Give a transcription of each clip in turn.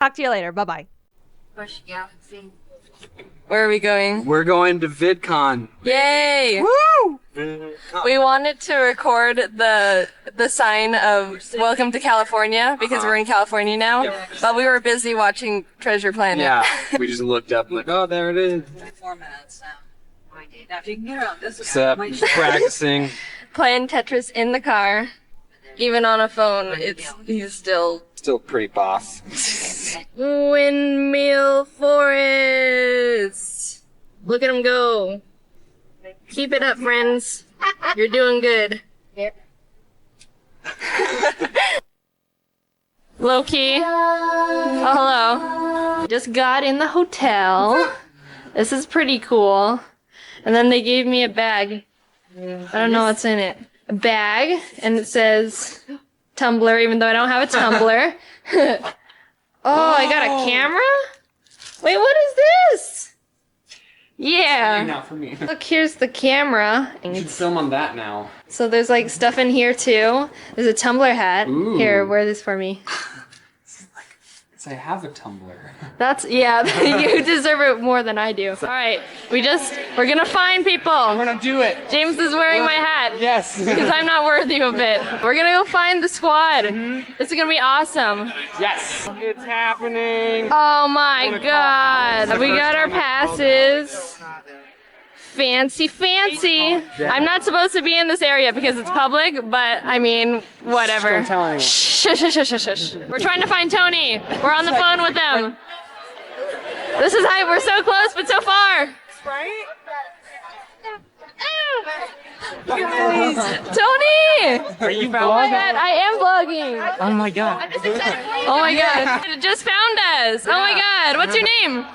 Talk to you later. Bye-bye. Where are we going? We're going to VidCon. Yay! Woo! We wanted to record the sign of Welcome to California because we're in California now, but we were busy watching Treasure Planet. Yeah, we just looked up and like, oh, there it is. 4 minutes now. Now if you can get around this Practicing. Playing Tetris in the car, even on a phone, he's still pretty boss. Windmill Forest. Look at him go. Keep it up, friends. You're doing good. Loki. Oh, hello. Just got in the hotel. This is pretty cool. And then they gave me a bag. I don't know what's in it. A bag, and it says Tumblr, even though I don't have a Tumblr. Oh, I got a camera? Wait, what is this? Yeah. Not for me. Look, here's the camera. You should film on that now. So there's like stuff in here too. There's a Tumblr hat. Ooh. Here, wear this for me. I have a Tumblr. That's, yeah, you deserve it more than I do. Alright, we're gonna find people. We're gonna do it. James is wearing my hat. Yes. Because I'm not worthy of it. We're gonna go find the squad. This is gonna be awesome. Yes. It's happening. Oh my god. We got our passes. Fancy, fancy. I'm not supposed to be in this area because it's public, but I mean, whatever. Don't tell anyone. Shh, shh, shh, shh, shh. We're trying to find Tony. We're on the phone with them. This is hype. We're so close, but so far. right? Tony! Are you Oh my god, I am vlogging. Oh my god. Oh my god. It just found us. Oh my god. What's your name?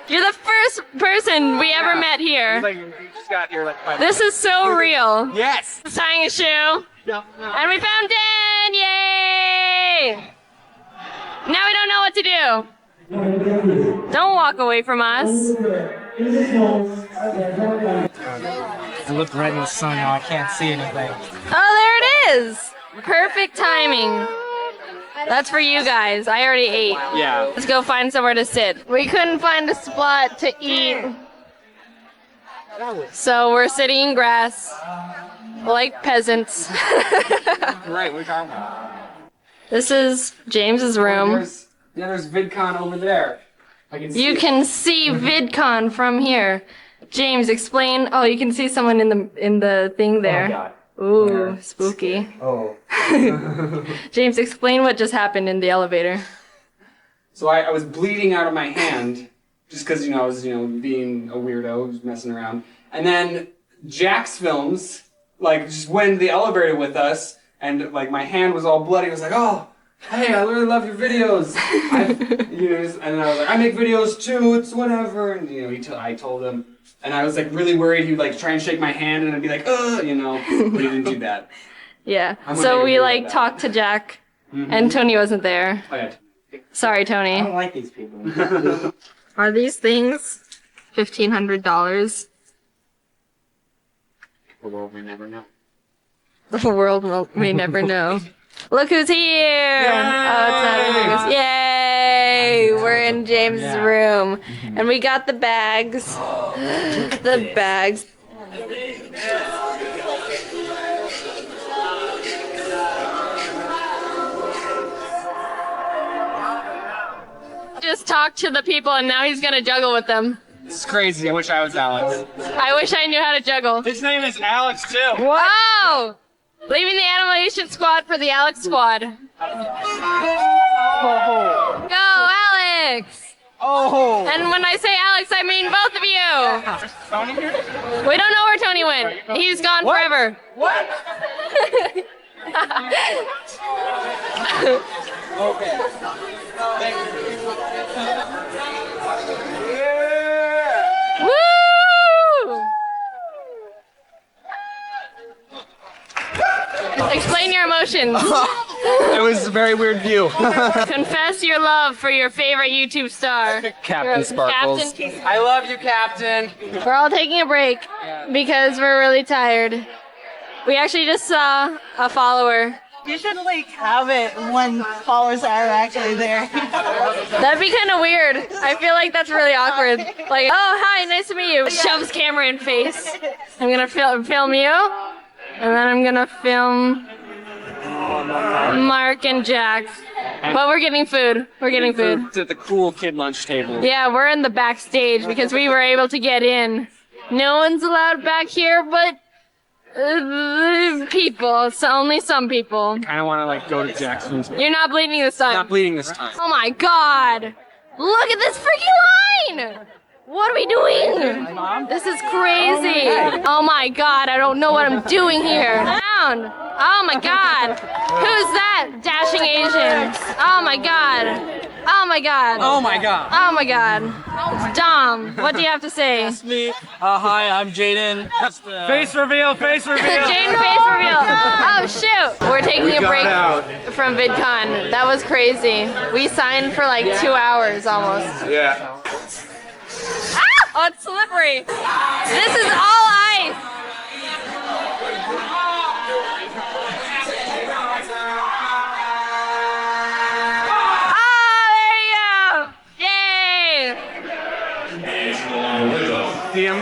You're the first person we ever met here. Like, you just got here like 5 This is so real. Yes. Tying a shoe. And we found Dan! Yay! Now we don't know what to do. Don't walk away from us. I look right in the sun now. I can't see anything. Oh, there it is. Perfect timing. That's for you guys. I already ate. Yeah. Let's go find somewhere to sit. We couldn't find a spot to eat. So we're sitting in grass. Like peasants. Right, we're talking about. This is James's room. There's VidCon over there. I can see You can see VidCon from here. James, explain. Oh, you can see someone in the thing there. Oh god. Ooh, spooky. Oh. James, explain what just happened in the elevator. So I was bleeding out of my hand, just because, I was, being a weirdo, just messing around. And then Jax Films, just went in the elevator with us, and, my hand was all bloody. I was like, oh, hey, I really love your videos. And I was like, I make videos too, it's whatever. And, I told him. And I was, really worried he would, try and shake my hand, and I'd be like, but he didn't do that. Yeah. I'm So gonna we agree with that. talked to Jack, and Tony wasn't there. Oh, yeah. Sorry, I Tony. don't like these people. Are these things $1,500? The world may never know. The world may never know. Look who's here! Oh, it's not a Yay! We're in James' room. And we got the bags. The bags. Just talked to the people and now he's gonna juggle with them. It's crazy. I wish I was Alex. I wish I knew how to juggle. His name is Alex, too. Wow! Leaving the animation squad for the Alex squad. Go, Alex! Oh! And when I say Alex, I mean both of you. Tony here? We don't know where Tony went. He's gone forever. What? Okay. Thank you. Yeah! Woo! Explain your emotions. It was a very weird view. Confess your love for your favorite YouTube star. Captain Sparkles. Captain. I love you, Captain. We're all taking a break because we're really tired. We actually just saw a follower You should like have it when followers are actually there. That'd be kind of weird. I feel like that's really awkward. Like, oh, hi, nice to meet you. Shoves camera in face. I'm gonna film you, and then I'm gonna film Mark and Jack. But we're getting food. We're getting food. It's at the cool kid lunch table. Yeah, we're in the backstage because we were able to get in. No one's allowed back here, but people. So only some people. I don't want to like go to Jackson's. You're not bleeding this time. Not bleeding this time. Oh my god! Look at this freaking line! What are we doing? This is crazy. Oh my god, I don't know what I'm doing here. Down. Oh my god. Who's that? Dashing Asians. Oh my god. Oh my god. Oh my god. Oh my god. Dom, what do you have to say? It's me. Hi, I'm Jaiden. Face reveal. Face reveal. Jaiden face reveal. Oh shoot. We're taking a break from VidCon. That was crazy. We signed for like 2 hours almost. Yeah. Ah! Oh, it's slippery. This is all ice. Oh, there you go. Yay. See him?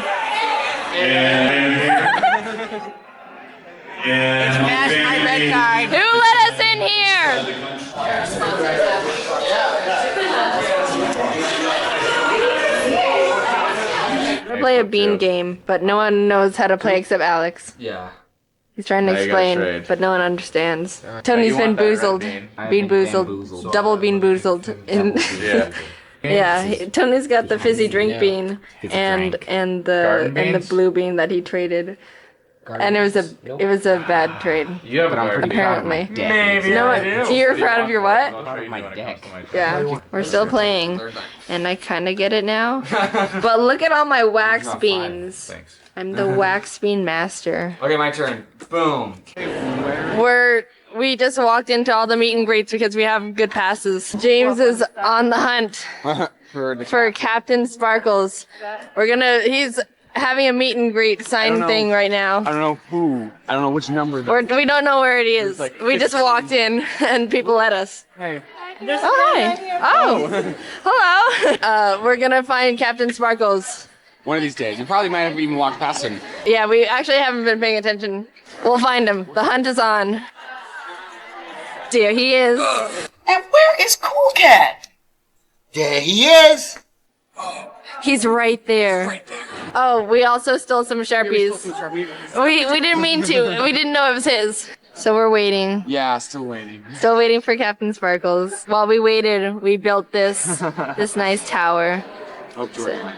Smash my red card. Who let us in here? I play a bean game, but no one knows how to play except Alex. Yeah. He's trying to Now you gotta explain, trade. but no one understands. Tony's been boozled. Bean boozled. Double bean boozled. Yeah. Yeah, Tony's got the fizzy drink bean and Garden the beans? blue bean that he traded. And it was a bad trade. You have a Apparently. Maybe No, I do. you're proud of your what? my deck. Yeah, we're still playing, and I kind of get it now. But look at all my wax beans. Thanks. I'm the wax bean master. Okay, my turn. Boom. We just walked into all the meet and greets because we have good passes. James is on the hunt for Captain Sparkles. He's having a meet and greet sign thing right now. I don't know who. I don't know which number. We don't know where it is. like We just walked in and people let us. Hey. Oh, hi. Oh, hello. We're gonna find Captain Sparkles. One of these days. You probably might have even walked past him. Yeah, we actually haven't been paying attention. We'll find him. The hunt is on. There he is. And where is Cool Cat? There he is. He's right there. Oh, we also stole some Sharpies. We didn't mean to. We didn't know it was his. So we're waiting. Yeah, still waiting. Still waiting for Captain Sparkles. While we waited, we built this nice tower. Hope to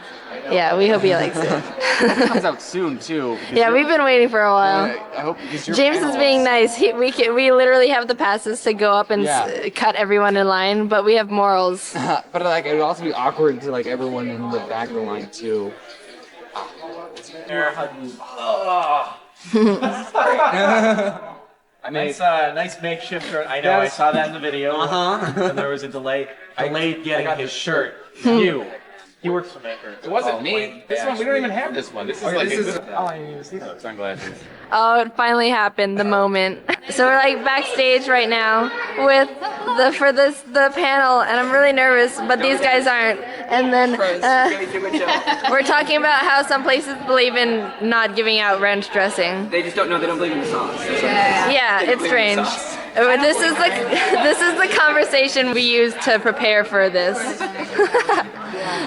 Yeah, we hope he likes it. It comes out soon too. Yeah, we've been waiting for a while. I hope because you're James is being nice. We literally have the passes to go up and cut everyone in line, but we have morals. But like it would also be awkward to like everyone in the back of the line too. Nice makeshift. I know. I saw that in the video. And there was a delay. Delayed getting his shirt. You. He works for Maker. It wasn't me. This one, we don't even have this one. This is like. Oh, I didn't even see that. Sunglasses. Oh, it finally happened, the moment. So we're like backstage right now with the panel, and I'm really nervous, but these guys aren't. And then we're talking about how some places believe in not giving out ranch dressing. They just don't know. They don't believe in the sauce. Yeah, it's strange. This is the conversation we use to prepare for this.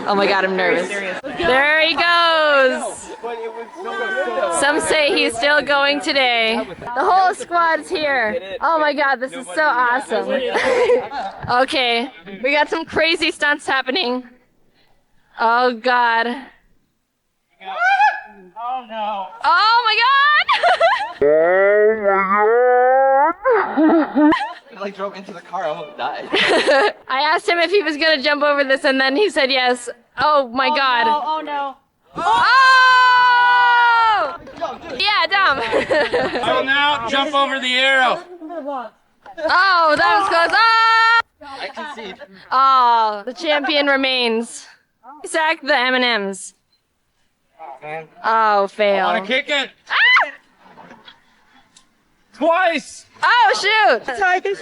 Oh my god, I'm nervous. There he goes. Some say he's still going today. The whole squad's here. Oh my god, this is so awesome. Okay, we got some crazy stunts happening. Oh god. Oh no. Oh my god! I like drove into the car. I almost died. I asked him if he was gonna jump over this, and then he said yes. Oh my god. No, oh no. Oh! Yeah, dumb. I will now jump over the arrow. Oh, that was close. Oh! I concede. Oh, the champion remains. Sack the M&Ms. Oh, fail. Want to kick it? Ah! Twice! Oh shoot!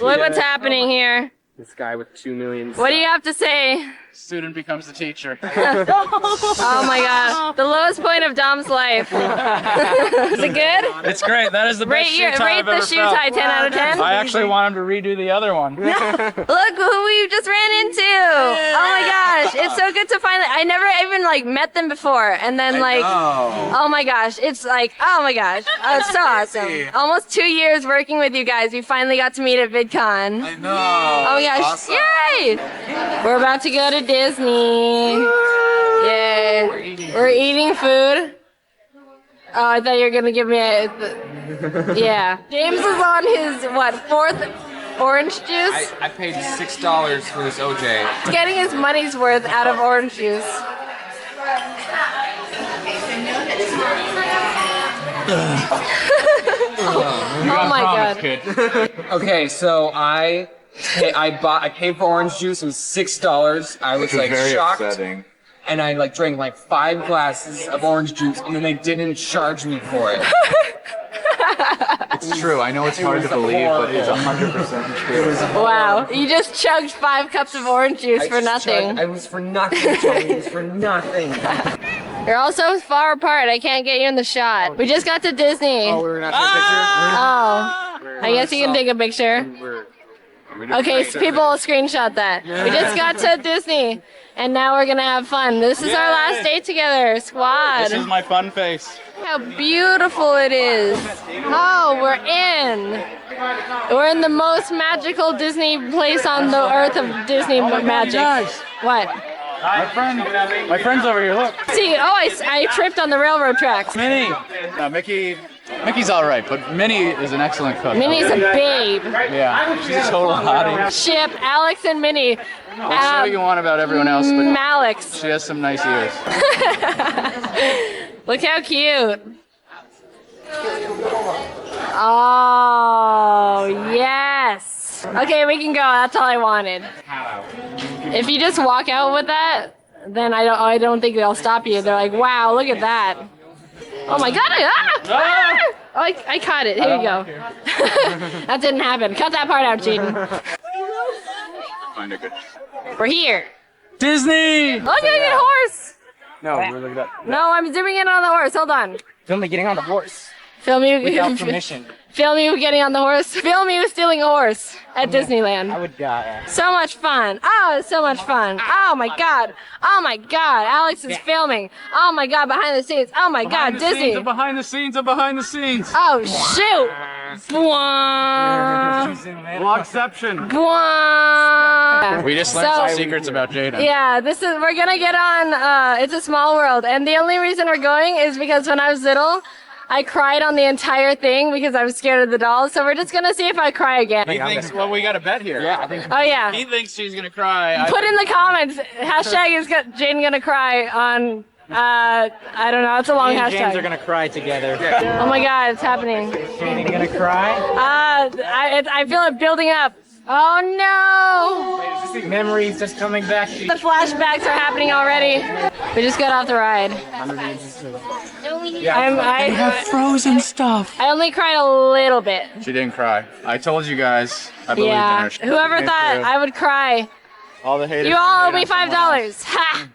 Look what's happening here. This guy with 2 million. What do you have to say? Student becomes the teacher. Oh my god. The lowest point of Dom's life. Is it good? It's great. That is the best shoe tie Rate I've the ever shoe felt. tie 10 out of 10. I actually want him to redo the other one. Look who we just ran into. Oh my gosh. It's so good to finally. I never even like met them before. And then like, oh my gosh. It's like, oh my gosh. Oh, it's so awesome. Almost 2 years working with you guys. We finally got to meet at VidCon. I know. Oh my gosh. Awesome. Yay. We're about to go to Disney. Yay. We're eating food. Oh, I thought you were gonna give me a. Yeah. James is on his, what, 4th orange juice? I paid $6 for this OJ. He's getting his money's worth out of orange juice. Oh my god. Okay, so I paid for orange juice. It was $6. I was like shocked, and I like drank like 5 glasses of orange juice, and then they didn't charge me for it. It's true. I know it's hard to believe, but it's 100% true. Wow. You just chugged 5 cups of orange juice for nothing. It was for nothing, Tony. It was for nothing. You're all so far apart, I can't get you in the shot. We just got to Disney. Oh, we were not taking a picture. Oh. I guess you can take a picture. Okay, so people will screenshot that. We just got to Disney, and now we're gonna have fun. This is our last day together, squad. This is my fun face. How beautiful it is. Oh, we're in. We're in the most magical Disney place on the earth of Disney magic. What? My friend's over here, look. See, oh, I tripped on the railroad tracks. Minnie. Mickey's all right, but Minnie is an excellent cook. Minnie's a babe. Yeah, she's a total hottie. Ship Alex and Minnie. Say what you want about everyone else, but Malix. she has some nice ears. Look how cute. Oh, yes. Okay, we can go. That's all I wanted. If you just walk out with that, then I don't think they'll stop you. They're like, wow, look at that. Oh my god! Ah! Oh, I caught it. Here you go. That didn't happen. Cut that part out, Jaiden. We're here. Disney! Look at a horse. No, we're looking at No, I'm zooming in on the horse. Hold on. Film me getting on the horse Film you. without permission. Film you getting on the horse. Film you stealing a horse at Disneyland. would die. So much fun. Oh, it's so much fun. Oh my god. Oh my god. Alex is filming. Oh my god, behind the scenes. Oh my god, Disney. Behind the scenes of behind the scenes. Oh shoot. Bwah. Vlogception. Bwah. We just learned some secrets about Jaiden. Yeah, we're gonna get on It's a Small World, and the only reason we're going is because when I was little, I cried on the entire thing because I was scared of the dolls, so we're just gonna see if I cry again. He thinks, well, we got a bet here. Yeah, I think Oh yeah. he thinks she's gonna cry. Put in the comments, hashtag is Jaiden gonna cry on, I don't know, it's a long hashtag. James are gonna cry together. Oh my god, it's happening. Jaiden gonna cry? I feel it building up. Oh no! Memories just coming back. The flashbacks are happening already. We just got off the ride. I have frozen stuff. I only cried a little bit. She didn't cry. I told you guys. I believed in Yeah. her. Whoever thought I would cry. All the haters. You all owe me $5. Ha!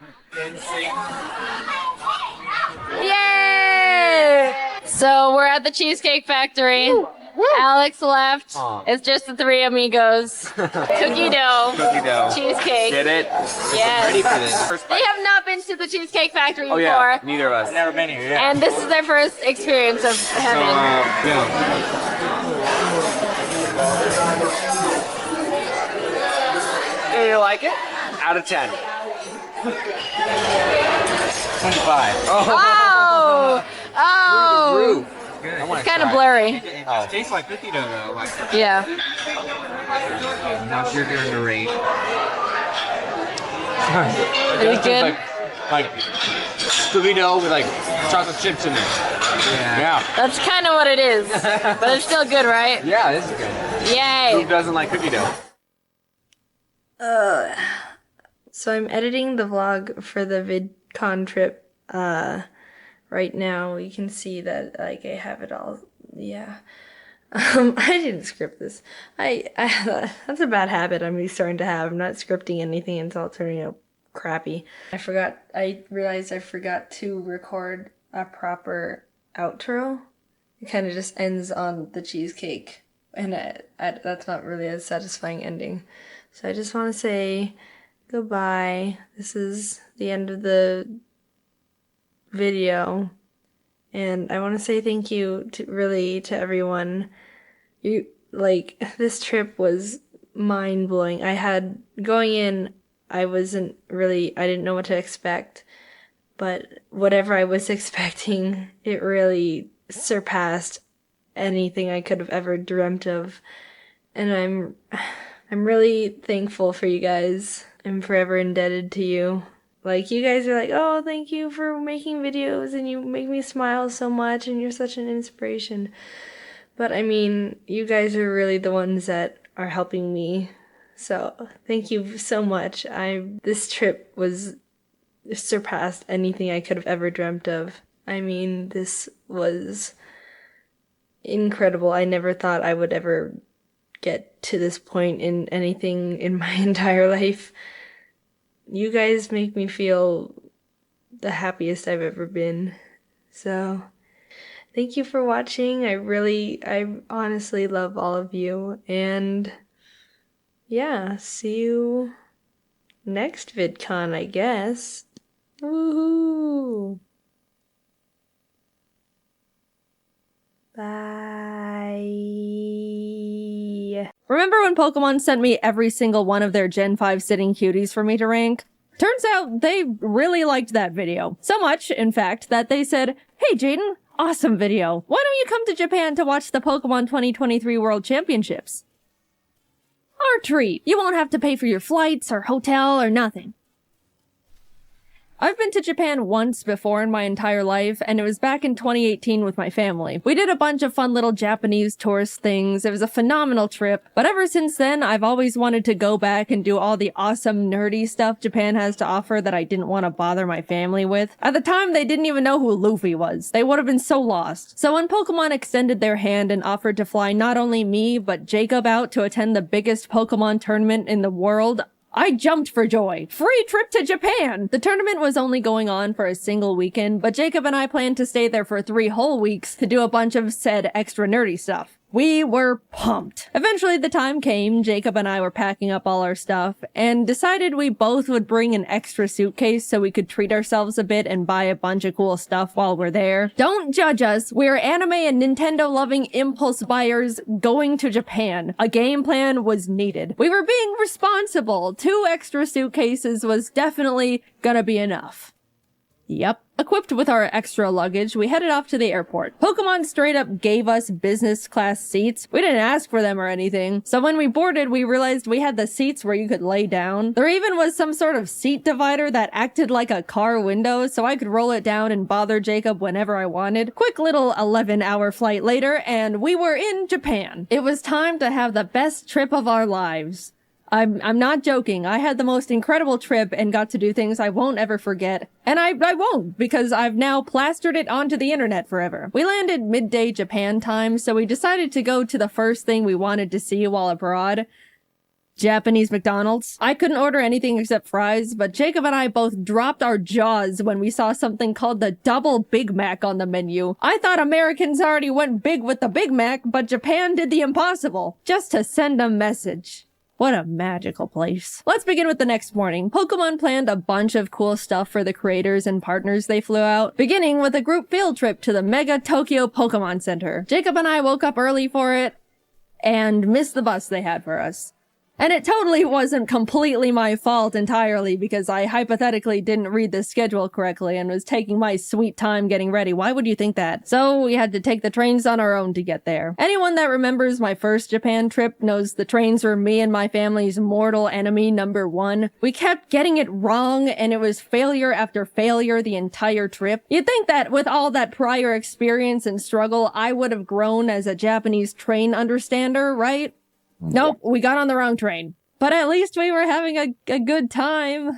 Yay! So we're at the Cheesecake Factory. Alex left. It's just the 3 amigos. Cookie dough. Cookie dough. Cheesecake. Get it? Yes. Ready for this. They have not been to the Cheesecake Factory before. Neither of us. Never been here, yeah. And this is their first experience of having. Do you like it? Out of 10. 25. Oh! Oh! It's Kind of blurry. It tastes like cookie dough though. Like, Yeah. I'm not sure during the rate. Is it good? Like cookie dough with like chocolate chips in it. Yeah. That's kind of what it is. But it's still good, right? Yeah, this is good. Yay! Who doesn't like cookie dough? So I'm editing the vlog for the VidCon trip. Right now you can see that like I have it all. Yeah. I didn't script this. I that's a bad habit I'm starting to have. I'm not scripting anything until it's turning out crappy. I realized I forgot to record a proper outro. It kind of just ends on the cheesecake, and that's not really a satisfying ending. So I just want to say goodbye. This is the end of the video. And I want to say thank you to everyone. This trip was mind blowing. Going in, I didn't know what to expect, but whatever I was expecting, it really surpassed anything I could have ever dreamt of. And I'm really thankful for you guys. I'm forever indebted to you. You guys are like, oh, thank you for making videos and you make me smile so much and you're such an inspiration. But I mean, you guys are really the ones that are helping me. So thank you so much. This trip surpassed anything I could have ever dreamt of. I mean, this was incredible. I never thought I would ever get to this point in anything in my entire life. You guys make me feel the happiest I've ever been. So, thank you for watching. I honestly love all of you. And yeah, see you next VidCon, I guess. Woohoo! Bye. Remember when Pokemon sent me every single one of their Gen 5 sitting cuties for me to rank? Turns out they really liked that video. So much, in fact, that they said, "Hey Jaiden, awesome video. Why don't you come to Japan to watch the Pokemon 2023 World Championships?" Our treat. You won't have to pay for your flights or hotel or nothing. I've been to Japan once before in my entire life, and it was back in 2018 with my family. We did a bunch of fun little Japanese tourist things. It was a phenomenal trip, but ever since then, I've always wanted to go back and do all the awesome nerdy stuff Japan has to offer that I didn't want to bother my family with. At the time, they didn't even know who Luffy was. They would have been so lost. So when Pokemon extended their hand and offered to fly not only me, but Jacob out to attend the biggest Pokemon tournament in the world, I jumped for joy. Free trip to Japan! The tournament was only going on for a single weekend, but Jacob and I planned to stay there for 3 whole weeks to do a bunch of said extra nerdy stuff. We were pumped. Eventually the time came, Jacob and I were packing up all our stuff, and decided we both would bring an extra suitcase so we could treat ourselves a bit and buy a bunch of cool stuff while we're there. Don't judge us, we're anime and Nintendo-loving impulse buyers going to Japan. A game plan was needed. We were being responsible. 2 extra suitcases was definitely gonna be enough. Yep. Equipped with our extra luggage, we headed off to the airport. Pokemon straight up gave us business class seats. We didn't ask for them or anything. So when we boarded, we realized we had the seats where you could lay down. There even was some sort of seat divider that acted like a car window, so I could roll it down and bother Jacob whenever I wanted. Quick little 11-hour flight later, and we were in Japan. It was time to have the best trip of our lives. I'm not joking. I had the most incredible trip and got to do things I won't ever forget. And I won't, because I've now plastered it onto the internet forever. We landed midday Japan time, so we decided to go to the first thing we wanted to see while abroad. Japanese McDonald's. I couldn't order anything except fries, but Jacob and I both dropped our jaws when we saw something called the Double Big Mac on the menu. I thought Americans already went big with the Big Mac, but Japan did the impossible, just to send a message. What a magical place. Let's begin with the next morning. Pokemon planned a bunch of cool stuff for the creators and partners they flew out, beginning with a group field trip to the Mega Tokyo Pokemon Center. Jacob and I woke up early for it and missed the bus they had for us. And it totally wasn't completely my fault entirely, because I hypothetically didn't read the schedule correctly and was taking my sweet time getting ready. Why would you think that? So we had to take the trains on our own to get there. Anyone that remembers my first Japan trip knows the trains were me and my family's mortal enemy #1. We kept getting it wrong, and it was failure after failure the entire trip. You'd think that with all that prior experience and struggle, I would have grown as a Japanese train understander, right? Nope, we got on the wrong train. But at least we were having a good time.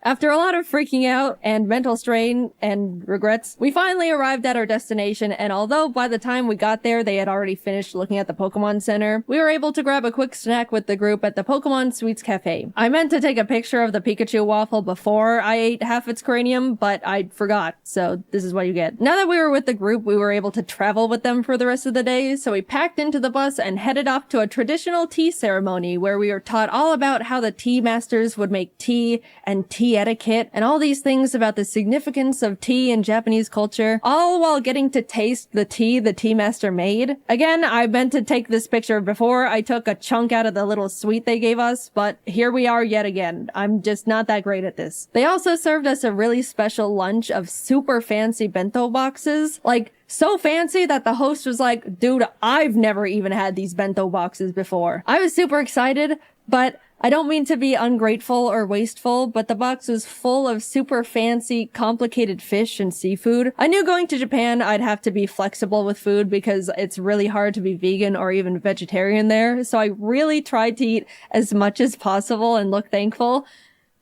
After a lot of freaking out and mental strain and regrets, we finally arrived at our destination, and although by the time we got there they had already finished looking at the Pokemon Center, we were able to grab a quick snack with the group at the Pokemon Sweets Cafe. I meant to take a picture of the Pikachu waffle before I ate half its cranium, but I forgot, so this is what you get. Now that we were with the group, we were able to travel with them for the rest of the day, so we packed into the bus and headed off to a traditional tea ceremony where we were taught all about how the tea masters would make tea and tea etiquette and all these things about the significance of tea in Japanese culture, all while getting to taste the tea master made. Again, I meant to take this picture before I took a chunk out of the little sweet they gave us, but here we are yet again. I'm just not that great at this. They also served us a really special lunch of super fancy bento boxes, like so fancy that the host was like, dude, I've never even had these bento boxes before. I was super excited, but I don't mean to be ungrateful or wasteful, but the box was full of super fancy, complicated fish and seafood. I knew going to Japan I'd have to be flexible with food because it's really hard to be vegan or even vegetarian there, so I really tried to eat as much as possible and look thankful.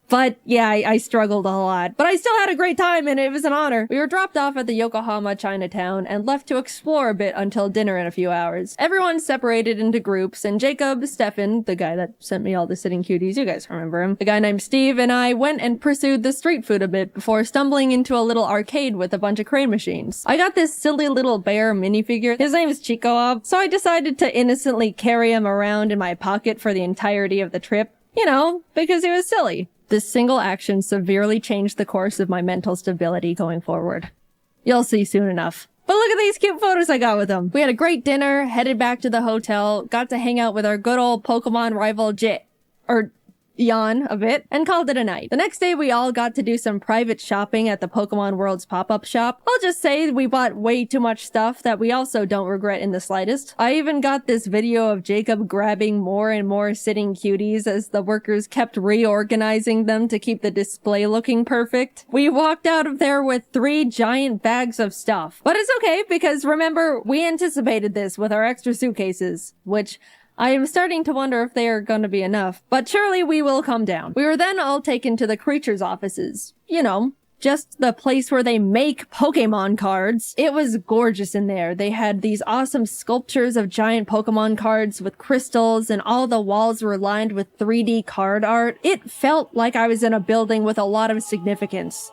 But yeah, I struggled a lot. But I still had a great time and it was an honor. We were dropped off at the Yokohama Chinatown and left to explore a bit until dinner in a few hours. Everyone separated into groups, and Jacob, Stefan, the guy that sent me all the sitting cuties, you guys remember him, a guy named Steve, and I went and pursued the street food a bit before stumbling into a little arcade with a bunch of crane machines. I got this silly little bear minifigure. His name is Chico, so I decided to innocently carry him around in my pocket for the entirety of the trip. You know, because he was silly. This single action severely changed the course of my mental stability going forward. You'll see soon enough. But look at these cute photos I got with them. We had a great dinner, headed back to the hotel, got to hang out with our good old Pokemon rival Jan a bit, and called it a night. The next day we all got to do some private shopping at the Pokemon World's pop-up shop. I'll just say we bought way too much stuff that we also don't regret in the slightest. I even got this video of Jacob grabbing more and more sitting cuties as the workers kept reorganizing them to keep the display looking perfect. We walked out of there with 3 giant bags of stuff. But it's okay, because remember, we anticipated this with our extra suitcases, which I am starting to wonder if they are going to be enough, but surely we will come down. We were then all taken to the creatures' offices. You know, just the place where they make Pokemon cards. It was gorgeous in there. They had these awesome sculptures of giant Pokemon cards with crystals, and all the walls were lined with 3D card art. It felt like I was in a building with a lot of significance.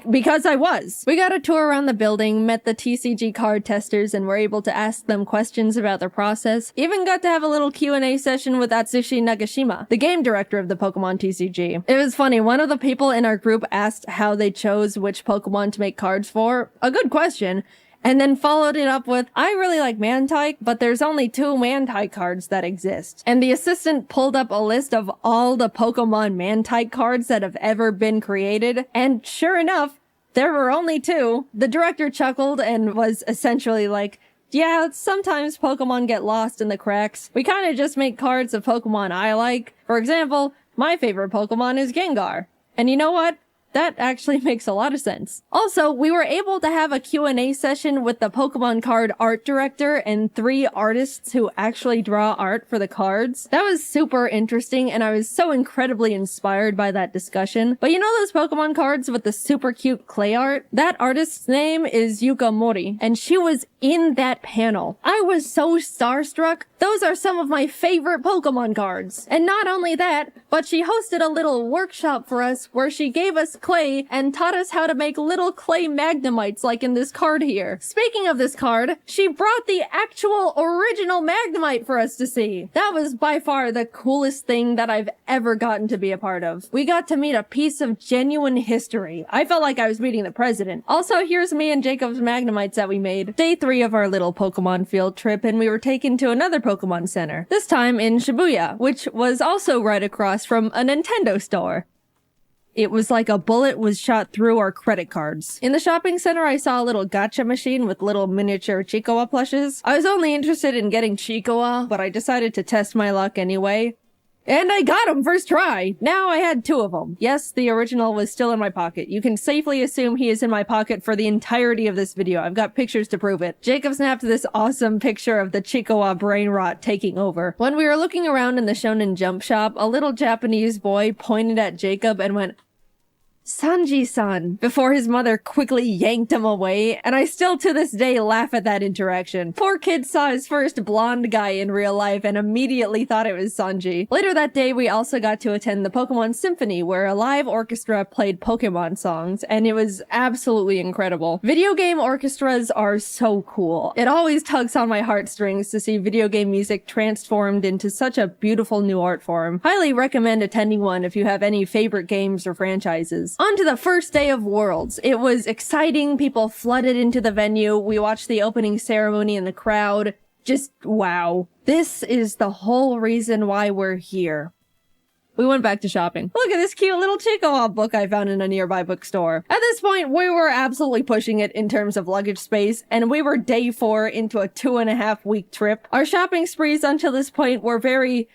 Because I was. We got a tour around the building, met the TCG card testers, and were able to ask them questions about their process. Even got to have a little Q&A session with Atsushi Nagashima, the game director of the Pokemon TCG. It was funny, one of the people in our group asked how they chose which Pokemon to make cards for. A good question. And then followed it up with, I really like Mantike, but there's only 2 Mantike cards that exist. And the assistant pulled up a list of all the Pokemon Mantike cards that have ever been created, and sure enough, there were only 2. The director chuckled and was essentially like, yeah, sometimes Pokemon get lost in the cracks. We kinda just make cards of Pokemon I like. For example, my favorite Pokemon is Gengar. And you know what? That actually makes a lot of sense. Also, we were able to have a Q&A session with the Pokemon card art director and 3 artists who actually draw art for the cards. That was super interesting, and I was so incredibly inspired by that discussion. But you know those Pokemon cards with the super cute clay art? That artist's name is Yuka Mori, and she was in that panel. I was so starstruck. Those are some of my favorite Pokemon cards. And not only that, but she hosted a little workshop for us where she gave us clay and taught us how to make little clay Magnemites like in this card here. Speaking of this card, she brought the actual original Magnemite for us to see. That was by far the coolest thing that I've ever gotten to be a part of. We got to meet a piece of genuine history. I felt like I was meeting the president. Also, here's me and Jacob's Magnemites that we made. Day 3 of our little Pokemon field trip, and we were taken to another Pokemon Center. This time in Shibuya, which was also right across from a Nintendo store. It was like a bullet was shot through our credit cards. In the shopping center, I saw a little gacha machine with little miniature Chiikawa plushes. I was only interested in getting Chiikawa, but I decided to test my luck anyway. And I got him first try! Now I had 2 of them. Yes, the original was still in my pocket. You can safely assume he is in my pocket for the entirety of this video. I've got pictures to prove it. Jacob snapped this awesome picture of the Chiikawa brain rot taking over. When we were looking around in the Shonen Jump shop, a little Japanese boy pointed at Jacob and went, Sanji-san, before his mother quickly yanked him away, and I still to this day laugh at that interaction. Poor kid saw his first blonde guy in real life and immediately thought it was Sanji. Later that day, we also got to attend the Pokemon Symphony, where a live orchestra played Pokemon songs, and it was absolutely incredible. Video game orchestras are so cool. It always tugs on my heartstrings to see video game music transformed into such a beautiful new art form. Highly recommend attending one if you have any favorite games or franchises. On to the first day of Worlds. It was exciting. People flooded into the venue. We watched the opening ceremony in the crowd. Just wow. This is the whole reason why we're here. We went back to shopping. Look at this cute little Chihuahua book I found in a nearby bookstore. At this point, we were absolutely pushing it in terms of luggage space, and we were day 4 into a 2.5-week trip. Our shopping sprees until this point were very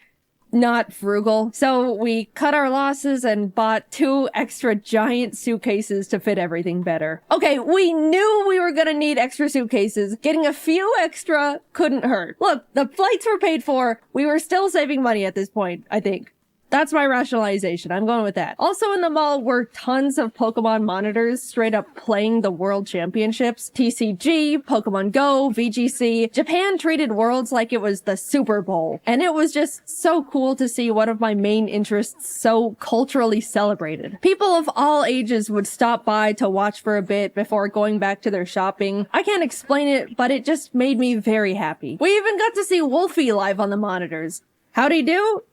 not frugal, so we cut our losses and bought 2 extra giant suitcases to fit everything better. Okay, we knew we were gonna need extra suitcases. Getting a few extra couldn't hurt. Look, the flights were paid for. We were still saving money at this point, I think. That's my rationalization. I'm going with that. Also in the mall were tons of Pokemon monitors straight up playing the World Championships. TCG, Pokemon Go, VGC. Japan treated Worlds like it was the Super Bowl. And it was just so cool to see one of my main interests so culturally celebrated. People of all ages would stop by to watch for a bit before going back to their shopping. I can't explain it, but it just made me very happy. We even got to see Wolfie live on the monitors. How'd he do?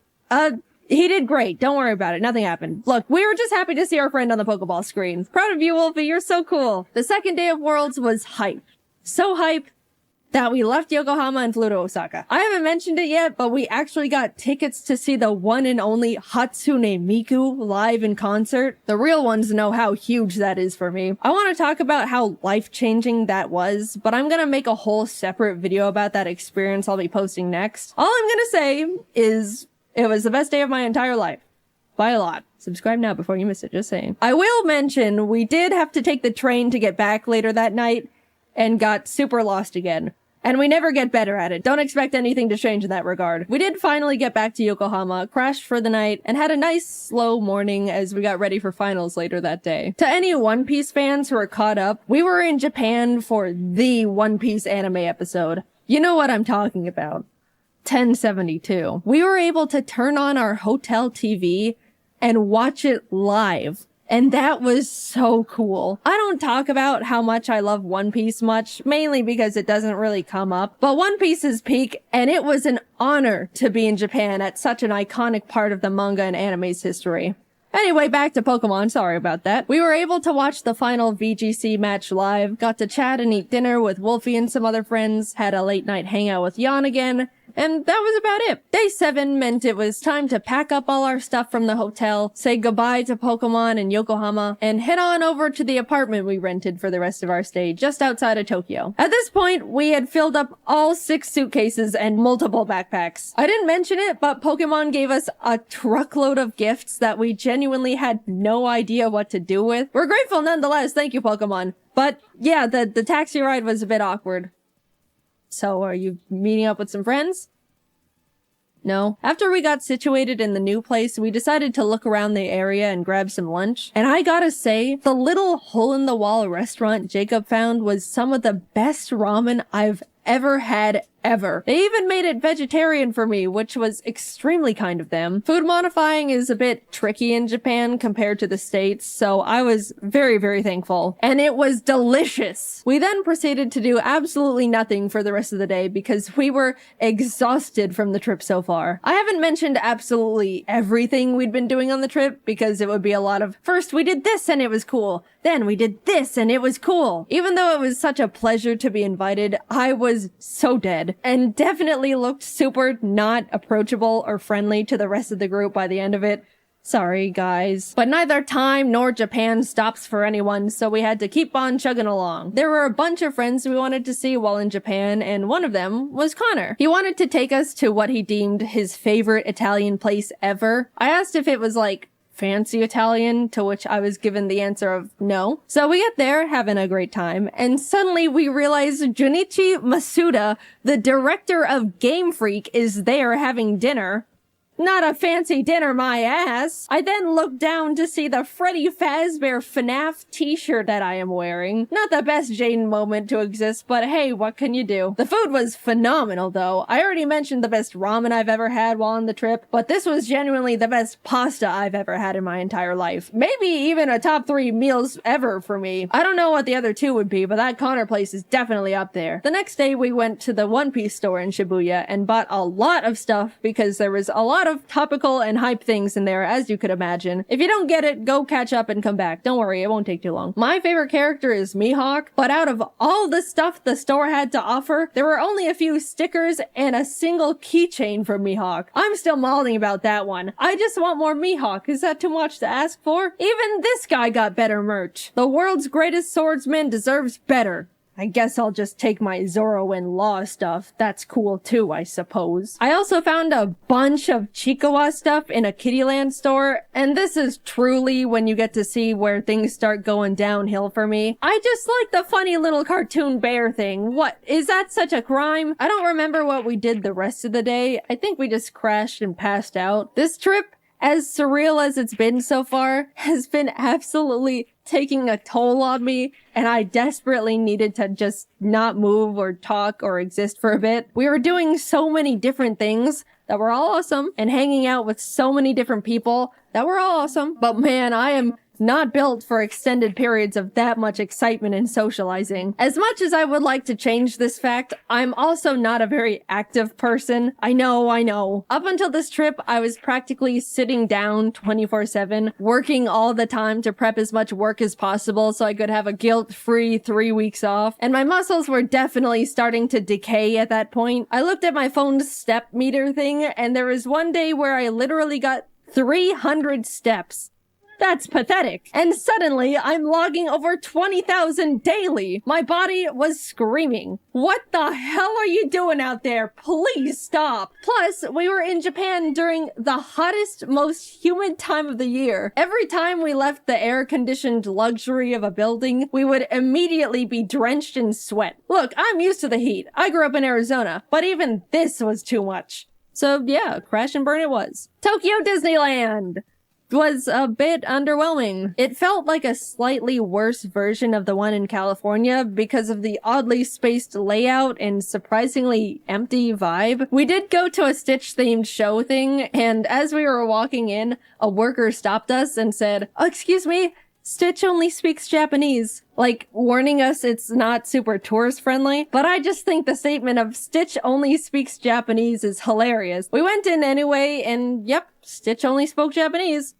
He did great. Don't worry about it. Nothing happened. Look, we were just happy to see our friend on the Pokeball screen. Proud of you, Wolfie. You're so cool. The second day of Worlds was hype. So hype that we left Yokohama and flew to Osaka. I haven't mentioned it yet, but we actually got tickets to see the one and only Hatsune Miku live in concert. The real ones know how huge that is for me. I want to talk about how life-changing that was, but I'm gonna make a whole separate video about that experience I'll be posting next. All I'm gonna say is it was the best day of my entire life. By a lot. Subscribe now before you miss it, just saying. I will mention, we did have to take the train to get back later that night, and got super lost again. And we never get better at it. Don't expect anything to change in that regard. We did finally get back to Yokohama, crashed for the night, and had a nice slow morning as we got ready for finals later that day. To any One Piece fans who are caught up, we were in Japan for the One Piece anime episode. You know what I'm talking about. 1072. We were able to turn on our hotel TV and watch it live. And that was so cool. I don't talk about how much I love One Piece much, mainly because it doesn't really come up. But One Piece is peak, and it was an honor to be in Japan at such an iconic part of the manga and anime's history. Anyway, back to Pokemon, sorry about that. We were able to watch the final VGC match live, got to chat and eat dinner with Wolfie and some other friends, had a late night hangout with Jan again, and that was about it. Day 7 meant it was time to pack up all our stuff from the hotel, say goodbye to Pokemon and Yokohama, and head on over to the apartment we rented for the rest of our stay just outside of Tokyo. At this point, we had filled up all 6 suitcases and multiple backpacks. I didn't mention it, but Pokemon gave us a truckload of gifts that we genuinely had no idea what to do with. We're grateful nonetheless, thank you Pokemon. But yeah, the taxi ride was a bit awkward. So, are you meeting up with some friends? No. After we got situated in the new place, we decided to look around the area and grab some lunch. And I gotta say, the little hole-in-the-wall restaurant Jacob found was some of the best ramen I've ever had ever. They even made it vegetarian for me, which was extremely kind of them. Food modifying is a bit tricky in Japan compared to the States, so I was very, very thankful. And it was delicious! We then proceeded to do absolutely nothing for the rest of the day because we were exhausted from the trip so far. I haven't mentioned absolutely everything we'd been doing on the trip because it would be a lot of, first we did this and it was cool, then we did this and it was cool. Even though it was such a pleasure to be invited, I was so dead. And definitely looked super not approachable or friendly to the rest of the group by the end of it. Sorry, guys. But neither time nor Japan stops for anyone, so we had to keep on chugging along. There were a bunch of friends we wanted to see while in Japan, and one of them was Connor. He wanted to take us to what he deemed his favorite Italian place ever. I asked if it was like fancy Italian, to which I was given the answer of no. So we get there, having a great time, and suddenly we realize Junichi Masuda, the director of Game Freak, is there having dinner. Not a fancy dinner, my ass. I then looked down to see the Freddy Fazbear FNAF t-shirt that I am wearing. Not the best Jaiden moment to exist, but hey, what can you do? The food was phenomenal, though. I already mentioned the best ramen I've ever had while on the trip, but this was genuinely the best pasta I've ever had in my entire life. Maybe even a top 3 meals ever for me. I don't know what the other 2 would be, but that Connor place is definitely up there. The next day, we went to the One Piece store in Shibuya and bought a lot of stuff because there was a lot of topical and hype things in there, as you could imagine. If you don't get it, go catch up and come back. Don't worry, it won't take too long. My favorite character is Mihawk, but out of all the stuff the store had to offer, there were only a few stickers and a single keychain for Mihawk. I'm still mauling about that one. I just want more Mihawk. Is that too much to ask for? Even this guy got better merch. The world's greatest swordsman deserves better. I guess I'll just take my Zoro and Law stuff. That's cool too, I suppose. I also found a bunch of Chikawa stuff in a Kittyland store, and this is truly when you get to see where things start going downhill for me. I just like the funny little cartoon bear thing. What? Is that such a crime? I don't remember what we did the rest of the day. I think we just crashed and passed out. This trip, as surreal as it's been so far, has been absolutely taking a toll on me, and I desperately needed to just not move or talk or exist for a bit. We were doing so many different things that were all awesome, and hanging out with so many different people that were all awesome. But man, I am not built for extended periods of that much excitement and socializing. As much as I would like to change this fact, I'm also not a very active person. I know. Up until this trip, I was practically sitting down 24/7, working all the time to prep as much work as possible so I could have a guilt-free 3 weeks off, and my muscles were definitely starting to decay at that point. I looked at my phone's step meter thing, and there was one day where I literally got 300 steps. That's pathetic. And suddenly, I'm logging over 20,000 daily. My body was screaming. What the hell are you doing out there? Please stop. Plus, we were in Japan during the hottest, most humid time of the year. Every time we left the air-conditioned luxury of a building, we would immediately be drenched in sweat. Look, I'm used to the heat. I grew up in Arizona, but even this was too much. So yeah, crash and burn it was. Tokyo Disneyland was a bit underwhelming. It felt like a slightly worse version of the one in California because of the oddly spaced layout and surprisingly empty vibe. We did go to a Stitch-themed show thing, and as we were walking in, a worker stopped us and said, "Oh, excuse me, Stitch only speaks Japanese," like warning us it's not super tourist friendly. But I just think the statement of Stitch only speaks Japanese is hilarious. We went in anyway, and yep, Stitch only spoke Japanese.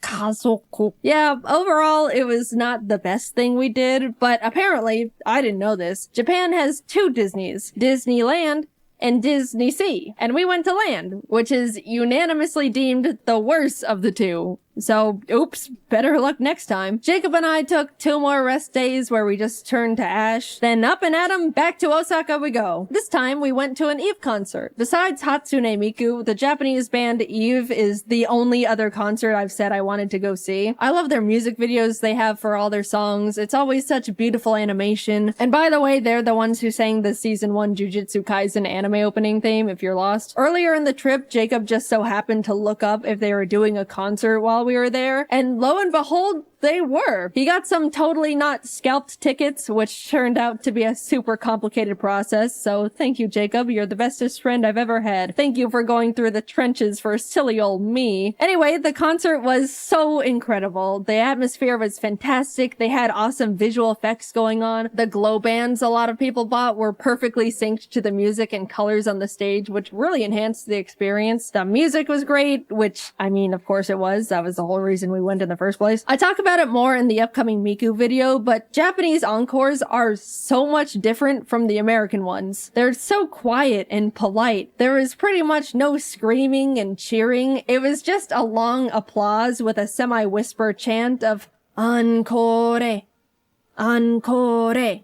Kazoku. Yeah, overall, it was not the best thing we did, but apparently, I didn't know this, Japan has 2 Disneys, Disneyland and Disney Sea, and we went to Land, which is unanimously deemed the worst of the 2. So, oops, better luck next time. Jacob and I took 2 more rest days where we just turned to ash. Then up and at 'em, back to Osaka we go. This time we went to an Eve concert. Besides Hatsune Miku, the Japanese band Eve is the only other concert I've said I wanted to go see. I love their music videos they have for all their songs. It's always such beautiful animation. And by the way, they're the ones who sang the season 1 Jujutsu Kaisen anime opening theme, if you're lost. Earlier in the trip, Jacob just so happened to look up if they were doing a concert while we were there, and lo and behold, they were. He got some totally not scalped tickets, which turned out to be a super complicated process, so thank you, Jacob. You're the bestest friend I've ever had. Thank you for going through the trenches for silly old me. Anyway, the concert was so incredible. The atmosphere was fantastic. They had awesome visual effects going on. The glow bands a lot of people bought were perfectly synced to the music and colors on the stage, which really enhanced the experience. The music was great, which, I mean, of course it was. That was the whole reason we went in the first place. I talk about it more in the upcoming Miku video, but Japanese encores are so much different from the American ones. They're so quiet and polite. There was pretty much no screaming and cheering. It was just a long applause with a semi-whisper chant of "Encore, encore."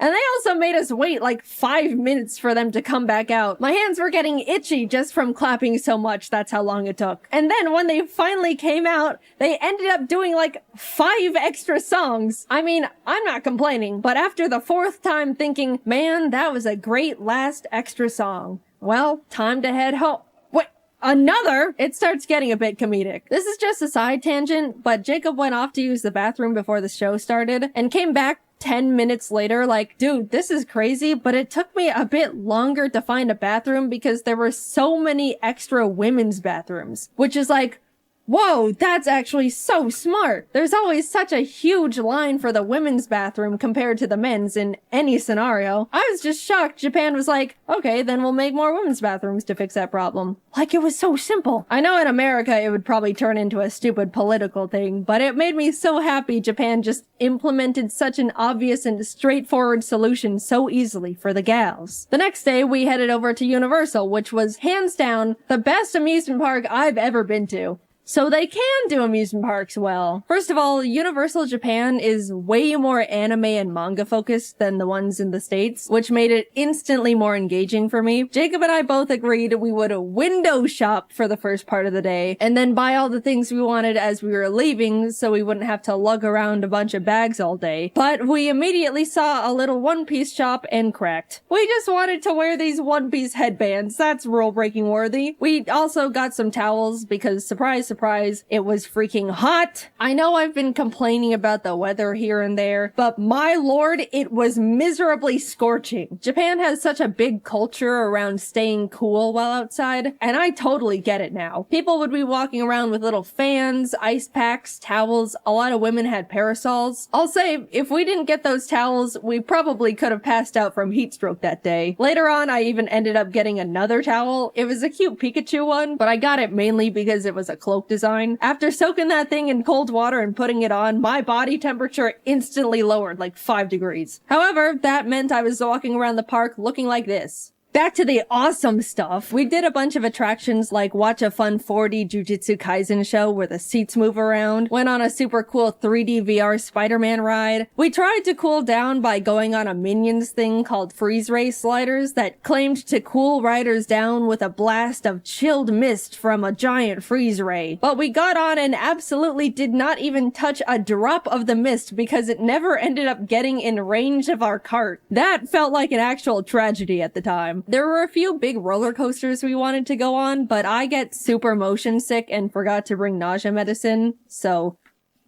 And they also made us wait like 5 minutes for them to come back out. My hands were getting itchy just from clapping so much. That's how long it took. And then when they finally came out, they ended up doing like 5 extra songs. I mean, I'm not complaining, but after the 4th time thinking, man, that was a great last extra song. Well, time to head home. Wait, another, it starts getting a bit comedic. This is just a side tangent, but Jacob went off to use the bathroom before the show started and came back 10 minutes later like, dude, this is crazy, but it took me a bit longer to find a bathroom because there were so many extra women's bathrooms, which is like, whoa, that's actually so smart. There's always such a huge line for the women's bathroom compared to the men's in any scenario. I was just shocked Japan was like, okay, then we'll make more women's bathrooms to fix that problem. Like, it was so simple. I know in America it would probably turn into a stupid political thing, but it made me so happy Japan just implemented such an obvious and straightforward solution so easily for the gals. The next day, we headed over to Universal, which was hands down the best amusement park I've ever been to. So they can do amusement parks well. First of all, Universal Japan is way more anime and manga focused than the ones in the States, which made it instantly more engaging for me. Jacob and I both agreed we would window shop for the first part of the day, and then buy all the things we wanted as we were leaving so we wouldn't have to lug around a bunch of bags all day. But we immediately saw a little One Piece shop and cracked. We just wanted to wear these One Piece headbands. That's rule-breaking worthy. We also got some towels because surprise, surprise, it was freaking hot. I know I've been complaining about the weather here and there, but my lord, it was miserably scorching. Japan has such a big culture around staying cool while outside, and I totally get it now. People would be walking around with little fans, ice packs, towels. A lot of women had parasols. I'll say, if we didn't get those towels, we probably could have passed out from heat stroke that day. Later on, I even ended up getting another towel. It was a cute Pikachu one, but I got it mainly because it was a cloak design. After soaking that thing in cold water and putting it on, my body temperature instantly lowered like 5 degrees. However, that meant I was walking around the park looking like this. Back to the awesome stuff. We did a bunch of attractions like watch a fun 4D Jujutsu Kaisen show where the seats move around, went on a super cool 3D VR Spider-Man ride. We tried to cool down by going on a Minions thing called Freeze Ray Sliders that claimed to cool riders down with a blast of chilled mist from a giant freeze ray. But we got on and absolutely did not even touch a drop of the mist because it never ended up getting in range of our cart. That felt like an actual tragedy at the time. There were a few big roller coasters we wanted to go on, but I get super motion sick and forgot to bring nausea medicine, so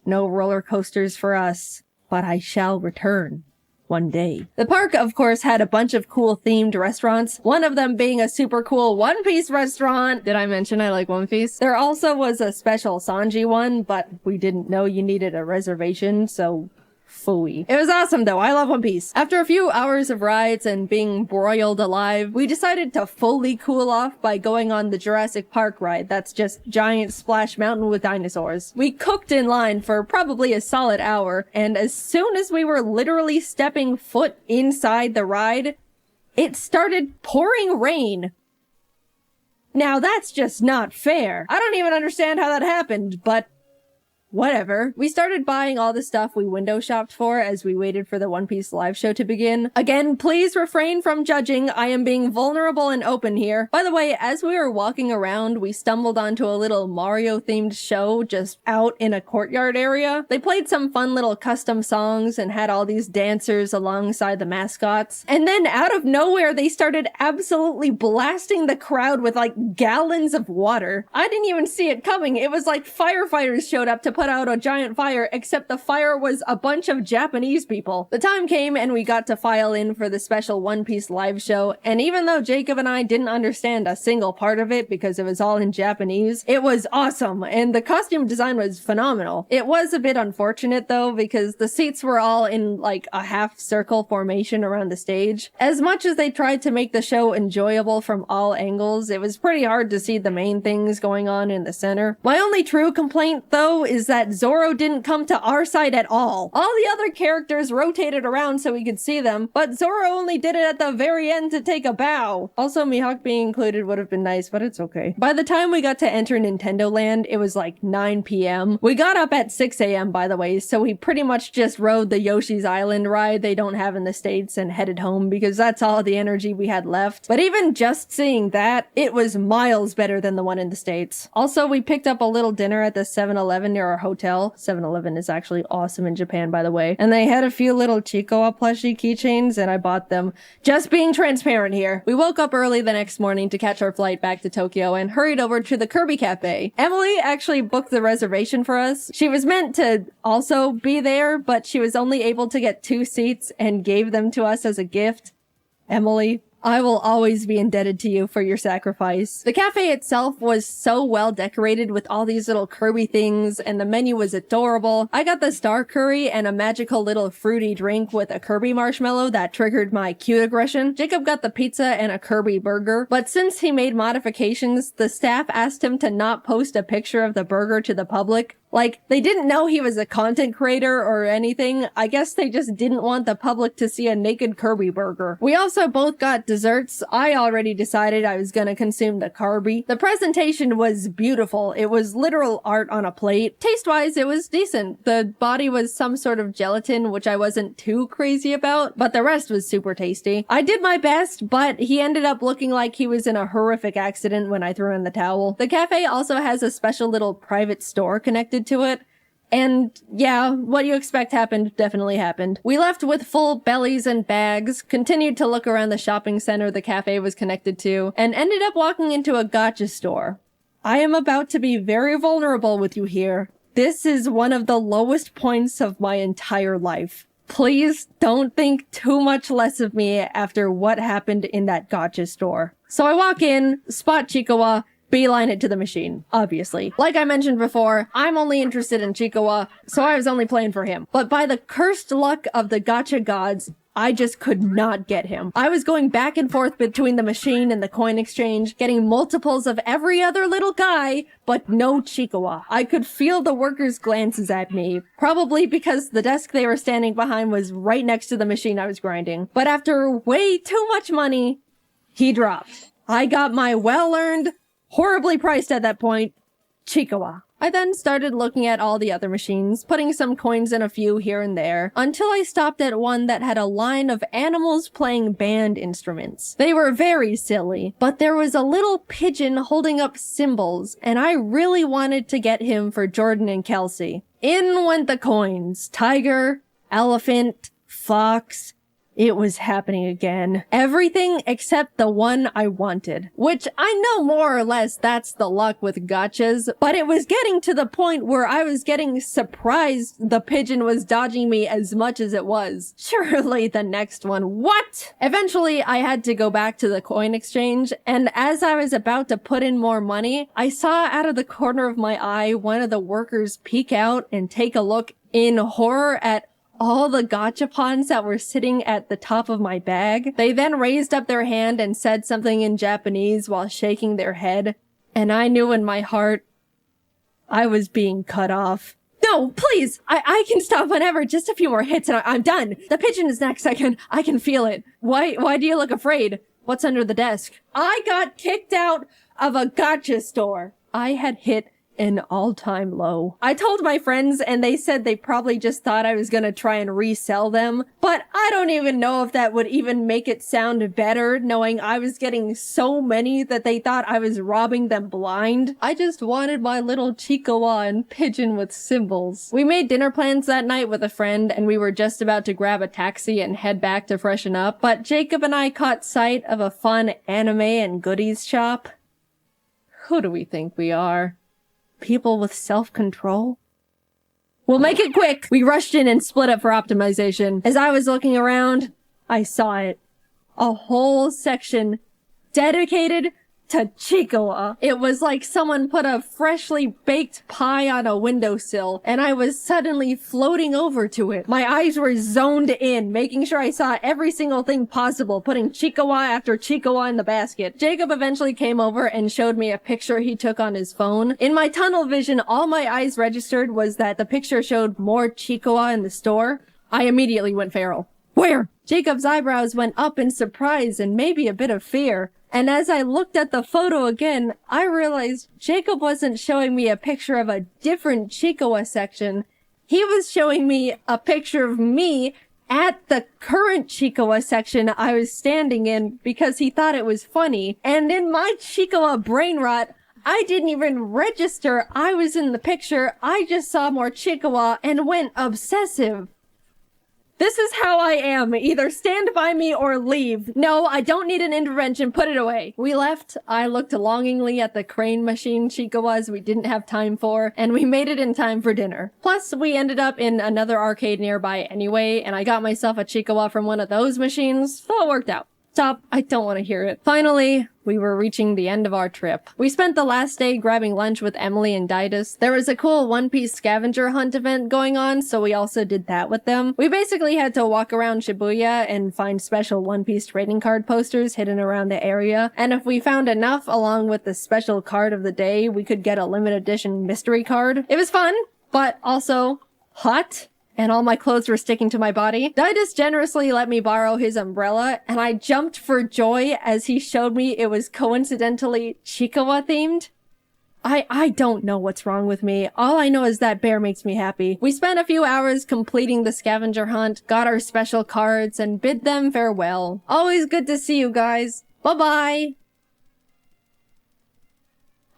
no roller coasters for us. But I shall return one day. The park, of course, had a bunch of cool themed restaurants, one of them being a super cool One Piece restaurant. Did I mention I like One Piece? There also was a special Sanji one, but we didn't know you needed a reservation, so phooey. It was awesome though. I love One Piece. After a few hours of rides and being broiled alive, we decided to fully cool off by going on the Jurassic Park ride. That's just giant splash mountain with dinosaurs. We cooked in line for probably a solid hour, and as soon as we were literally stepping foot inside the ride, it started pouring rain. Now that's just not fair. I don't even understand how that happened, but whatever. We started buying all the stuff we window shopped for as we waited for the One Piece live show to begin. Again, please refrain from judging. I am being vulnerable and open here. By the way, as we were walking around, we stumbled onto a little Mario-themed show just out in a courtyard area. They played some fun little custom songs and had all these dancers alongside the mascots. And then out of nowhere, they started absolutely blasting the crowd with like gallons of water. I didn't even see it coming. It was like firefighters showed up to put out a giant fire, except the fire was a bunch of Japanese people. The time came and we got to file in for the special One Piece live show, and even though Jacob and I didn't understand a single part of it because it was all in Japanese, it was awesome, and the costume design was phenomenal. It was a bit unfortunate though, because the seats were all in like a half circle formation around the stage. As much as they tried to make the show enjoyable from all angles, it was pretty hard to see the main things going on in the center. My only true complaint though is that Zoro didn't come to our side at all. All the other characters rotated around so we could see them, but Zoro only did it at the very end to take a bow. Also, Mihawk being included would have been nice, but it's okay. By the time we got to enter Nintendo Land, it was like 9 p.m. We got up at 6 a.m. by the way, so we pretty much just rode the Yoshi's Island ride they don't have in the States and headed home because that's all the energy we had left. But even just seeing that, it was miles better than the one in the States. Also, we picked up a little dinner at the 7-Eleven near our our hotel. 7-Eleven is actually awesome in Japan, by the way. And they had a few little Chiikawa plushie keychains, and I bought them. Just being transparent here. We woke up early the next morning to catch our flight back to Tokyo and hurried over to the Kirby Cafe. Emily actually booked the reservation for us. She was meant to also be there, but she was only able to get 2 seats and gave them to us as a gift. Emily, I will always be indebted to you for your sacrifice. The cafe itself was so well decorated with all these little Kirby things, and the menu was adorable. I got the star curry and a magical little fruity drink with a Kirby marshmallow that triggered my cute aggression. Jacob got the pizza and a Kirby burger, but since he made modifications, the staff asked him to not post a picture of the burger to the public. Like, they didn't know he was a content creator or anything. I guess they just didn't want the public to see a naked Kirby burger. We also both got desserts. I already decided I was gonna consume the Kirby. The presentation was beautiful. It was literal art on a plate. Taste-wise, it was decent. The body was some sort of gelatin, which I wasn't too crazy about, but the rest was super tasty. I did my best, but he ended up looking like he was in a horrific accident when I threw in the towel. The cafe also has a special little private store connected to it. And yeah, what you expect happened definitely happened. We left with full bellies and bags, continued to look around the shopping center the cafe was connected to, and ended up walking into a gacha store. I am about to be very vulnerable with you here. This is one of the lowest points of my entire life. Please don't think too much less of me after what happened in that gacha store. So I walk in, spot Chiikawa, beeline it to the machine, obviously. Like I mentioned before, I'm only interested in Chiikawa, so I was only playing for him. But by the cursed luck of the gacha gods, I just could not get him. I was going back and forth between the machine and the coin exchange, getting multiples of every other little guy, but no Chiikawa. I could feel the workers' glances at me, probably because the desk they were standing behind was right next to the machine I was grinding. But after way too much money, he dropped. I got my well-earned, horribly priced at that point, Chiikawa. I then started looking at all the other machines, putting some coins in a few here and there, until I stopped at one that had a line of animals playing band instruments. They were very silly, but there was a little pigeon holding up cymbals, and I really wanted to get him for Jordan and Kelsey. In went the coins. Tiger, elephant, fox. It was happening again. Everything except the one I wanted. Which I know more or less that's the luck with gachas, but it was getting to the point where I was getting surprised the pigeon was dodging me as much as it was. Surely the next one. What? Eventually, I had to go back to the coin exchange, and as I was about to put in more money, I saw out of the corner of my eye one of the workers peek out and take a look in horror at all the gachapons that were sitting at the top of my bag. They then raised up their hand and said something in Japanese while shaking their head, and I knew in my heart I was being cut off. No, please! I can stop whenever. Just a few more hits and I'm done. The pigeon is next. I can feel it. Why do you look afraid? What's under the desk? I got kicked out of a gacha store. I had hit an all-time low. I told my friends and they said they probably just thought I was gonna try and resell them, but I don't even know if that would even make it sound better knowing I was getting so many that they thought I was robbing them blind. I just wanted my little Chiikawa and pigeon with cymbals. We made dinner plans that night with a friend and we were just about to grab a taxi and head back to freshen up, but Jacob and I caught sight of a fun anime and goodies shop. Who do we think we are? People with self-control? We'll make it quick! We rushed in and split up for optimization. As I was looking around, I saw it. A whole section dedicated to Chiikawa. It was like someone put a freshly baked pie on a windowsill, and I was suddenly floating over to it. My eyes were zoned in, making sure I saw every single thing possible, putting Chiikawa after Chiikawa in the basket. Jacob eventually came over and showed me a picture he took on his phone. In my tunnel vision, all my eyes registered was that the picture showed more Chiikawa in the store. I immediately went feral. Where? Jacob's eyebrows went up in surprise and maybe a bit of fear. And as I looked at the photo again, I realized Jacob wasn't showing me a picture of a different Chiikawa section. He was showing me a picture of me at the current Chiikawa section I was standing in because he thought it was funny. And in my Chiikawa brain rot, I didn't even register I was in the picture. I just saw more Chikawa and went obsessive. This is how I am. Either stand by me or leave. No, I don't need an intervention. Put it away. We left. I looked longingly at the crane machine Chikawas we didn't have time for, and we made it in time for dinner. Plus, we ended up in another arcade nearby anyway, and I got myself a Chikawa from one of those machines, so it worked out. Stop. I don't want to hear it. Finally, we were reaching the end of our trip. We spent the last day grabbing lunch with Emily and Didus. There was a cool One Piece scavenger hunt event going on, so we also did that with them. We basically had to walk around Shibuya and find special One Piece trading card posters hidden around the area. And if we found enough along with the special card of the day, we could get a limited edition mystery card. It was fun, but also hot. And all my clothes were sticking to my body. Didus generously let me borrow his umbrella, and I jumped for joy as he showed me it was coincidentally Chikawa themed. I don't know what's wrong with me. All I know is that bear makes me happy. We spent a few hours completing the scavenger hunt, got our special cards, and bid them farewell. Always good to see you guys. Bye-bye.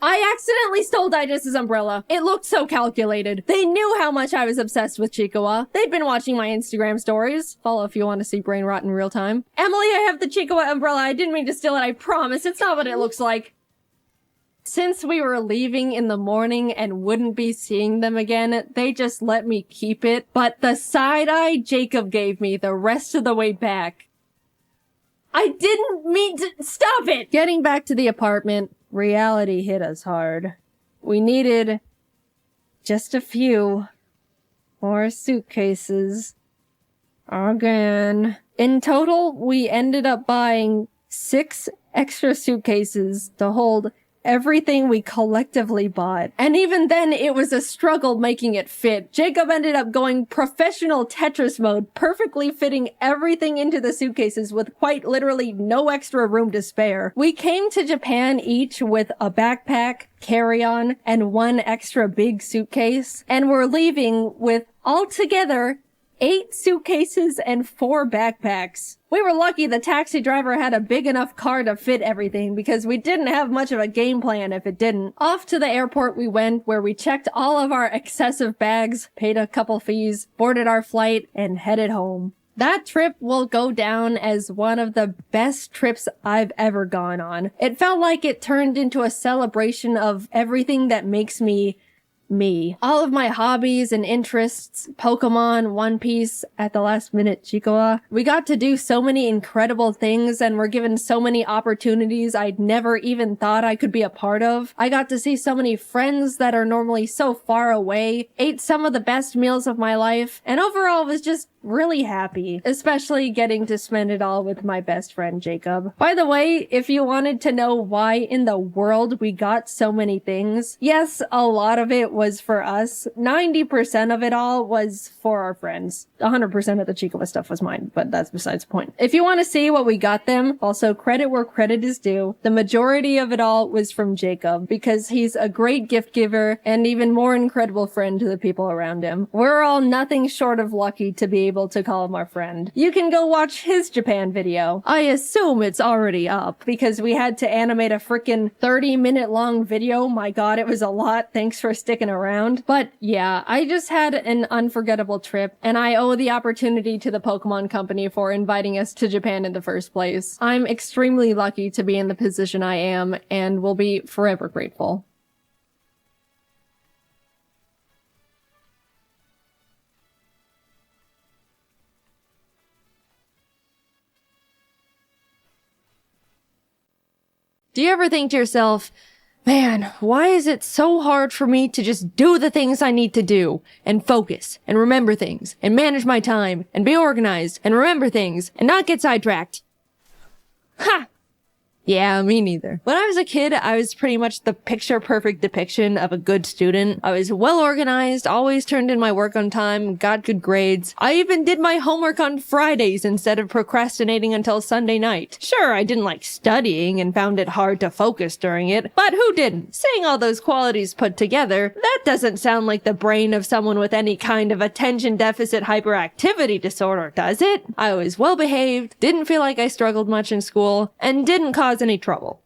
I accidentally stole Didus' umbrella. It looked so calculated. They knew how much I was obsessed with Chikawa. They'd been watching my Instagram stories. Follow if you want to see brain rot in real time. Emily, I have the Chikawa umbrella. I didn't mean to steal it. I promise. It's not what it looks like. Since we were leaving in the morning and wouldn't be seeing them again, they just let me keep it. But the side-eye Jacob gave me the rest of the way back. I didn't mean to— stop it! Getting back to the apartment, reality hit us hard. We needed just a few more suitcases. Again. In total, we ended up buying 6 extra suitcases to hold everything we collectively bought. And even then, it was a struggle making it fit. Jacob ended up going professional Tetris mode, perfectly fitting everything into the suitcases with quite literally no extra room to spare. We came to Japan each with a backpack, carry-on, and 1 extra big suitcase, and we're leaving with altogether 8 suitcases and 4 backpacks. We were lucky the taxi driver had a big enough car to fit everything because we didn't have much of a game plan if it didn't. Off to the airport we went, where we checked all of our excessive bags, paid a couple fees, boarded our flight, and headed home. That trip will go down as one of the best trips I've ever gone on. It felt like it turned into a celebration of everything that makes me me. All of my hobbies and interests, Pokemon, One Piece, at the last minute Chikawa. We got to do so many incredible things and were given so many opportunities I'd never even thought I could be a part of. I got to see so many friends that are normally so far away, ate some of the best meals of my life, and overall was just really happy, especially getting to spend it all with my best friend Jacob. By the way, if you wanted to know why in the world we got so many things, yes, a lot of it was for us. 90% of it all was for our friends. 100% of the Chikawa stuff was mine, but that's besides the point. If you want to see what we got them, also credit where credit is due, the majority of it all was from Jacob, because he's a great gift giver and even more incredible friend to the people around him. We're all nothing short of lucky to be able to call him our friend. You can go watch his Japan video. I assume it's already up, because we had to animate a frickin' 30-minute long video. My god, it was a lot. Thanks for sticking around. But yeah, I just had an unforgettable trip, and I owe the opportunity to the Pokemon Company for inviting us to Japan in the first place. I'm extremely lucky to be in the position I am, and will be forever grateful. Do you ever think to yourself, man, why is it so hard for me to just do the things I need to do, and focus, and remember things, and manage my time, and be organized, and remember things, and not get sidetracked? Ha! Yeah, me neither. When I was a kid, I was pretty much the picture-perfect depiction of a good student. I was well-organized, always turned in my work on time, got good grades. I even did my homework on Fridays instead of procrastinating until Sunday night. Sure, I didn't like studying and found it hard to focus during it, but who didn't? Saying all those qualities put together, that doesn't sound like the brain of someone with any kind of attention deficit hyperactivity disorder, does it? I was well-behaved, didn't feel like I struggled much in school, and didn't cause any trouble.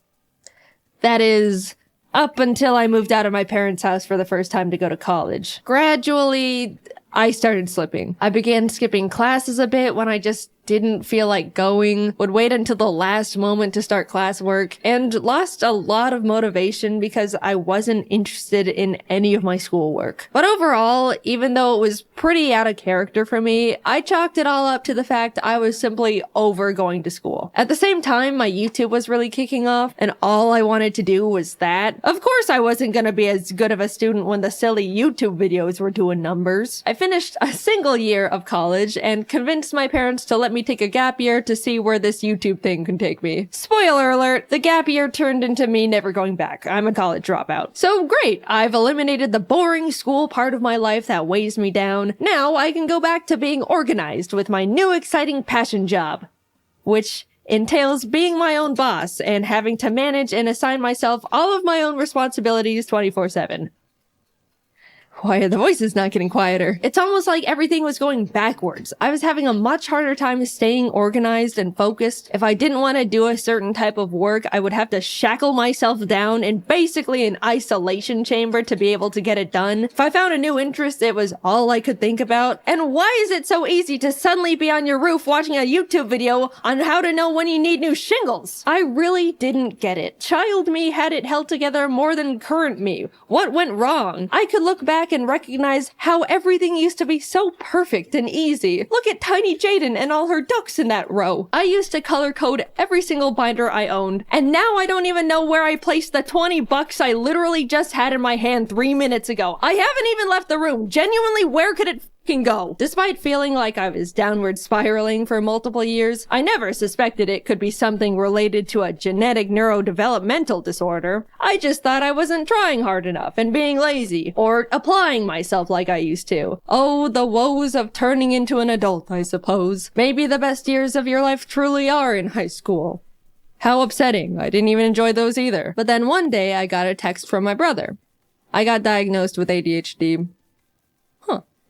That is, up until I moved out of my parents' house for the first time to go to college. Gradually, I started slipping. I began skipping classes a bit when I just didn't feel like going, would wait until the last moment to start classwork, and lost a lot of motivation because I wasn't interested in any of my schoolwork. But overall, even though it was pretty out of character for me, I chalked it all up to the fact I was simply over going to school. At the same time, my YouTube was really kicking off, and all I wanted to do was that. Of course, I wasn't gonna be as good of a student when the silly YouTube videos were doing numbers. I finished a single year of college and convinced my parents to let me take a gap year to see where this YouTube thing can take me. Spoiler alert, the gap year turned into me never going back. I'm a college dropout. So great, I've eliminated the boring school part of my life that weighs me down. Now I can go back to being organized with my new exciting passion job, which entails being my own boss and having to manage and assign myself all of my own responsibilities 24/7. Why are the voices not getting quieter? It's almost like everything was going backwards. I was having a much harder time staying organized and focused. If I didn't want to do a certain type of work, I would have to shackle myself down in basically an isolation chamber to be able to get it done. If I found a new interest, it was all I could think about. And why is it so easy to suddenly be on your roof watching a YouTube video on how to know when you need new shingles? I really didn't get it. Child me had it held together more than current me. What went wrong? I could look back and recognize how everything used to be so perfect and easy. Look at tiny Jaiden and all her ducks in that row. I used to color code every single binder I owned, and now I don't even know where I placed the $20 I literally just had in my hand 3 minutes ago. I haven't even left the room. Genuinely, where could it can go? Despite feeling like I was downward spiraling for multiple years, I never suspected it could be something related to a genetic neurodevelopmental disorder. I just thought I wasn't trying hard enough and being lazy, or applying myself like I used to. Oh, the woes of turning into an adult, I suppose. Maybe the best years of your life truly are in high school. How upsetting. I didn't even enjoy those either. But then one day I got a text from my brother. I got diagnosed with ADHD.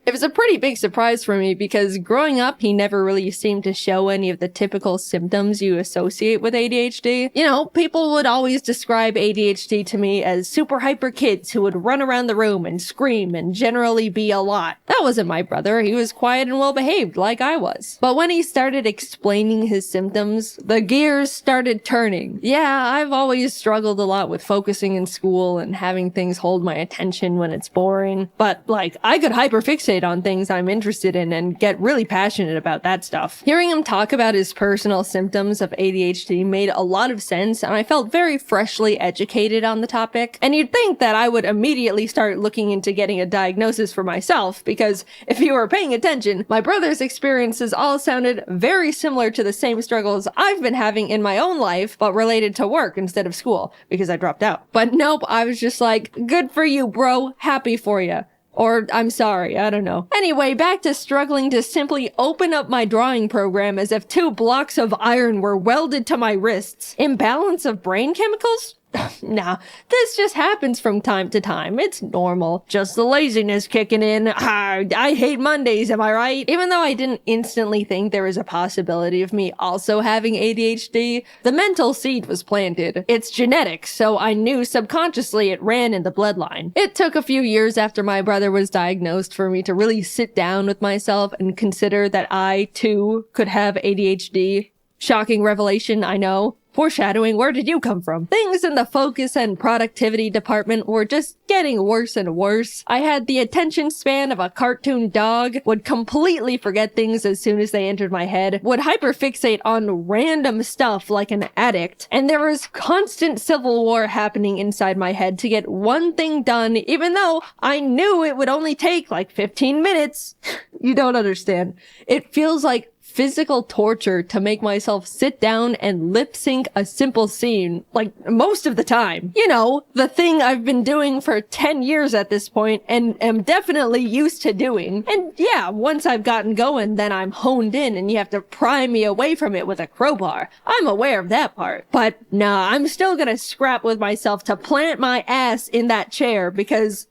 It was a pretty big surprise for me because growing up, he never really seemed to show any of the typical symptoms you associate with ADHD. You know, people would always describe ADHD to me as super hyper kids who would run around the room and scream and generally be a lot. That wasn't my brother. He was quiet and well behaved like I was. But when he started explaining his symptoms, the gears started turning. Yeah, I've always struggled a lot with focusing in school and having things hold my attention when it's boring. But like, I could hyperfixate on things I'm interested in and get really passionate about that stuff. Hearing him talk about his personal symptoms of ADHD made a lot of sense, and I felt very freshly educated on the topic. And you'd think that I would immediately start looking into getting a diagnosis for myself, because if you were paying attention, my brother's experiences all sounded very similar to the same struggles I've been having in my own life, but related to work instead of school, because I dropped out. But nope, I was just like, good for you, bro. Happy for you. Or, I'm sorry, I don't know. Anyway, back to struggling to simply open up my drawing program as if 2 blocks of iron were welded to my wrists. Imbalance of brain chemicals? Nah, this just happens from time to time. It's normal. Just the laziness kicking in. I hate Mondays, am I right? Even though I didn't instantly think there was a possibility of me also having ADHD, the mental seed was planted. It's genetic, so I knew subconsciously it ran in the bloodline. It took a few years after my brother was diagnosed for me to really sit down with myself and consider that I, too, could have ADHD. Shocking revelation, I know. Foreshadowing, where did you come from? Things in the focus and productivity department were just getting worse and worse. I had the attention span of a cartoon dog, would completely forget things as soon as they entered my head, would hyperfixate on random stuff like an addict, and there was constant civil war happening inside my head to get one thing done, even though I knew it would only take like 15 minutes. You don't understand. It feels like physical torture to make myself sit down and lip sync a simple scene, like most of the time. You know, the thing I've been doing for 10 years at this point and am definitely used to doing. And yeah, once I've gotten going, then I'm honed in and you have to pry me away from it with a crowbar. I'm aware of that part. But nah, I'm still gonna scrap with myself to plant my ass in that chair because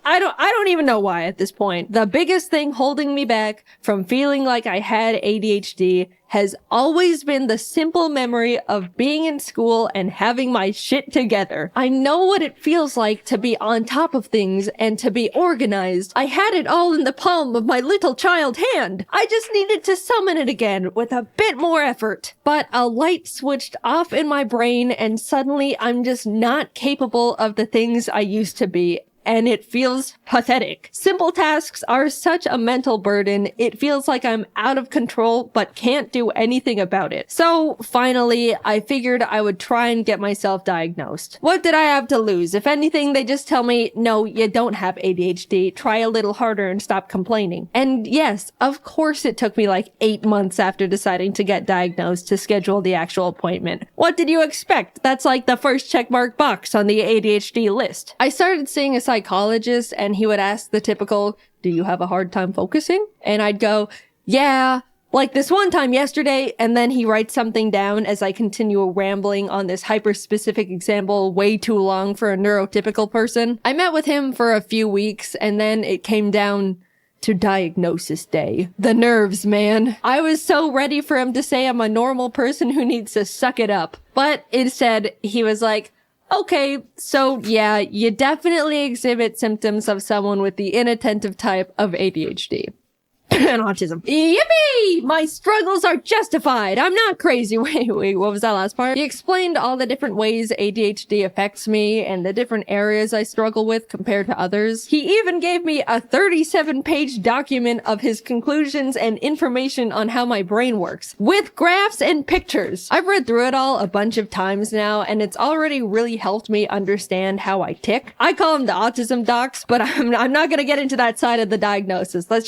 I don't even know why at this point. The biggest thing holding me back from feeling like I had ADHD has always been the simple memory of being in school and having my shit together. I know what it feels like to be on top of things and to be organized. I had it all in the palm of my little child hand. I just needed to summon it again with a bit more effort. But a light switched off in my brain and suddenly I'm just not capable of the things I used to be. And it feels pathetic. Simple tasks are such a mental burden. It feels like I'm out of control, but can't do anything about it. So finally, I figured I would try and get myself diagnosed. What did I have to lose? If anything, they just tell me, no, you don't have ADHD. Try a little harder and stop complaining. And yes, of course it took me like 8 months after deciding to get diagnosed to schedule the actual appointment. What did you expect? That's like the first checkmark box on the ADHD list. I started seeing a psychologist and he would ask the typical, do you have a hard time focusing? And I'd go, yeah, like this one time yesterday, and then he writes something down as I continue rambling on this hyper-specific example way too long for a neurotypical person. I met with him for a few weeks and then it came down to diagnosis day. The nerves, man. I was so ready for him to say I'm a normal person who needs to suck it up. But instead, he was like, okay, so yeah, you definitely exhibit symptoms of someone with the inattentive type of ADHD. And autism. Yippee! My struggles are justified. I'm not crazy. Wait, what was that last part? He explained all the different ways ADHD affects me and the different areas I struggle with compared to others. He even gave me a 37-page document of his conclusions and information on how my brain works, with graphs and pictures. I've read through it all a bunch of times now, and it's already really helped me understand how I tick. I call them the autism docs, but I'm not gonna get into that side of the diagnosis. Let's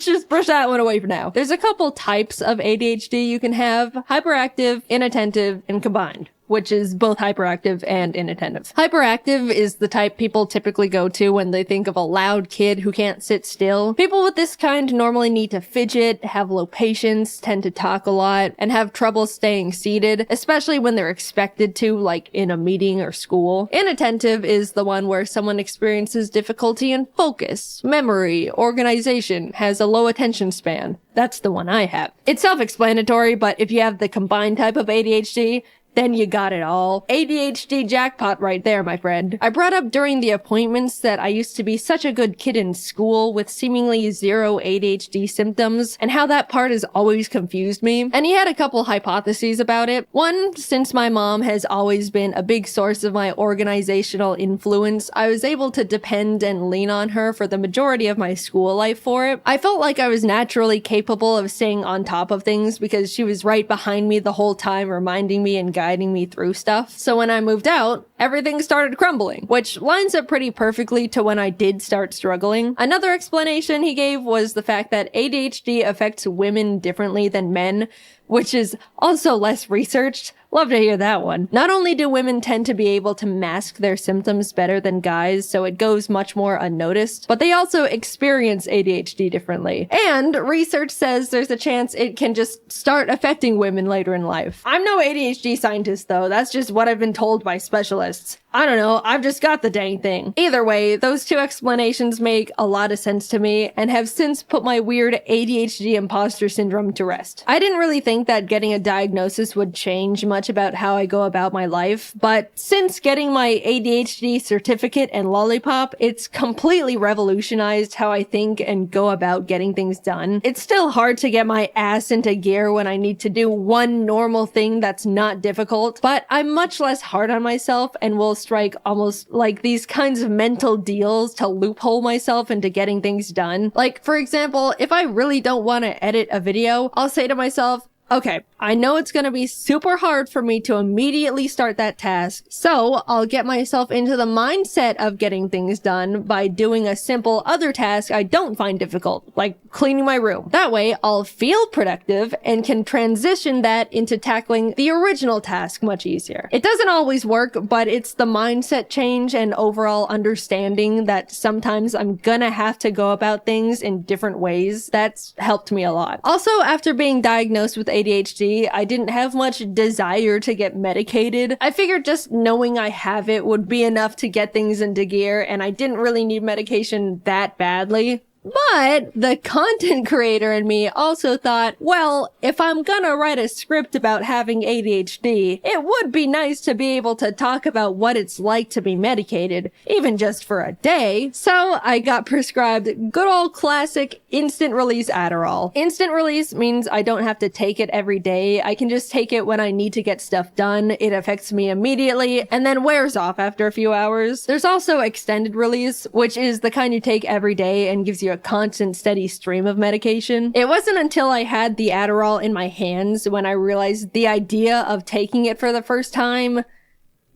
just brush that one away for now. There's a couple types of ADHD you can have: hyperactive, inattentive, and combined, which is both hyperactive and inattentive. Hyperactive is the type people typically go to when they think of a loud kid who can't sit still. People with this kind normally need to fidget, have low patience, tend to talk a lot, and have trouble staying seated, especially when they're expected to, like in a meeting or school. Inattentive is the one where someone experiences difficulty in focus, memory, organization, has a low attention span. That's the one I have. It's self-explanatory, but if you have the combined type of ADHD, then you got it all. ADHD jackpot right there, my friend. I brought up during the appointments that I used to be such a good kid in school with seemingly zero ADHD symptoms, and how that part has always confused me. And he had a couple hypotheses about it. One, since my mom has always been a big source of my organizational influence, I was able to depend and lean on her for the majority of my school life for it. I felt like I was naturally capable of staying on top of things because she was right behind me the whole time, reminding me and guiding me through stuff. So when I moved out, everything started crumbling, which lines up pretty perfectly to when I did start struggling. Another explanation he gave was the fact that ADHD affects women differently than men, which is also less researched. Love to hear that one. Not only do women tend to be able to mask their symptoms better than guys, so it goes much more unnoticed, but they also experience ADHD differently. And research says there's a chance it can just start affecting women later in life. I'm no ADHD scientist though, that's just what I've been told by specialists. I don't know, I've just got the dang thing. Either way, those two explanations make a lot of sense to me and have since put my weird ADHD imposter syndrome to rest. I didn't really think that getting a diagnosis would change much about how I go about my life, but since getting my ADHD certificate and lollipop, it's completely revolutionized how I think and go about getting things done. It's still hard to get my ass into gear when I need to do one normal thing that's not difficult, but I'm much less hard on myself and will strike almost like these kinds of mental deals to loophole myself into getting things done. Like, for example, if I really don't want to edit a video, I'll say to myself, okay, I know it's gonna be super hard for me to immediately start that task, so I'll get myself into the mindset of getting things done by doing a simple other task I don't find difficult, like cleaning my room. That way, I'll feel productive and can transition that into tackling the original task much easier. It doesn't always work, but it's the mindset change and overall understanding that sometimes I'm gonna have to go about things in different ways that's helped me a lot. Also, after being diagnosed with ADHD, I didn't have much desire to get medicated. I figured just knowing I have it would be enough to get things into gear, and I didn't really need medication that badly. But the content creator in me also thought, well, if I'm gonna write a script about having ADHD, it would be nice to be able to talk about what it's like to be medicated, even just for a day. So I got prescribed good old classic instant release Adderall. Instant release means I don't have to take it every day. I can just take it when I need to get stuff done. It affects me immediately and then wears off after a few hours. There's also extended release, which is the kind you take every day and gives you a constant steady stream of medication. It wasn't until I had the Adderall in my hands when I realized the idea of taking it for the first time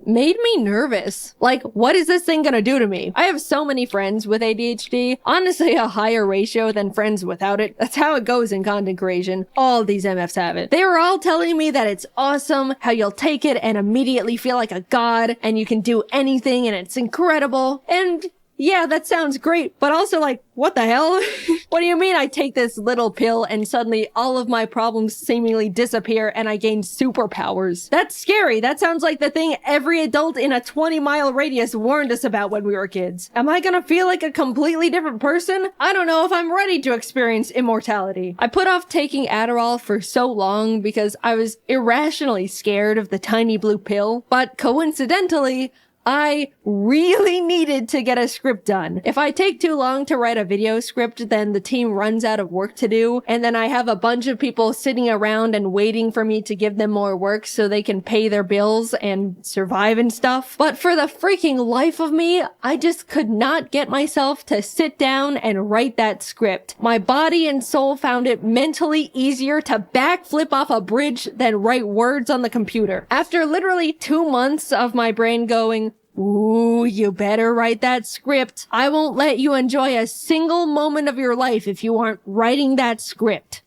made me nervous. Like, what is this thing gonna do to me? I have so many friends with ADHD, honestly a higher ratio than friends without it. That's how it goes in content creation. All these MFs have it. They were all telling me that it's awesome, how you'll take it and immediately feel like a god, and you can do anything and it's incredible. And yeah, that sounds great, but also like, what the hell? What do you mean I take this little pill and suddenly all of my problems seemingly disappear and I gain superpowers? That's scary. That sounds like the thing every adult in a 20-mile radius warned us about when we were kids. Am I gonna feel like a completely different person? I don't know if I'm ready to experience immortality. I put off taking Adderall for so long because I was irrationally scared of the tiny blue pill, but coincidentally, I really needed to get a script done. If I take too long to write a video script, then the team runs out of work to do, and then I have a bunch of people sitting around and waiting for me to give them more work so they can pay their bills and survive and stuff. But for the freaking life of me, I just could not get myself to sit down and write that script. My body and soul found it mentally easier to backflip off a bridge than write words on the computer. After literally 2 months of my brain going, ooh, you better write that script. I won't let you enjoy a single moment of your life if you aren't writing that script.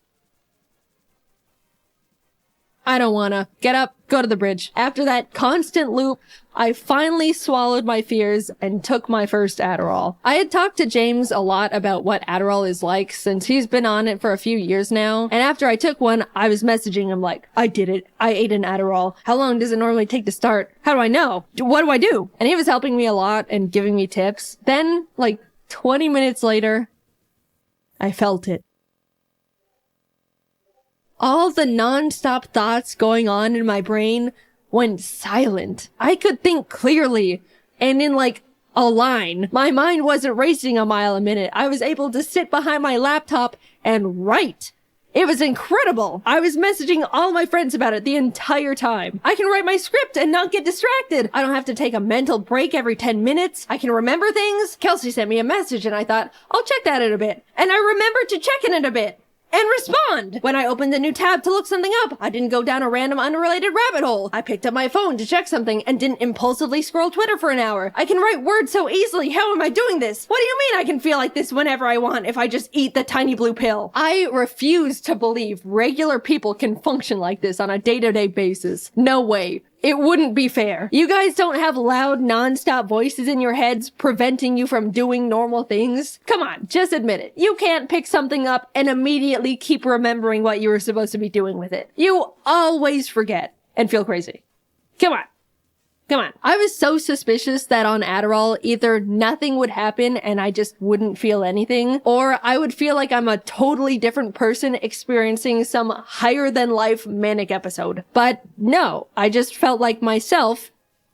I don't wanna. Get up, go to the bridge. After that constant loop, I finally swallowed my fears and took my first Adderall. I had talked to James a lot about what Adderall is like since he's been on it for a few years now. And after I took one, I was messaging him like, I did it. I ate an Adderall. How long does it normally take to start? How do I know? What do I do? And he was helping me a lot and giving me tips. Then, like 20 minutes later, I felt it. All the non-stop thoughts going on in my brain went silent. I could think clearly and in like a line. My mind wasn't racing a mile a minute. I was able to sit behind my laptop and write. It was incredible. I was messaging all my friends about it the entire time. I can write my script and not get distracted. I don't have to take a mental break every 10 minutes. I can remember things. Kelsey sent me a message and I thought, I'll check that in a bit. And I remembered to check it in a bit. And respond! When I opened a new tab to look something up, I didn't go down a random unrelated rabbit hole. I picked up my phone to check something and didn't impulsively scroll Twitter for an hour. I can write words so easily. How am I doing this? What do you mean I can feel like this whenever I want if I just eat the tiny blue pill? I refuse to believe regular people can function like this on a day-to-day basis. No way. It wouldn't be fair. You guys don't have loud, non-stop voices in your heads preventing you from doing normal things? Come on, just admit it. You can't pick something up and immediately keep remembering what you were supposed to be doing with it. You always forget and feel crazy. Come on. Come on. I was so suspicious that on Adderall, either nothing would happen and I just wouldn't feel anything, or I would feel like I'm a totally different person experiencing some higher than life manic episode. But no, I just felt like myself,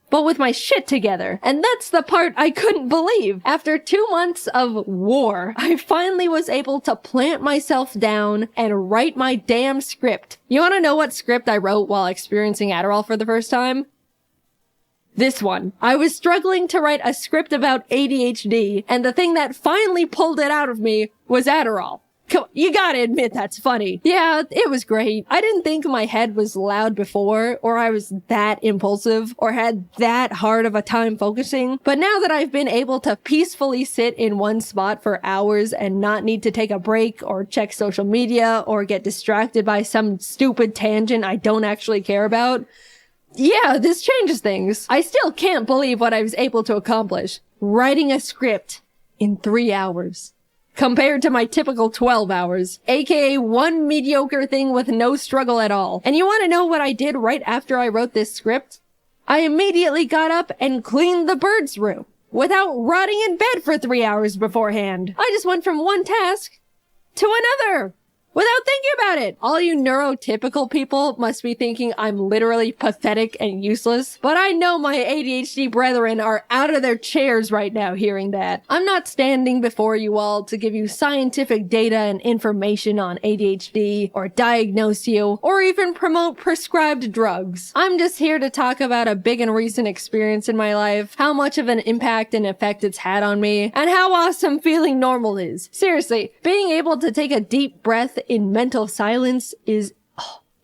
but with my shit together. And that's the part I couldn't believe. After 2 months of war, I finally was able to plant myself down and write my damn script. You wanna know what script I wrote while experiencing Adderall for the first time? This one. I was struggling to write a script about ADHD, and the thing that finally pulled it out of me was Adderall. Come on, you gotta admit that's funny. Yeah, it was great. I didn't think my head was loud before, or I was that impulsive, or had that hard of a time focusing. But now that I've been able to peacefully sit in one spot for hours and not need to take a break, or check social media, or get distracted by some stupid tangent I don't actually care about, yeah, this changes things. I still can't believe what I was able to accomplish. Writing a script in 3 hours. compared to my typical 12 hours, aka one mediocre thing with no struggle at all. And you want to know what I did right after I wrote this script? I immediately got up and cleaned the bird's room without rotting in bed for 3 hours beforehand. I just went from one task to another without thinking about it. All you neurotypical people must be thinking I'm literally pathetic and useless, but I know my ADHD brethren are out of their chairs right now hearing that. I'm not standing before you all to give you scientific data and information on ADHD or diagnose you or even promote prescribed drugs. I'm just here to talk about a big and recent experience in my life, how much of an impact and effect it's had on me, and how awesome feeling normal is. Seriously, being able to take a deep breath in mental silence is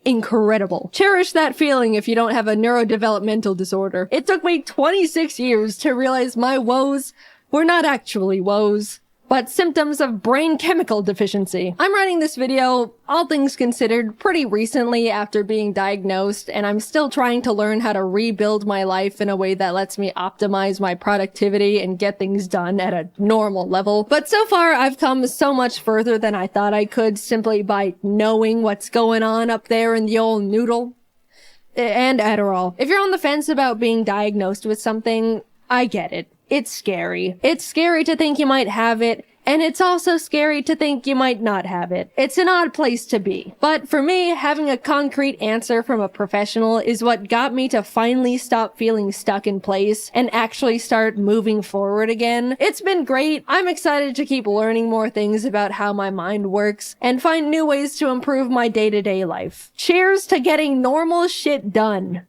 incredible. Cherish that feeling if you don't have a neurodevelopmental disorder. It took me 26 years to realize my woes were not actually woes, but symptoms of brain chemical deficiency. I'm writing this video, all things considered, pretty recently after being diagnosed, and I'm still trying to learn how to rebuild my life in a way that lets me optimize my productivity and get things done at a normal level. But so far, I've come so much further than I thought I could simply by knowing what's going on up there in the old noodle. And Adderall. If you're on the fence about being diagnosed with something, I get it. It's scary. It's scary to think you might have it, and it's also scary to think you might not have it. It's an odd place to be. But for me, having a concrete answer from a professional is what got me to finally stop feeling stuck in place and actually start moving forward again. It's been great. I'm excited to keep learning more things about how my mind works and find new ways to improve my day-to-day life. Cheers to getting normal shit done.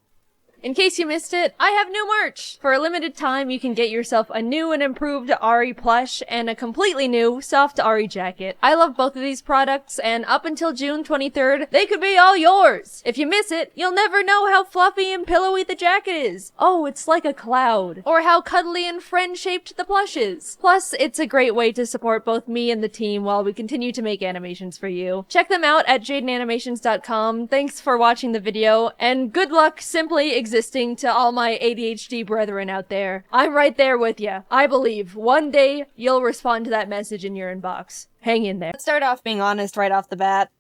In case you missed it, I have new merch! For a limited time, you can get yourself a new and improved Ari plush and a completely new soft Ari jacket. I love both of these products, and up until June 23rd, they could be all yours! If you miss it, you'll never know how fluffy and pillowy the jacket is. Oh, it's like a cloud. Or how cuddly and friend-shaped the plush is. Plus, it's a great way to support both me and the team while we continue to make animations for you. Check them out at JaidenAnimations.com. Thanks for watching the video, and good luck simply existing to all my ADHD brethren out there. I'm right there with you. I believe one day you'll respond to that message in your inbox. Hang in there. Let's start off being honest right off the bat.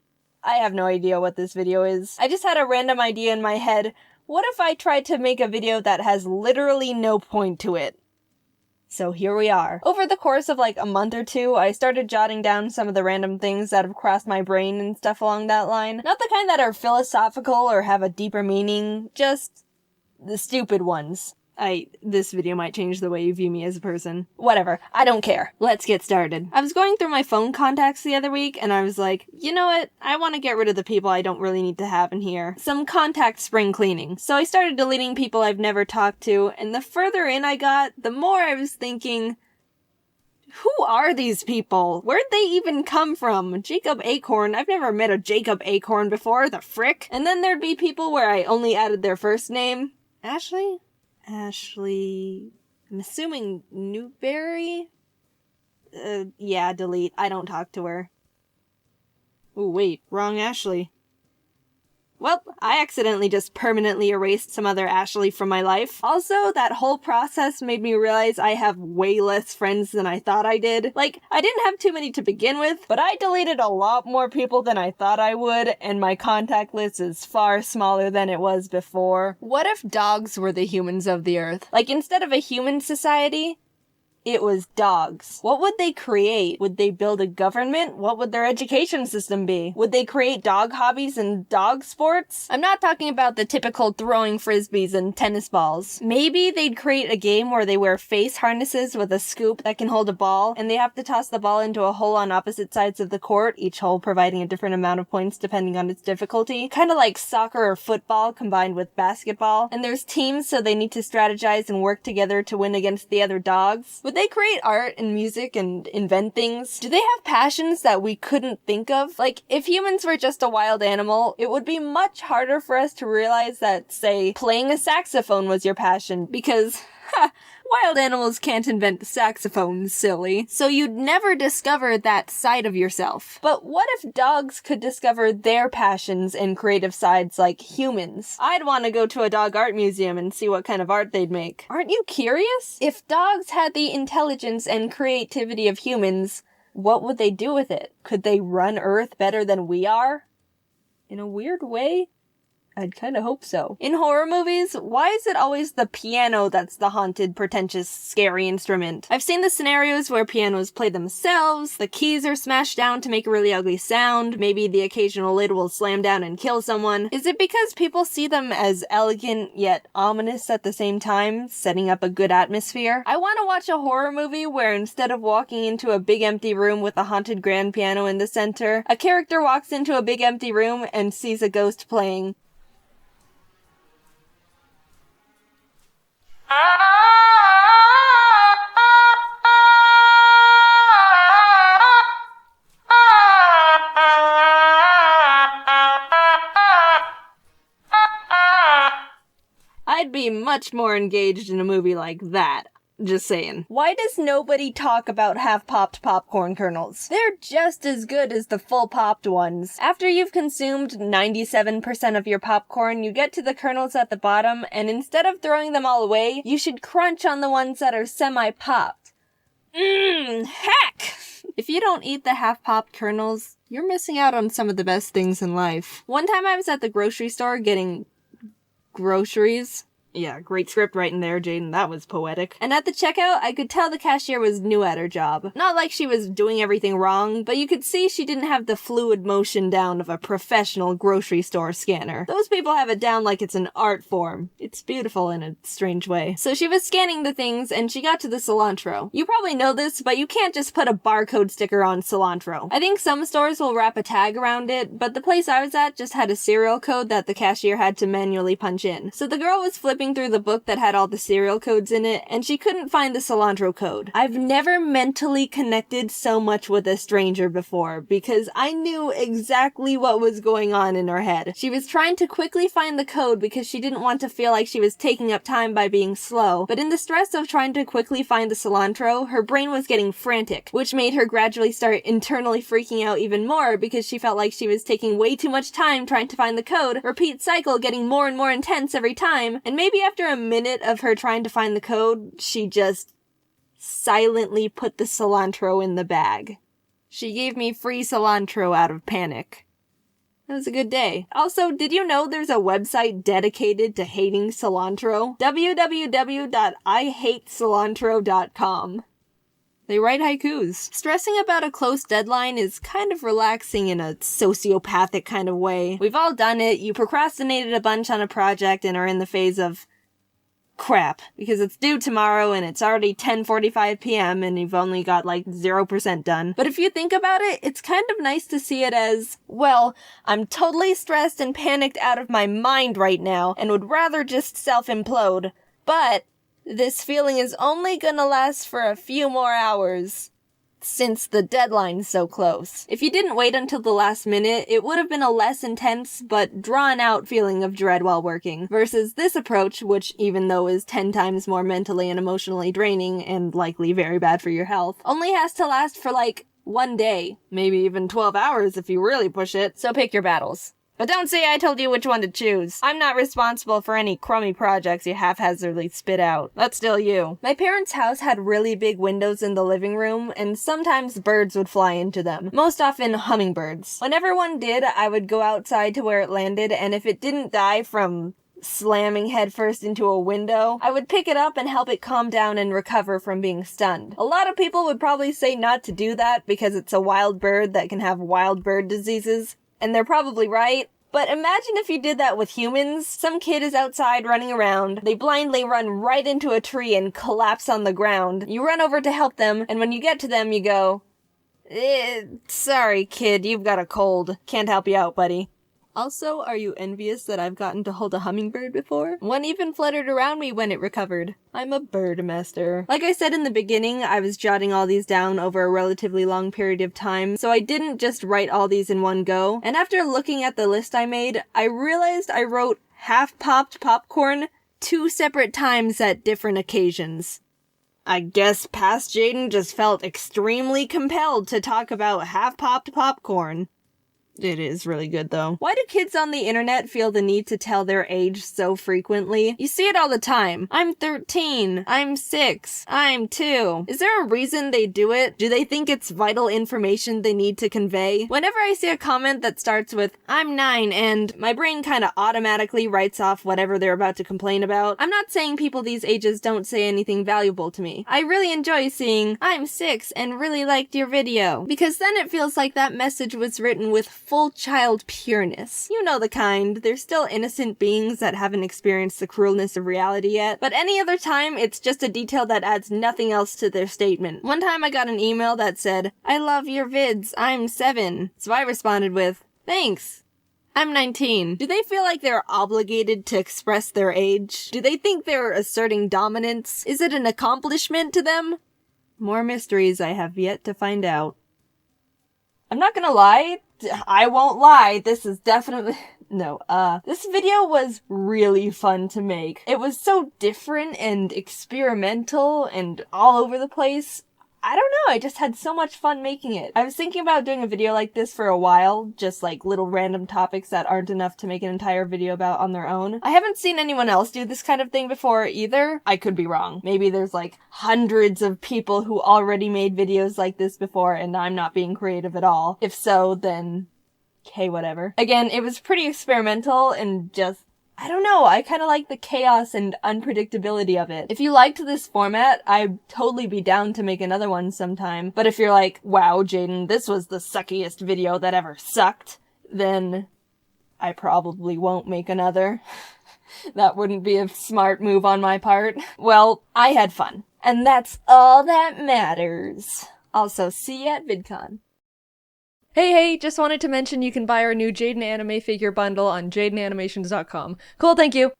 I have no idea what this video is. I just had a random idea in my head. What if I tried to make a video that has literally no point to it? So here we are. Over the course of like a month or two, I started jotting down some of the random things that have crossed my brain and stuff along that line. Not the kind that are philosophical or have a deeper meaning, just the stupid ones. This video might change the way you view me as a person. Whatever, I don't care. Let's get started. I was going through my phone contacts the other week, and I was like, you know what? I want to get rid of the people I don't really need to have in here. Some contact spring cleaning. So I started deleting people I've never talked to, and the further in I got, the more I was thinking, who are these people? Where'd they even come from? Jacob Acorn? I've never met a Jacob Acorn before, the frick? And then there'd be people where I only added their first name. Ashley, I'm assuming Newberry? Yeah, delete. I don't talk to her. Ooh, wait, wrong Ashley. Well, I accidentally just permanently erased some other Ashley from my life. Also, that whole process made me realize I have way less friends than I thought I did. Like, I didn't have too many to begin with, but I deleted a lot more people than I thought I would, and my contact list is far smaller than it was before. What if dogs were the humans of the earth? Like, instead of a human society, it was dogs. What would they create? Would they build a government? What would their education system be? Would they create dog hobbies and dog sports? I'm not talking about the typical throwing frisbees and tennis balls. Maybe they'd create a game where they wear face harnesses with a scoop that can hold a ball, and they have to toss the ball into a hole on opposite sides of the court, each hole providing a different amount of points depending on its difficulty. Kind of like soccer or football combined with basketball. And there's teams, so they need to strategize and work together to win against the other dogs. Would they create art and music and invent things? Do they have passions that we couldn't think of? Like, if humans were just a wild animal, it would be much harder for us to realize that, say, playing a saxophone was your passion, because, wild animals can't invent saxophones, silly. So you'd never discover that side of yourself. But what if dogs could discover their passions and creative sides like humans? I'd want to go to a dog art museum and see what kind of art they'd make. Aren't you curious? If dogs had the intelligence and creativity of humans, what would they do with it? Could they run Earth better than we are? In a weird way, I'd kind of hope so. In horror movies, why is it always the piano that's the haunted, pretentious, scary instrument? I've seen the scenarios where pianos play themselves, the keys are smashed down to make a really ugly sound, maybe the occasional lid will slam down and kill someone. Is it because people see them as elegant yet ominous at the same time, setting up a good atmosphere? I want to watch a horror movie where instead of walking into a big empty room with a haunted grand piano in the center, a character walks into a big empty room and sees a ghost playing. I'd be much more engaged in a movie like that. Just saying. Why does nobody talk about half-popped popcorn kernels? They're just as good as the full-popped ones. After you've consumed 97% of your popcorn, you get to the kernels at the bottom, and instead of throwing them all away, you should crunch on the ones that are semi-popped. Heck! If you don't eat the half-popped kernels, you're missing out on some of the best things in life. One time I was at the grocery store getting groceries. Yeah, great script right in there, Jaiden. That was poetic. And at the checkout, I could tell the cashier was new at her job. Not like she was doing everything wrong, but you could see she didn't have the fluid motion down of a professional grocery store scanner. Those people have it down like it's an art form. It's beautiful in a strange way. So she was scanning the things, and she got to the cilantro. You probably know this, but you can't just put a barcode sticker on cilantro. I think some stores will wrap a tag around it, but the place I was at just had a serial code that the cashier had to manually punch in. So the girl was flipping through the book that had all the serial codes in it, and she couldn't find the cilantro code. I've never mentally connected so much with a stranger before, because I knew exactly what was going on in her head. She was trying to quickly find the code because she didn't want to feel like she was taking up time by being slow, but in the stress of trying to quickly find the cilantro, her brain was getting frantic, which made her gradually start internally freaking out even more because she felt like she was taking way too much time trying to find the code, repeat cycle getting more and more intense every time, and maybe after a minute of her trying to find the code, she just silently put the cilantro in the bag. She gave me free cilantro out of panic. It was a good day. Also, did you know there's a website dedicated to hating cilantro? www.ihatecilantro.com. They write haikus. Stressing about a close deadline is kind of relaxing in a sociopathic kind of way. We've all done it. You procrastinated a bunch on a project and are in the phase of crap, because it's due tomorrow and it's already 10:45 p.m. and you've only got like 0% done. But if you think about it, it's kind of nice to see it as, well, I'm totally stressed and panicked out of my mind right now and would rather just self-implode, but this feeling is only gonna last for a few more hours, since the deadline's so close. If you didn't wait until the last minute, it would have been a less intense but drawn out feeling of dread while working, versus this approach, which even though is 10 times more mentally and emotionally draining and likely very bad for your health, only has to last for like 1 day, maybe even 12 hours if you really push it, so pick your battles. But don't say I told you which one to choose. I'm not responsible for any crummy projects you haphazardly spit out. That's still you. My parents' house had really big windows in the living room, and sometimes birds would fly into them. Most often hummingbirds. Whenever one did, I would go outside to where it landed, and if it didn't die from slamming headfirst into a window, I would pick it up and help it calm down and recover from being stunned. A lot of people would probably say not to do that because it's a wild bird that can have wild bird diseases. And they're probably right, but imagine if you did that with humans. Some kid is outside running around, they blindly run right into a tree and collapse on the ground. You run over to help them, and when you get to them, you go, sorry kid, you've got a cold. Can't help you out, buddy. Also, are you envious that I've gotten to hold a hummingbird before? One even fluttered around me when it recovered. I'm a bird master. Like I said in the beginning, I was jotting all these down over a relatively long period of time, so I didn't just write all these in one go. And after looking at the list I made, I realized I wrote half-popped popcorn 2 separate times at different occasions. I guess past Jaiden just felt extremely compelled to talk about half-popped popcorn. It is really good though. Why do kids on the internet feel the need to tell their age so frequently? You see it all the time. I'm 13. I'm 6. I'm 2. Is there a reason they do it? Do they think it's vital information they need to convey? Whenever I see a comment that starts with, I'm 9, and my brain kinda automatically writes off whatever they're about to complain about, I'm not saying people these ages don't say anything valuable to me. I really enjoy seeing, I'm 6 and really liked your video, because then it feels like that message was written with full child pureness. You know the kind. They're still innocent beings that haven't experienced the cruelness of reality yet, but any other time, it's just a detail that adds nothing else to their statement. One time I got an email that said, I love your vids, I'm 7. So I responded with, thanks. I'm 19. Do they feel like they're obligated to express their age? Do they think they're asserting dominance? Is it an accomplishment to them? More mysteries I have yet to find out. I'm not gonna lie, I won't lie, this is definitely... No, this video was really fun to make. It was so different and experimental and all over the place. I don't know, I just had so much fun making it. I was thinking about doing a video like this for a while, just like little random topics that aren't enough to make an entire video about on their own. I haven't seen anyone else do this kind of thing before either. I could be wrong. Maybe there's like hundreds of people who already made videos like this before and I'm not being creative at all. If so, then... okay, whatever. Again, it was pretty experimental and just... I don't know, I kind of like the chaos and unpredictability of it. If you liked this format, I'd totally be down to make another one sometime. But if you're like, wow, Jaiden, this was the suckiest video that ever sucked, then I probably won't make another. That wouldn't be a smart move on my part. Well, I had fun. And that's all that matters. Also, see you at VidCon. Hey, just wanted to mention you can buy our new Jaiden anime figure bundle on JaidenAnimations.com. Cool, thank you.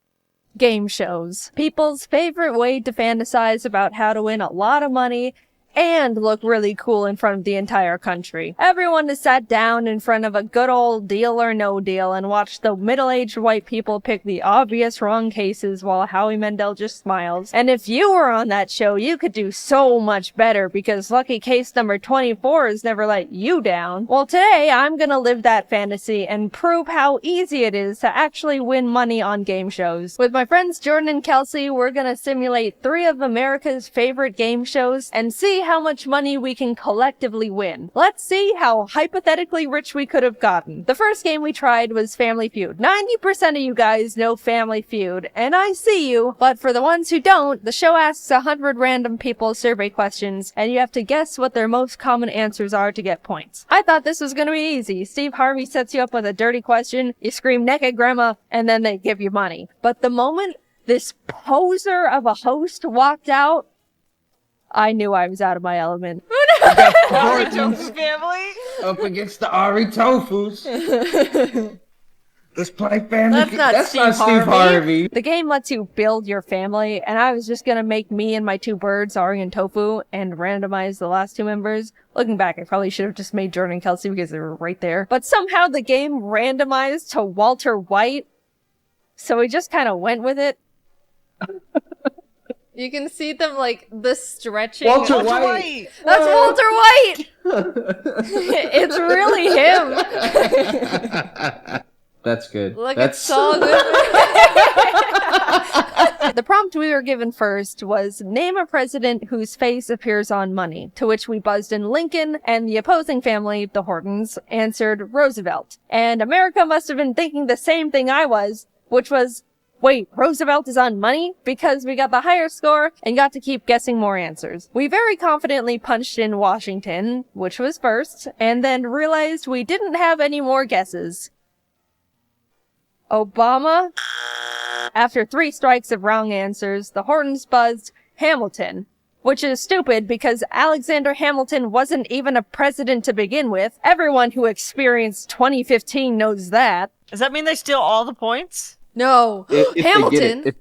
Game shows. People's favorite way to fantasize about how to win a lot of money and look really cool in front of the entire country. Everyone has sat down in front of a good old Deal or No Deal and watched the middle-aged white people pick the obvious wrong cases while Howie Mandel just smiles. And if you were on that show, you could do so much better because lucky case number 24 has never let you down. Well, today I'm gonna live that fantasy and prove how easy it is to actually win money on game shows. With my friends Jordan and Kelsey, we're gonna simulate 3 of America's favorite game shows and see how much money we can collectively win. Let's see how hypothetically rich we could have gotten. The first game we tried was Family Feud. 90% of you guys know Family Feud, and I see you, but for the ones who don't, the show asks 100 random people survey questions, and you have to guess what their most common answers are to get points. I thought this was gonna be easy. Steve Harvey sets you up with a dirty question, you scream naked grandma, and then they give you money. But the moment this poser of a host walked out, I knew I was out of my element. Ari Tofu family up against the Ari Tofus. Let's play family. That's not Steve Harvey. The game lets you build your family, and I was just gonna make me and my 2 birds, Ari and Tofu, and randomize the last 2 members. Looking back, I probably should have just made Jordan and Kelsey because they were right there. But somehow the game randomized to Walter White, so we just kind of went with it. You can see them, like, the stretching. Walter White! That's Walter White! It's really him! That's good. Look, it's so good. The prompt we were given first was, name a president whose face appears on money, to which we buzzed in Lincoln, and the opposing family, the Hortons, answered Roosevelt. And America must have been thinking the same thing I was, which was, wait, Roosevelt is on money? Because we got the higher score and got to keep guessing more answers. We very confidently punched in Washington, which was first, and then realized we didn't have any more guesses. Obama? After 3 strikes of wrong answers, the Hortons buzzed Hamilton, which is stupid because Alexander Hamilton wasn't even a president to begin with. Everyone who experienced 2015 knows that. Does that mean they steal all the points? No, If Hamilton.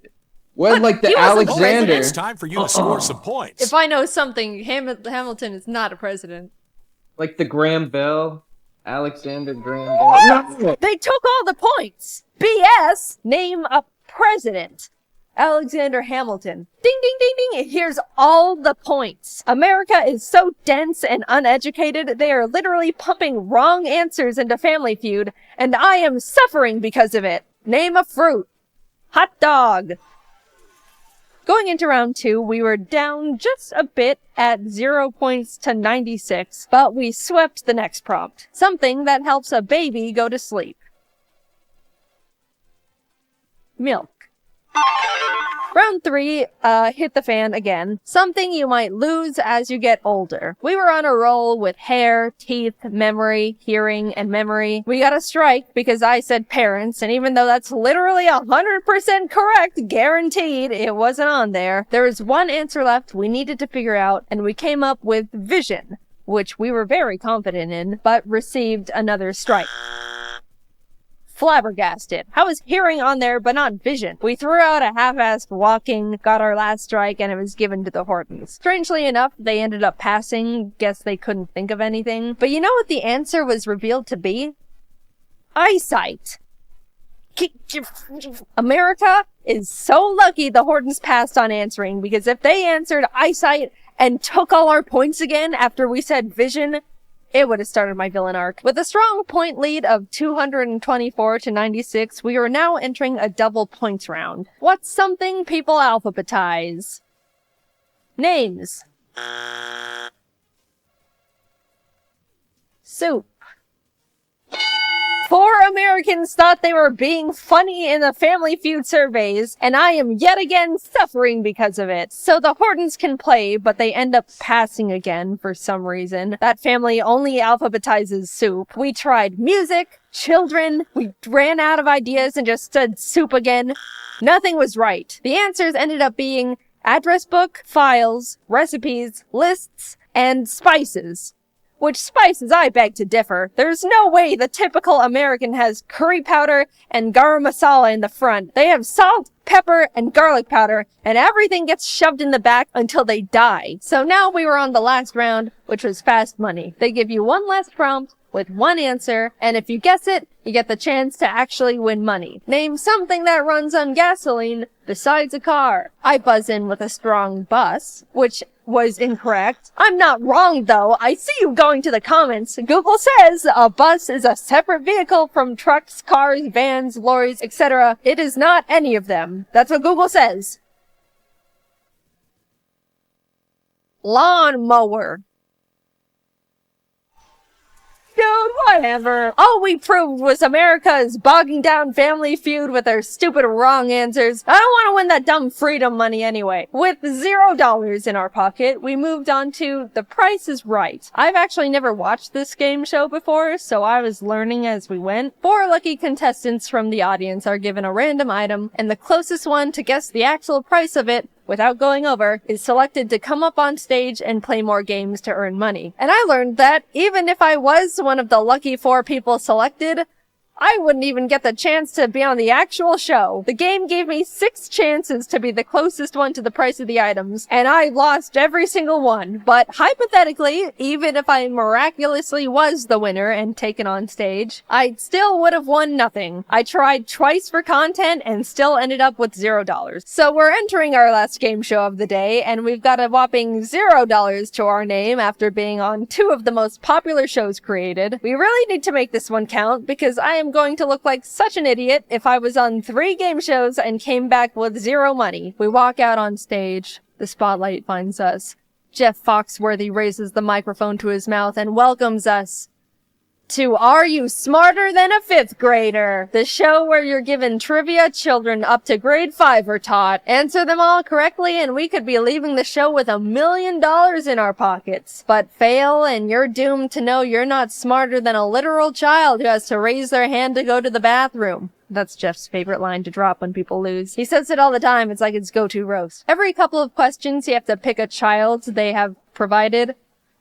Well, like the Alexander. It's time for you to score some points. If I know something, Hamilton is not a president. Like the Graham Bell. Alexander Graham Bell. No. They took all the points. BS. Name a president. Alexander Hamilton. Ding, ding, ding, ding. Here's all the points. America is so dense and uneducated, they are literally pumping wrong answers into Family Feud, and I am suffering because of it. Name a fruit. Hot dog. Going into round 2, we were down just a bit at 0 points to 96, but we swept the next prompt. Something that helps a baby go to sleep. Milk. Round 3, hit the fan again. Something you might lose as you get older. We were on a roll with hair, teeth, memory, hearing, and memory. We got a strike because I said parents, and even though that's literally 100% correct, guaranteed, it wasn't on there. There was one answer left we needed to figure out, and we came up with vision, which we were very confident in, but received another strike. Flabbergasted. How is hearing on there but not vision? We threw out a half-assed walking, got our last strike, and it was given to the Hortons. Strangely enough, they ended up passing. Guess they couldn't think of anything. But you know what the answer was revealed to be? Eyesight. America is so lucky the Hortons passed on answering, because if they answered eyesight and took all our points again after we said vision, it would have started my villain arc. With a strong point lead of 224 to 96, we are now entering a double points round. What's something people alphabetize? Names. Soup. 4 Americans thought they were being funny in the Family Feud surveys, and I am yet again suffering because of it. So the Hortons can play, but they end up passing again for some reason. That family only alphabetizes soup. We tried music, children, we ran out of ideas and just said soup again. Nothing was right. The answers ended up being address book, files, recipes, lists, and spices. Which spices I beg to differ. There's no way the typical American has curry powder and garam masala in the front. They have salt, pepper, and garlic powder, and everything gets shoved in the back until they die. So now we were on the last round, which was fast money. They give you one last prompt with one answer, and if you guess it, you get the chance to actually win money. Name something that runs on gasoline besides a car. I buzz in with a strong bus, which was incorrect. I'm not wrong though. I see you going to the comments. Google says a bus is a separate vehicle from trucks, cars, vans, lorries, etc. It is not any of them. That's what Google says. Lawnmower. Dude, whatever. All we proved was America is bogging down Family Feud with their stupid wrong answers. I don't want to win that dumb freedom money anyway. With $0 in our pocket, we moved on to The Price is Right. I've actually never watched this game show before, so I was learning as we went. 4 lucky contestants from the audience are given a random item, and the closest one to guess the actual price of it without going over, is selected to come up on stage and play more games to earn money. And I learned that even if I was one of the lucky 4 people selected, I wouldn't even get the chance to be on the actual show. The game gave me 6 chances to be the closest one to the price of the items, and I lost every single one. But hypothetically, even if I miraculously was the winner and taken on stage, I still would have won nothing. I tried twice for content and still ended up with $0. So we're entering our last game show of the day, and we've got a whopping $0 to our name after being on 2 of the most popular shows created. We really need to make this one count, because I am going to look like such an idiot if I was on 3 game shows and came back with 0 money. We walk out on stage. The spotlight finds us. Jeff Foxworthy raises the microphone to his mouth and welcomes us to Are You Smarter Than a 5th Grader? The show where you're given trivia children up to grade 5 are taught. Answer them all correctly and we could be leaving the show with $1 million in our pockets. But fail and you're doomed to know you're not smarter than a literal child who has to raise their hand to go to the bathroom. That's Jeff's favorite line to drop when people lose. He says it all the time. It's like his go-to roast. Every couple of questions, you have to pick a child they have provided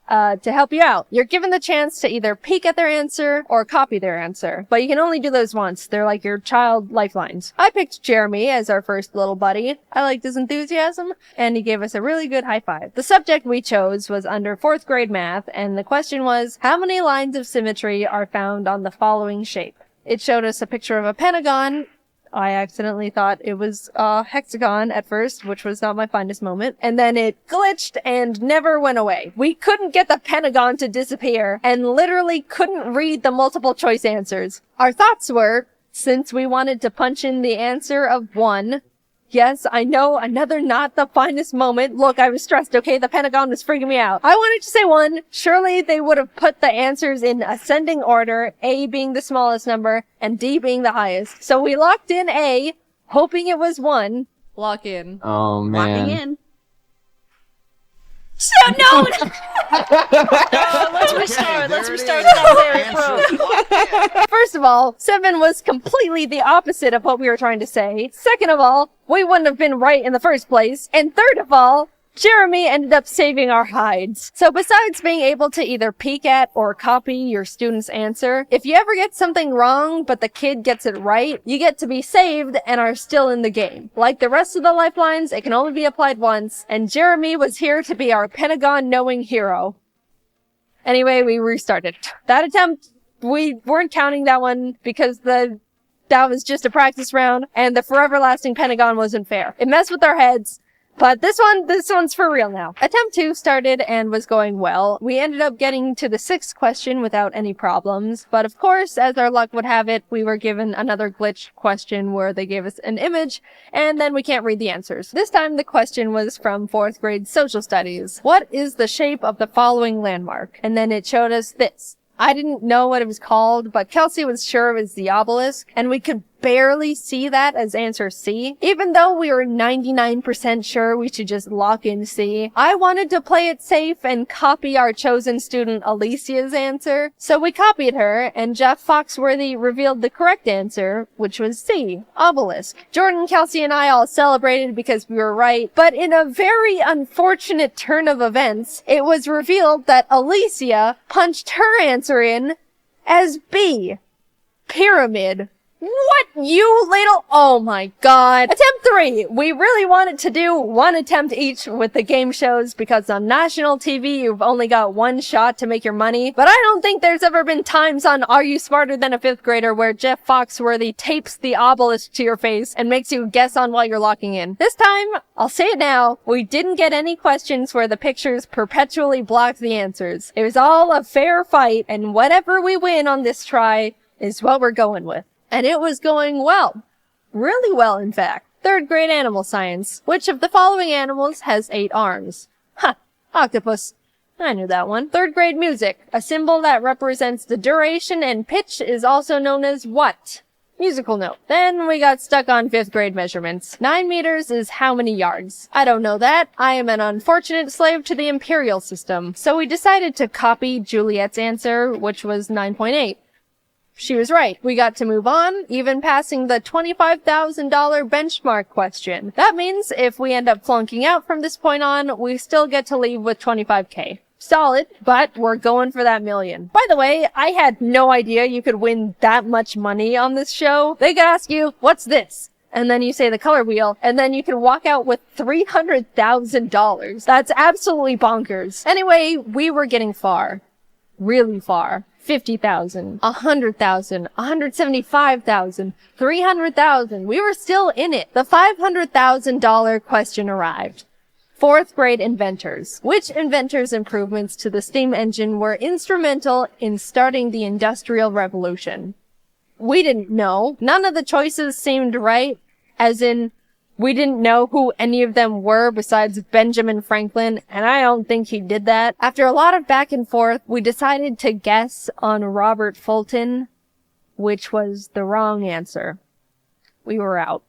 to help you out. You're given the chance to either peek at their answer or copy their answer, but you can only do those once. They're like your child lifelines. I picked Jeremy as our first little buddy. I liked his enthusiasm, and he gave us a really good high five. The subject we chose was under 4th grade math, and the question was, how many lines of symmetry are found on the following shape? It showed us a picture of a pentagon, I accidentally thought it was a hexagon at first, which was not my finest moment, and then it glitched and never went away. We couldn't get the pentagon to disappear, and literally couldn't read the multiple choice answers. Our thoughts were, since we wanted to punch in the answer of 1, yes, I know, another not the finest moment. Look, I was stressed, okay? The pentagon was freaking me out. I wanted to say 1. Surely they would have put the answers in ascending order, A being the smallest number, and D being the highest. So we locked in A, hoping it was 1. Lock in. Oh, man. Locking in. So, no! Let's restart. Let's restart that there. First of all, 7 was completely the opposite of what we were trying to say. Second of all, we wouldn't have been right in the first place. And third of all, Jeremy ended up saving our hides. So besides being able to either peek at or copy your student's answer, if you ever get something wrong but the kid gets it right, you get to be saved and are still in the game. Like the rest of the lifelines, it can only be applied once, and Jeremy was here to be our Pentagon-knowing hero. Anyway, we restarted. That attempt, we weren't counting that one because that was just a practice round, and the forever lasting Pentagon wasn't fair. It messed with our heads. But this one's for real now. Attempt 2 started and was going well. We ended up getting to the 6th question without any problems. But of course, as our luck would have it, we were given another glitch question where they gave us an image, and then we can't read the answers. This time the question was from 4th grade social studies. What is the shape of the following landmark? And then it showed us this. I didn't know what it was called, but Kelsey was sure it was the obelisk, and we could barely see that as answer C. Even though we were 99% sure we should just lock in C, I wanted to play it safe and copy our chosen student Alicia's answer. So we copied her, and Jeff Foxworthy revealed the correct answer, which was C, obelisk. Jordan, Kelsey, and I all celebrated because we were right, but in a very unfortunate turn of events, it was revealed that Alicia punched her answer in as B, pyramid. What, you little... Oh my god. Attempt 3. We really wanted to do 1 attempt each with the game shows because on national TV you've only got 1 shot to make your money. But I don't think there's ever been times on Are You Smarter Than a 5th Grader where Jeff Foxworthy tapes the obelisk to your face and makes you guess on while you're locking in. This time, I'll say it now, we didn't get any questions where the pictures perpetually blocked the answers. It was all a fair fight, and whatever we win on this try is what we're going with. And it was going well. Really well, in fact. 3rd grade animal science. Which of the following animals has 8 arms? Ha! Octopus. I knew that one. 3rd grade music. A symbol that represents the duration and pitch is also known as what? Musical note. Then we got stuck on 5th grade measurements. 9 meters is how many yards? I don't know that. I am an unfortunate slave to the imperial system. So we decided to copy Juliet's answer, which was 9.8. She was right. We got to move on, even passing the $25,000 benchmark question. That means if we end up flunking out from this point on, we still get to leave with $25K. Solid, but we're going for that million. By the way, I had no idea you could win that much money on this show. They could ask you, what's this? And then you say the color wheel, and then you can walk out with $300,000. That's absolutely bonkers. Anyway, we were getting far. Really far. 50,000, 100,000, 175,000, 300,000. We were still in it. The $500,000 question arrived. 4th grade inventors. Which inventors' improvements to the steam engine were instrumental in starting the Industrial Revolution? We didn't know. None of the choices seemed right, as in, we didn't know who any of them were besides Benjamin Franklin, and I don't think he did that. After a lot of back and forth, we decided to guess on Robert Fulton, which was the wrong answer. We were out.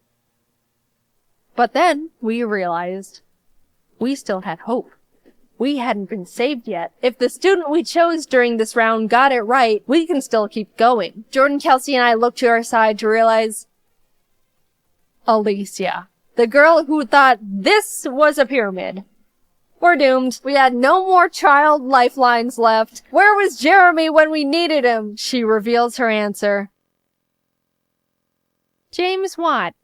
But then we realized we still had hope. We hadn't been saved yet. If the student we chose during this round got it right, we can still keep going. Jordan, Kelsey, and I looked to our side to realize Alicia. The girl who thought this was a pyramid. We're doomed. We had no more child lifelines left. Where was Jeremy when we needed him? She reveals her answer. James Watt.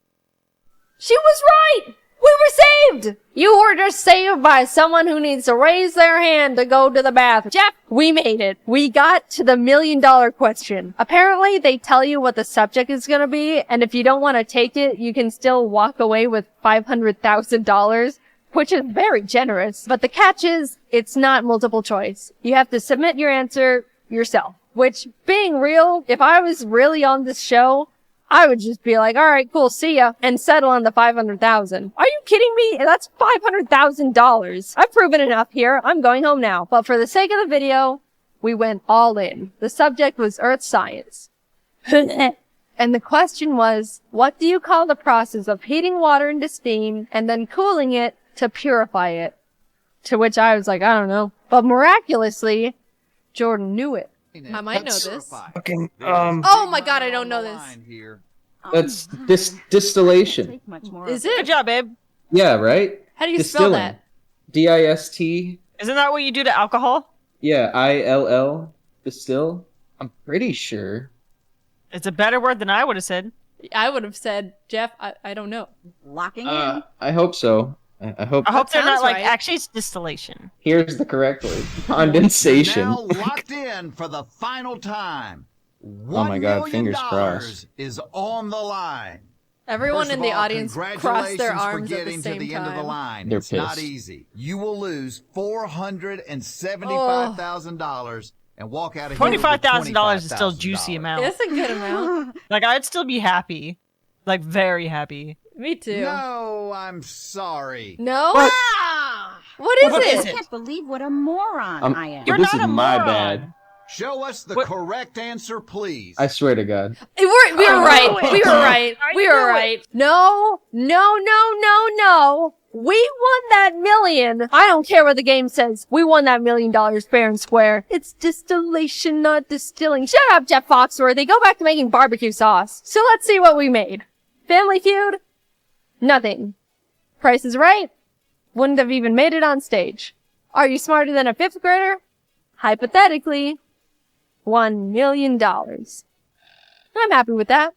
She was right! We were saved! You were just saved by someone who needs to raise their hand to go to the bathroom. Jeff, we made it. We got to the $1 million question. Apparently, they tell you what the subject is gonna be, and if you don't want to take it, you can still walk away with $500,000, which is very generous. But the catch is, it's not multiple choice. You have to submit your answer yourself. Which, being real, if I was really on this show, I would just be like, alright, cool, see ya, and settle on the $500,000. Are you kidding me? That's $500,000. I've proven enough here. I'm going home now. But for the sake of the video, we went all in. The subject was Earth Science. And the question was, what do you call the process of heating water into steam and then cooling it to purify it? To which I was like, I don't know. But miraculously, Jordan knew it. I might know this. Fucking, Oh my god, I don't know this. That's distillation. Is it? Good job, babe. Yeah, right? How do you spell that? DIST. Isn't that what you do to alcohol? Yeah, ILL. Distill. I'm pretty sure. It's a better word than I would have said. I would have said, Jeff, I don't know. Locking in. I hope so. I hope they're not like, right. actually it's distillation. here's the correct word. Condensation. Now locked in for the final time. Oh my god, fingers $1 million crossed. is on the line. Everyone First in of the all, audience crossed their congratulations for arms at the getting same to the end of the time. line. They're It's not pissed. easy. You will lose $475,000 and walk out of here with $25,000 is still a juicy $25,000. amount. That's a good amount. Like, I'd still be happy. Like, very happy. Me too. No, I'm sorry. No? What? What is What it? is I can't believe what a moron I am. You're this not is a my moron. bad. Show us the What? correct answer, please. I swear to God. We were right. We were right. We were right. No. We won that $1 million. I don't care what the game says. We won that $1 million fair and square. It's distillation, not distilling. Shut up, Jeff Foxworthy. Go back to making barbecue sauce. So let's see what we made. Family Feud? Nothing. Price is Right? Wouldn't have even made it on stage. Are You Smarter Than a Fifth Grader? Hypothetically, $1 million. I'm happy with that.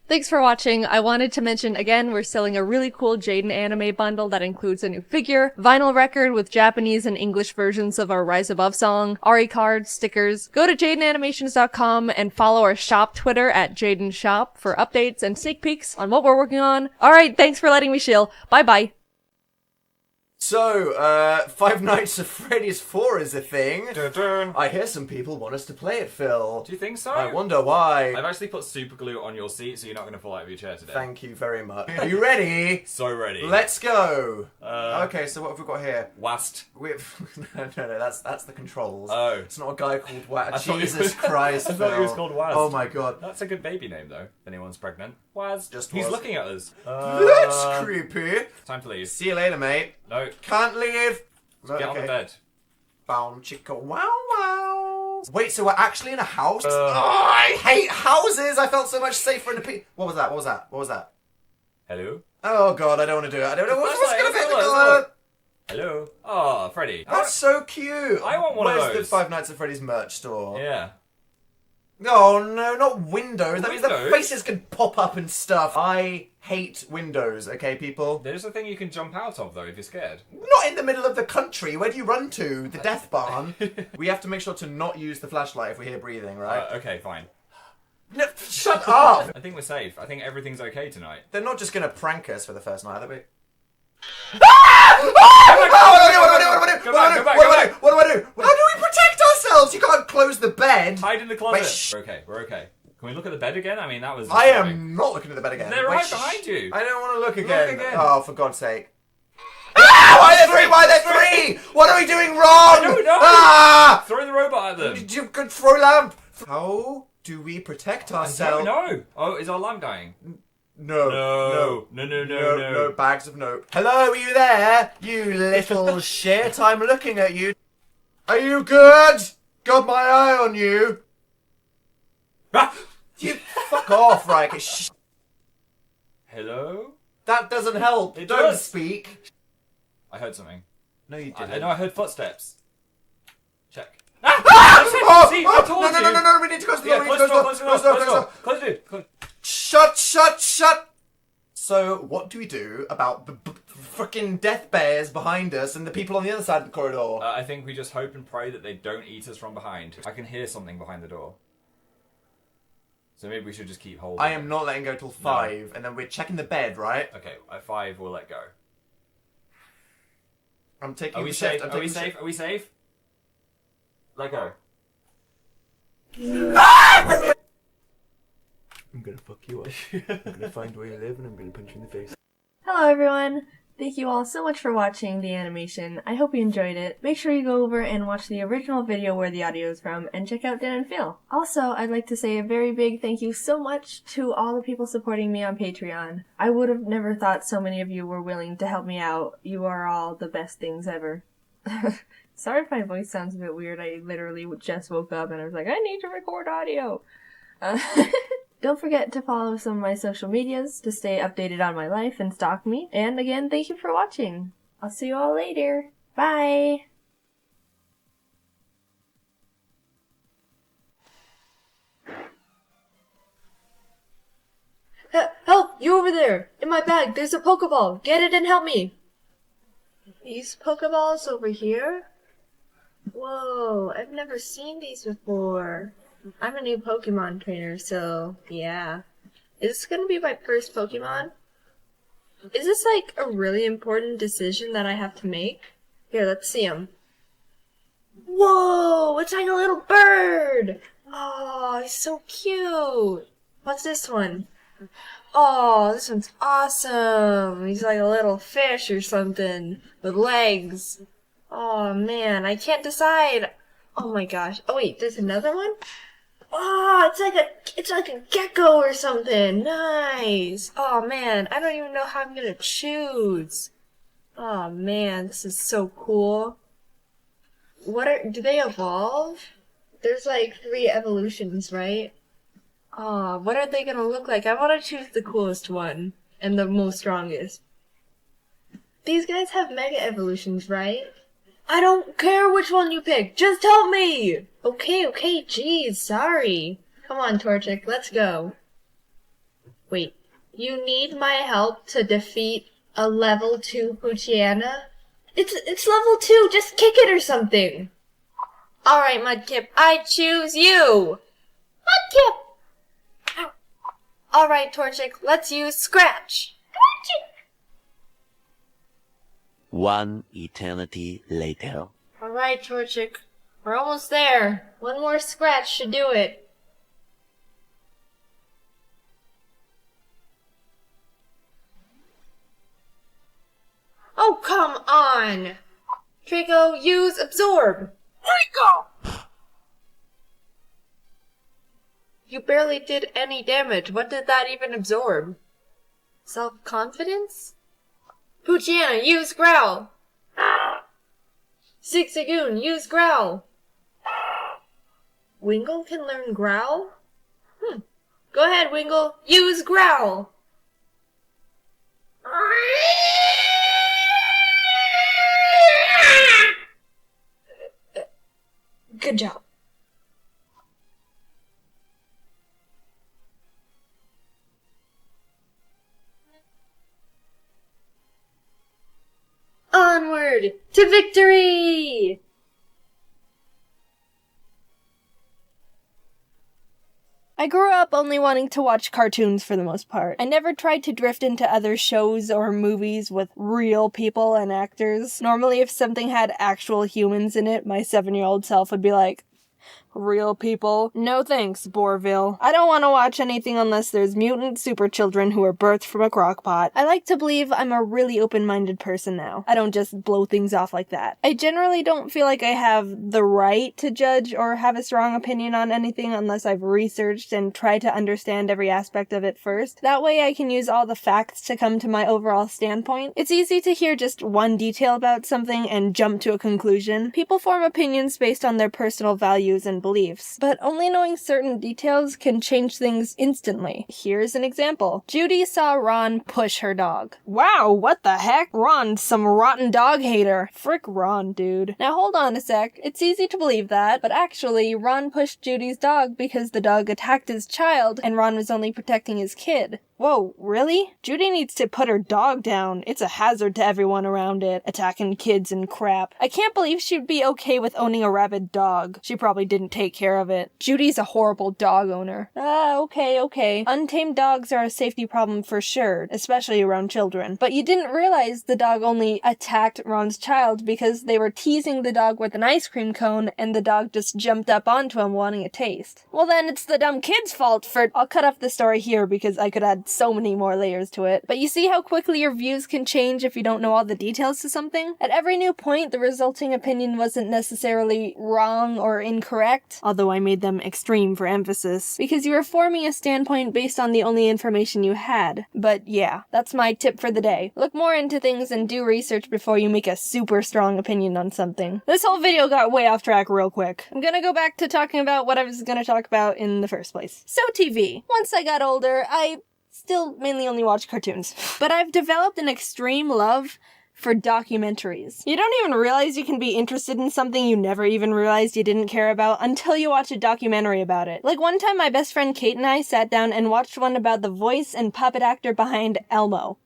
Thanks for watching. I wanted to mention again, we're selling a really cool Jaiden anime bundle that includes a new figure, vinyl record with Japanese and English versions of our Rise Above song, Ari cards, stickers. Go to JaidenAnimations.com and follow our shop Twitter at Jaiden Shop for updates and sneak peeks on what we're working on. Alright, thanks for letting me shill. Bye bye. So, Five Nights at Freddy's 4 is a thing. I hear some people want us to play it, Phil. Do you think so? I wonder why. I've actually put super glue on your seat, so you're not going to fall out of your chair today. Thank you very much. Are you ready? So ready. Let's go. Okay, so what have we got here? Wast. No, that's the controls. Oh. It's not a guy called Wast. I thought Jesus Christ, I thought he was Phil. called Waz. Oh my god. That's a good baby name, though. If anyone's pregnant. Waz. Just He's Waz. looking at us. That's creepy. Time to leave. See you later, mate. No. Can't leave. Get on the bed. Bound chica wow wow. Wait, so we're actually in a house? Oh, I hate houses. I felt so much safer in a What was that? What was that? What was that? Hello? Oh god, I don't want to do it. I don't know what's going to be. Hello? Oh, Freddy. That's so cute. I want one of Where's those. the Five Nights at Freddy's merch store? Yeah. Oh no, not windows. That means the Windows? faces can pop up and stuff. I hate windows, okay, people? There's a thing you can jump out of, though, if you're scared. Not in the middle of the country. Where do you run to? The death barn? We have to make sure to not use the flashlight if we hear breathing, right? Okay, fine. No, shut up! I think we're safe. I think everything's okay tonight. They're not just going to prank us for the first night, are they? What do I do? How do we protect ourselves? You can't close the bed. Hide in the closet. Wait, We're okay. Can we look at the bed again? I mean, that was... I am not looking at the bed again. They're Wait, right behind you. I don't want to look again. Look again. Oh, for God's sake. Why are there three? Why are there three? What are we doing wrong? I don't know. Ah! Throw the robot at them. You could throw lamp. How do we protect I ourselves? don't know. Oh, is our lamp dying? No. No. Bags of nope. Hello, are you there? You little shit. I'm looking at you. Are you good? Got my eye on you. You fuck off, right? Hello? That doesn't help. It Don't does. speak. I heard something. No, you I didn't. know I heard footsteps. Check. See, I told you. No, we need to close the door. Close the door. Shut. So what do we do about the frickin' death bears behind us and the people on the other side of the corridor? I think we just hope and pray that they don't eat us from behind. I can hear something behind the door. So maybe we should just keep holding. I am not letting go till 5, and then we're checking the bed, right? Okay, at 5 we'll let go. I'm taking Are we the safe? shift. Are we safe? Are we safe? Let go. I'm gonna fuck you up. I'm gonna find where you live and I'm gonna punch you in the face. Hello everyone! Thank you all so much for watching the animation. I hope you enjoyed it. Make sure you go over and watch the original video where the audio is from and check out Dan and Phil. Also, I'd like to say a very big thank you so much to all the people supporting me on Patreon. I would have never thought so many of you were willing to help me out. You are all the best things ever. Sorry if my voice sounds a bit weird. I literally just woke up and I was like, I need to record audio. Don't forget to follow some of my social medias to stay updated on my life and stalk me. And again, thank you for watching. I'll see you all later. Bye! Help! You over there! In my bag, there's a Pokeball! Get it and help me! These Pokeballs over here? Whoa, I've never seen these before. I'm a new Pokemon trainer, so yeah. Is this gonna be my first Pokemon? Is this like a really important decision that I have to make? Here, let's see him. Whoa, it's like a little bird! Oh, he's so cute! What's this one? Oh, this one's awesome! He's like a little fish or something with legs. Oh man, I can't decide. Oh my gosh. Oh wait, there's another one? Oh, it's like a gecko or something. Nice. Oh man, I don't even know how I'm gonna choose. Oh man, this is so cool. Do they evolve? There's like 3 evolutions, right? Oh, what are they gonna look like? I wanna choose the coolest one and the most strongest. These guys have mega evolutions, right? I don't care which one you pick. Just help me! Okay, jeez, sorry. Come on, Torchic, let's go. Wait, you need my help to defeat a level 2 Poochyena? It's level 2, just kick it or something. Alright, Mudkip, I choose you! Mudkip! Alright, Torchic, let's use Scratch. One eternity later. Alright, Torchic. We're almost there. One more scratch should do it. Oh, come on! Draco, use Absorb! Draco! You barely did any damage. What did that even absorb? Self-confidence? Poochyena, use Growl! Zigzagoon, use Growl! Wingull can learn Growl? Go ahead, Wingull, use Growl! Good job. Onward to victory! I grew up only wanting to watch cartoons for the most part. I never tried to drift into other shows or movies with real people and actors. Normally, if something had actual humans in it, my 7-year-old self would be like, real people? No thanks, Bourville. I don't want to watch anything unless there's mutant super children who are birthed from a crockpot. I like to believe I'm a really open-minded person now. I don't just blow things off like that. I generally don't feel like I have the right to judge or have a strong opinion on anything unless I've researched and tried to understand every aspect of it first. That way I can use all the facts to come to my overall standpoint. It's easy to hear just one detail about something and jump to a conclusion. People form opinions based on their personal values and beliefs, but only knowing certain details can change things instantly. Here's an example. Judy saw Ron push her dog. Wow, what the heck? Ron's some rotten dog hater. Frick Ron, dude. Now hold on a sec. It's easy to believe that, but actually, Ron pushed Judy's dog because the dog attacked his child, and Ron was only protecting his kid. Whoa, really? Judy needs to put her dog down. It's a hazard to everyone around it, attacking kids and crap. I can't believe she'd be okay with owning a rabid dog. She probably didn't take care of it. Judy's a horrible dog owner. Okay. Untamed dogs are a safety problem for sure, especially around children. But you didn't realize the dog only attacked Ron's child because they were teasing the dog with an ice cream cone and the dog just jumped up onto him wanting a taste. Well then, it's the dumb kid's fault for— I'll cut off the story here because I could add so many more layers to it. But you see how quickly your views can change if you don't know all the details to something? At every new point, the resulting opinion wasn't necessarily wrong or incorrect, although I made them extreme for emphasis, because you were forming a standpoint based on the only information you had. But yeah, that's my tip for the day. Look more into things and do research before you make a super strong opinion on something. This whole video got way off track real quick. I'm gonna go back to talking about what I was gonna talk about in the first place. So TV. Once I got older, I still mainly only watch cartoons. But I've developed an extreme love for documentaries. You don't even realize you can be interested in something you never even realized you didn't care about until you watch a documentary about it. Like one time my best friend Kate and I sat down and watched one about the voice and puppet actor behind Elmo.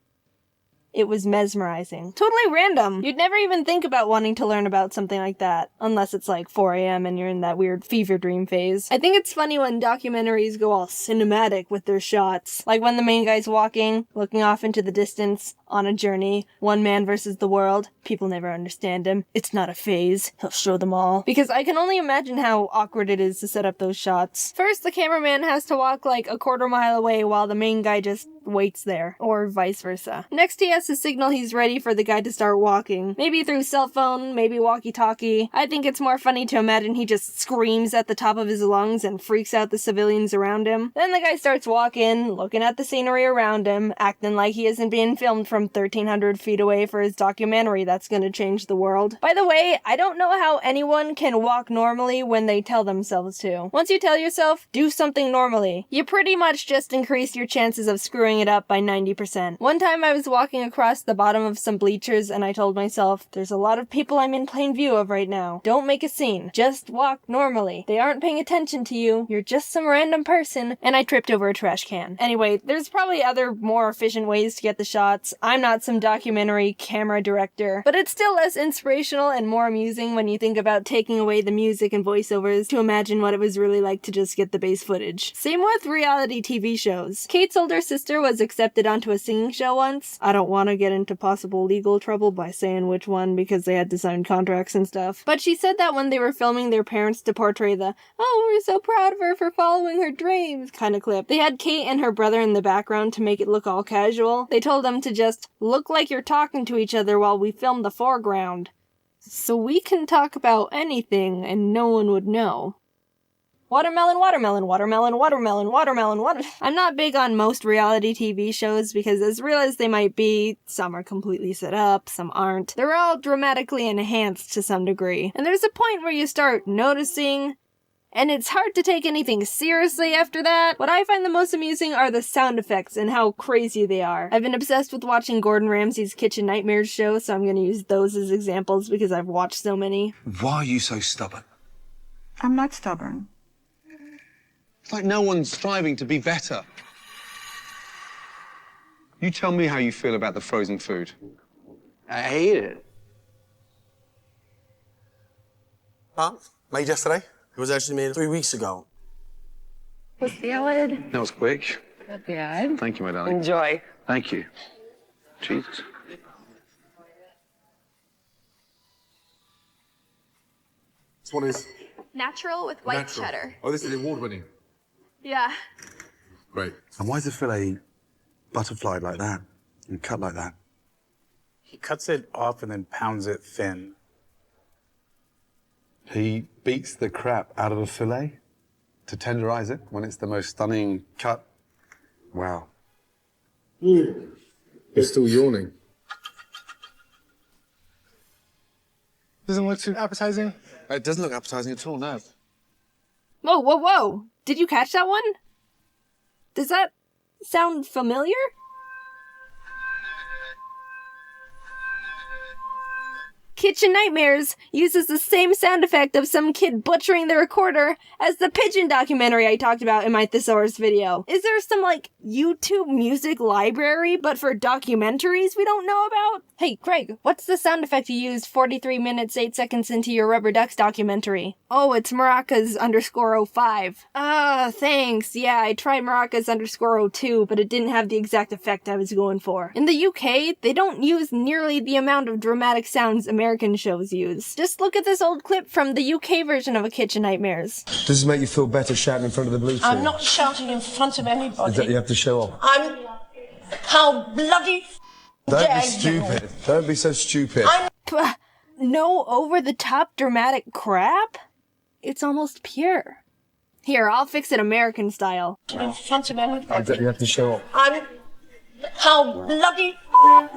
It was mesmerizing. Totally random. You'd never even think about wanting to learn about something like that, unless it's like 4 a.m. and you're in that weird fever dream phase. I think it's funny when documentaries go all cinematic with their shots. Like when the main guy's walking, looking off into the distance, on a journey, one man versus the world. People never understand him. It's not a phase. He'll show them all. Because I can only imagine how awkward it is to set up those shots. First, the cameraman has to walk like a quarter-mile away while the main guy just waits there, or vice versa. Next, he has to signal he's ready for the guy to start walking. Maybe through cell phone, maybe walkie-talkie. I think it's more funny to imagine he just screams at the top of his lungs and freaks out the civilians around him. Then the guy starts walking, looking at the scenery around him, acting like he isn't being filmed from 1,300 feet away for his documentary that's gonna change the world. By the way, I don't know how anyone can walk normally when they tell themselves to. Once you tell yourself, do something normally, you pretty much just increase your chances of screwing it up by 90%. One time I was walking across the bottom of some bleachers and I told myself, there's a lot of people I'm in plain view of right now. Don't make a scene. Just walk normally. They aren't paying attention to you. You're just some random person. And I tripped over a trash can. Anyway, there's probably other more efficient ways to get the shots. I'm not some documentary camera director, but it's still less inspirational and more amusing when you think about taking away the music and voiceovers to imagine what it was really like to just get the base footage. Same with reality TV shows. Kate's older sister was accepted onto a singing show once. I don't want to get into possible legal trouble by saying which one because they had to sign contracts and stuff. But she said that when they were filming their parents to portray the, oh, we're so proud of her for following her dreams kind of clip, they had Kate and her brother in the background to make it look all casual. They told them to just look like you're talking to each other while we film the foreground. So we can talk about anything and no one would know. Watermelon, watermelon, watermelon, watermelon, watermelon, water. I'm not big on most reality TV shows because as real as they might be, some are completely set up, some aren't. They're all dramatically enhanced to some degree. And there's a point where you start noticing, and it's hard to take anything seriously after that. What I find the most amusing are the sound effects and how crazy they are. I've been obsessed with watching Gordon Ramsay's Kitchen Nightmares show, so I'm gonna use those as examples because I've watched so many. Why are you so stubborn? I'm not stubborn. It's like no one's striving to be better. You tell me how you feel about the frozen food. I hate it. Made yesterday? It was actually made 3 weeks ago. Was salad? That was quick. Not bad. Thank you, my darling. Enjoy. Thank you. Jesus. This one is Natural with white natural. cheddar. Oh, this is award-winning. Yeah. Great. And why is the fillet butterflied like that and cut like that? He cuts it off and then pounds it thin. He beats the crap out of a fillet to tenderize it when it's the most stunning cut. Wow. You're still yawning. Doesn't look too appetizing. It doesn't look appetizing at all, no. Whoa, whoa, whoa! Did you catch that one? Does that sound familiar? Kitchen Nightmares uses the same sound effect of some kid butchering the recorder as the pigeon documentary I talked about in my thesaurus video. Is there some, like, YouTube music library, but for documentaries we don't know about? Hey, Craig, what's the sound effect you used 43 minutes, 8 seconds into your Rubber Ducks documentary? Oh, it's maracas_05. Ah, thanks. Yeah, I tried maracas_02, but it didn't have the exact effect I was going for. In the UK, they don't use nearly the amount of dramatic sounds American shows use. Just look at this old clip from the UK version of A Kitchen Nightmares. Does this make you feel better shouting in front of the blue I'm not shouting in front of anybody. Is that you have to show off? I'm... How bloody Don't dare be stupid. you. Don't be so stupid. No over-the-top dramatic crap? It's almost pure. Here, I'll fix it American style. In front of anybody. You have to show off. I'm... How bloody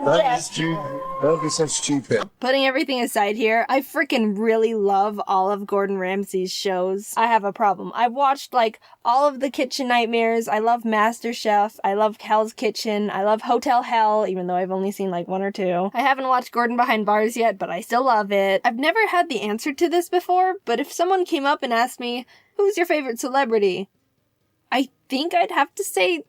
dare you. Don't be so stupid. Putting everything aside here, I freaking really love all of Gordon Ramsay's shows. I have a problem. I've watched, like, all of the Kitchen Nightmares. I love MasterChef. I love Hell's Kitchen. I love Hotel Hell, even though I've only seen, like, 1 or 2. I haven't watched Gordon Behind Bars yet, but I still love it. I've never had the answer to this before, but if someone came up and asked me, who's your favorite celebrity? I think I'd have to say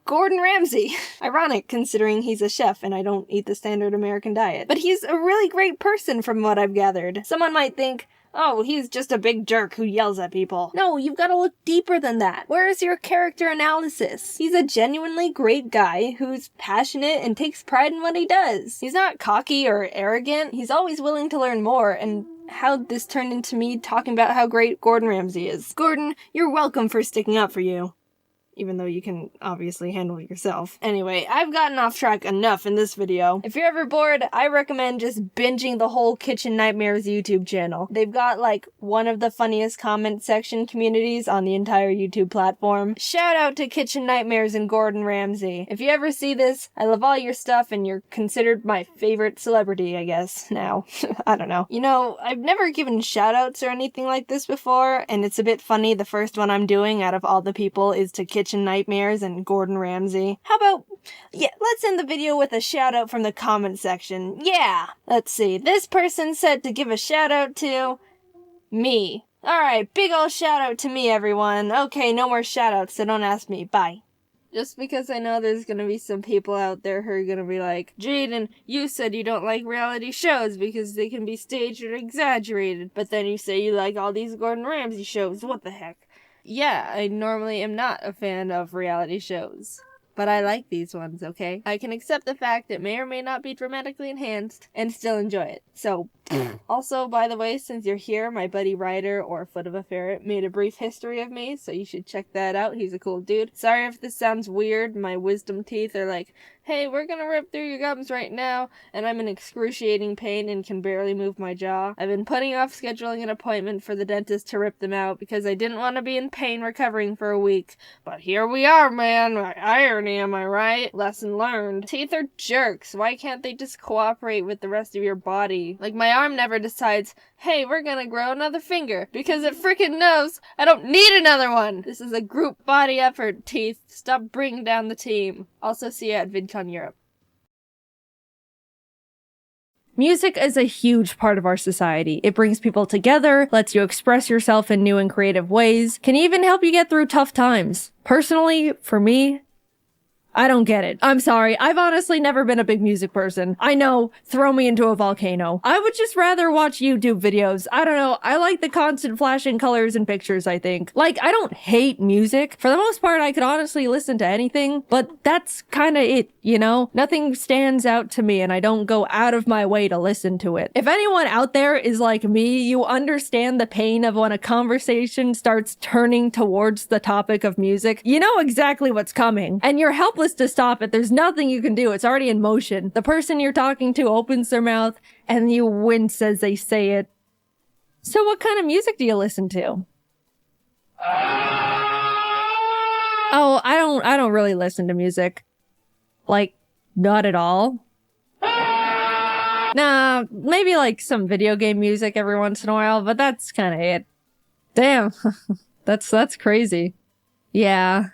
Gordon Ramsay. Ironic, considering he's a chef and I don't eat the standard American diet. But he's a really great person from what I've gathered. Someone might think, oh, he's just a big jerk who yells at people. No, you've got to look deeper than that. Where is your character analysis? He's a genuinely great guy who's passionate and takes pride in what he does. He's not cocky or arrogant. He's always willing to learn more, and how this turned into me talking about how great Gordon Ramsay is. Gordon, you're welcome for sticking up for you. Even though you can obviously handle it yourself. Anyway, I've gotten off track enough in this video. If you're ever bored, I recommend just binging the whole Kitchen Nightmares YouTube channel. They've got, like, one of the funniest comment section communities on the entire YouTube platform. Shout out to Kitchen Nightmares and Gordon Ramsay. If you ever see this, I love all your stuff and you're considered my favorite celebrity, I guess, now. I don't know. You know, I've never given shoutouts or anything like this before, and it's a bit funny the first one I'm doing out of all the people is to Kitchen Nightmares and Gordon Ramsay. How about, yeah, let's end the video with a shout out from the comment section. Yeah! Let's see. This person said to give a shout out to me. Alright, big ol' shout out to me, everyone. Okay, no more shout outs, so don't ask me. Bye. Just because I know there's gonna be some people out there who are gonna be like, Jaiden, you said you don't like reality shows because they can be staged or exaggerated, but then you say you like all these Gordon Ramsay shows. What the heck? Yeah, I normally am not a fan of reality shows, but I like these ones, okay? I can accept the fact it may or may not be dramatically enhanced and still enjoy it. So, also, by the way, since you're here, my buddy Ryder, or Foot of a Ferret, made a brief history of me, so you should check that out. He's a cool dude. Sorry if this sounds weird. My wisdom teeth are like, hey, we're gonna rip through your gums right now, and I'm in excruciating pain and can barely move my jaw. I've been putting off scheduling an appointment for the dentist to rip them out because I didn't want to be in pain recovering for a week. But here we are, man. Irony, am I right? Lesson learned. Teeth are jerks. Why can't they just cooperate with the rest of your body? Like, my arm never decides, hey, we're gonna grow another finger, because it freaking knows I don't need another one. This is a group body effort, teeth. Stop bringing down the team. Also, see you at VidCon Europe. Music is a huge part of our society. It brings people together, lets you express yourself in new and creative ways, can even help you get through tough times. Personally, for me, I don't get it. I'm sorry. I've honestly never been a big music person. I know, throw me into a volcano. I would just rather watch YouTube videos. I don't know. I like the constant flashing colors and pictures, I think. Like, I don't hate music. For the most part, I could honestly listen to anything, but that's kinda it, you know? Nothing stands out to me and I don't go out of my way to listen to it. If anyone out there is like me, you understand the pain of when a conversation starts turning towards the topic of music. You know exactly what's coming, and you're helpless to stop it. There's nothing you can do. It's already in motion. The person you're talking to opens their mouth and you wince as they say it. So what kind of music do you listen to? Oh, I don't really listen to music. Like, not at all. Nah, maybe like some video game music every once in a while, but that's kind of it. Damn. That's crazy. Yeah.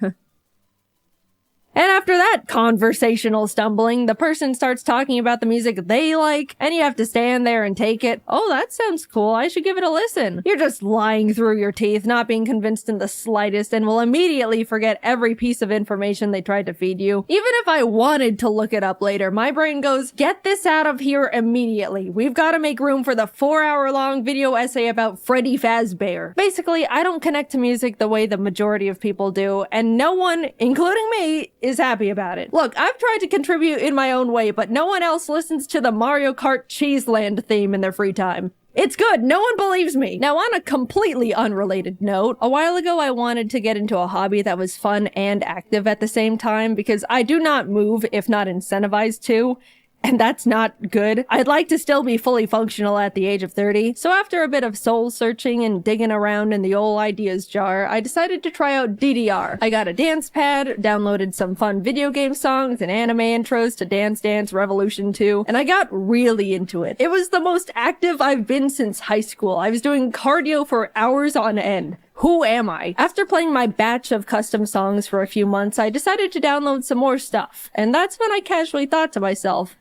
And after that conversational stumbling, the person starts talking about the music they like, and you have to stand there and take it. Oh, that sounds cool. I should give it a listen. You're just lying through your teeth, not being convinced in the slightest, and will immediately forget every piece of information they tried to feed you. Even if I wanted to look it up later, my brain goes, get this out of here immediately. We've got to make room for the 4-hour-long video essay about Freddy Fazbear. Basically, I don't connect to music the way the majority of people do, and no one, including me, is happy about it. Look, I've tried to contribute in my own way, but no one else listens to the Mario Kart Cheeseland theme in their free time. It's good. No one believes me. Now, on a completely unrelated note, a while ago I wanted to get into a hobby that was fun and active at the same time because I do not move if not incentivized to. And that's not good. I'd like to still be fully functional at the age of 30. So after a bit of soul searching and digging around in the old ideas jar, I decided to try out DDR. I got a dance pad, downloaded some fun video game songs and anime intros to Dance Dance Revolution 2, and I got really into it. It was the most active I've been since high school. I was doing cardio for hours on end. Who am I? After playing my batch of custom songs for a few months, I decided to download some more stuff. And that's when I casually thought to myself,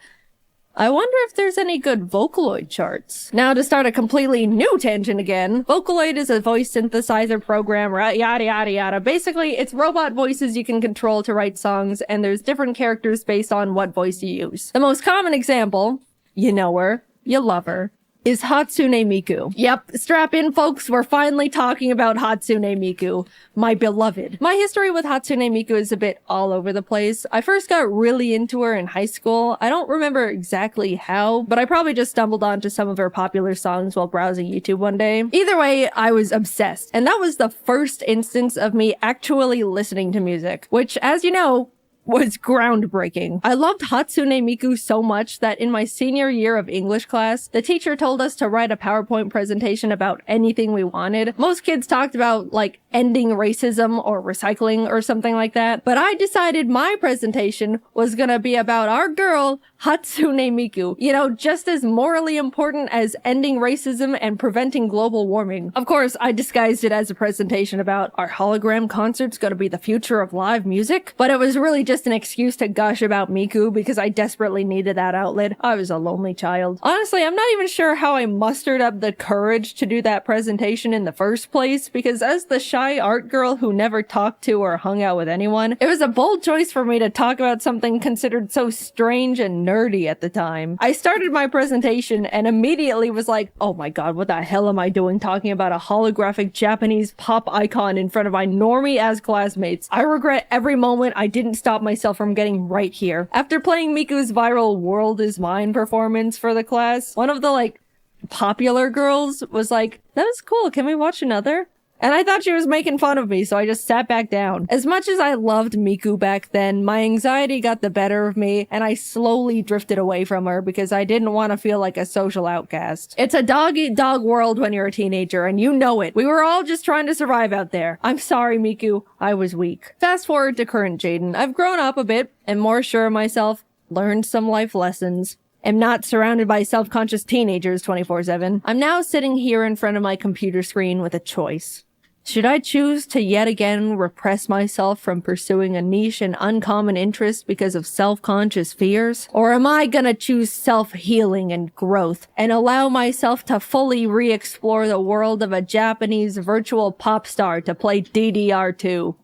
I wonder if there's any good Vocaloid charts. Now, to start a completely new tangent again, Vocaloid is a voice synthesizer program, yada yada yada. Basically, it's robot voices you can control to write songs, and there's different characters based on what voice you use. The most common example, you know her, you love her, is Hatsune Miku. Yep, strap in folks, we're finally talking about Hatsune Miku, my beloved. My history with Hatsune Miku is a bit all over the place. I first got really into her in high school. I don't remember exactly how, but I probably just stumbled onto some of her popular songs while browsing YouTube one day. Either way, I was obsessed, and that was the first instance of me actually listening to music, which, as you know, was groundbreaking. I loved Hatsune Miku so much that in my senior year of English class, the teacher told us to write a PowerPoint presentation about anything we wanted. Most kids talked about, like, ending racism or recycling or something like that, but I decided my presentation was gonna be about our girl, Hatsune Miku. You know, just as morally important as ending racism and preventing global warming. Of course, I disguised it as a presentation about our hologram concert's gonna be the future of live music, but it was really just an excuse to gush about Miku because I desperately needed that outlet. I was a lonely child. Honestly, I'm not even sure how I mustered up the courage to do that presentation in the first place, because as the shy art girl who never talked to or hung out with anyone, it was a bold choice for me to talk about something considered so strange and nerdy at the time. I started my presentation and immediately was like, oh my god, what the hell am I doing talking about a holographic Japanese pop icon in front of my normie-ass classmates? I regret every moment I didn't stop myself from getting right here. After playing Miku's viral World Is Mine performance for the class, one of the, like, popular girls was like, that was cool, can we watch another? And I thought she was making fun of me, so I just sat back down. As much as I loved Miku back then, my anxiety got the better of me, and I slowly drifted away from her because I didn't want to feel like a social outcast. It's a dog-eat-dog world when you're a teenager, and you know it. We were all just trying to survive out there. I'm sorry, Miku. I was weak. Fast forward to current Jaiden. I've grown up a bit, and more sure of myself, learned some life lessons. Am not surrounded by self-conscious teenagers 24/7. I'm now sitting here in front of my computer screen with a choice. Should I choose to yet again repress myself from pursuing a niche and uncommon interest because of self-conscious fears? Or am I gonna choose self-healing and growth and allow myself to fully re-explore the world of a Japanese virtual pop star to play DDR2?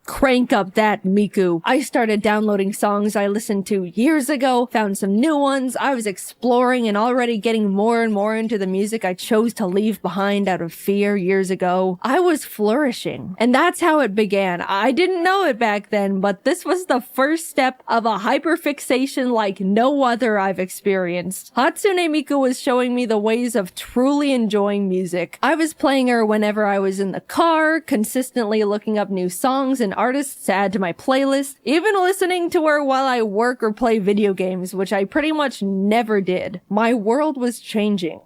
Crank up that, Miku. I started downloading songs I listened to years ago, found some new ones. I was exploring and already getting more and more into the music I chose to leave behind out of fear years ago. I was flourishing. And that's how it began. I didn't know it back then, but this was the first step of a hyperfixation like no other I've experienced. Hatsune Miku was showing me the ways of truly enjoying music. I was playing her whenever I was in the car, consistently looking up new songs and artists to add to my playlist, even listening to her while I work or play video games, which I pretty much never did. My world was changing.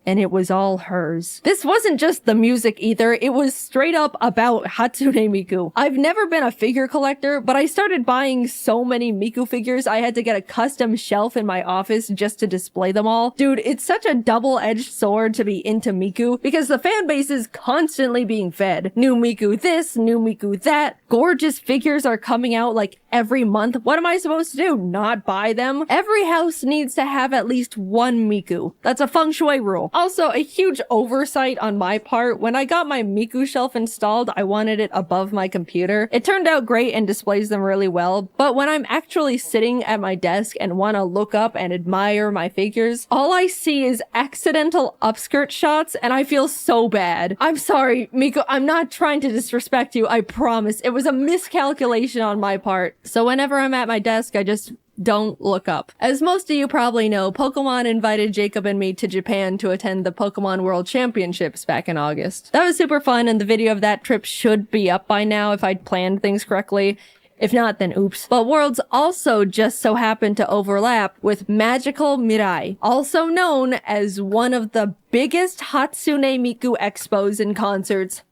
and it was all hers. This wasn't just the music either, it was straight up about Hatsune Miku. I've never been a figure collector, but I started buying so many Miku figures I had to get a custom shelf in my office just to display them all. Dude, it's such a double-edged sword to be into Miku, because the fan base is constantly being fed. New Miku this, new Miku that. Gorgeous figures are coming out like every month. What am I supposed to do? Not buy them? Every house needs to have at least one Miku. That's a feng shui rule. Also, a huge oversight on my part. When I got my Miku shelf installed, I wanted it above my computer. It turned out great and displays them really well, but when I'm actually sitting at my desk and want to look up and admire my figures, all I see is accidental upskirt shots and I feel so bad. I'm sorry, Miku, I'm not trying to disrespect you, I promise. It was a miscalculation on my part. So whenever I'm at my desk, I just don't look up. As most of you probably know, Pokemon invited Jacob and me to Japan to attend the Pokemon World Championships back in August. That was super fun, and the video of that trip should be up by now if I'd planned things correctly. If not, then oops. But Worlds also just so happened to overlap with Magical Mirai, also known as one of the biggest Hatsune Miku expos and concerts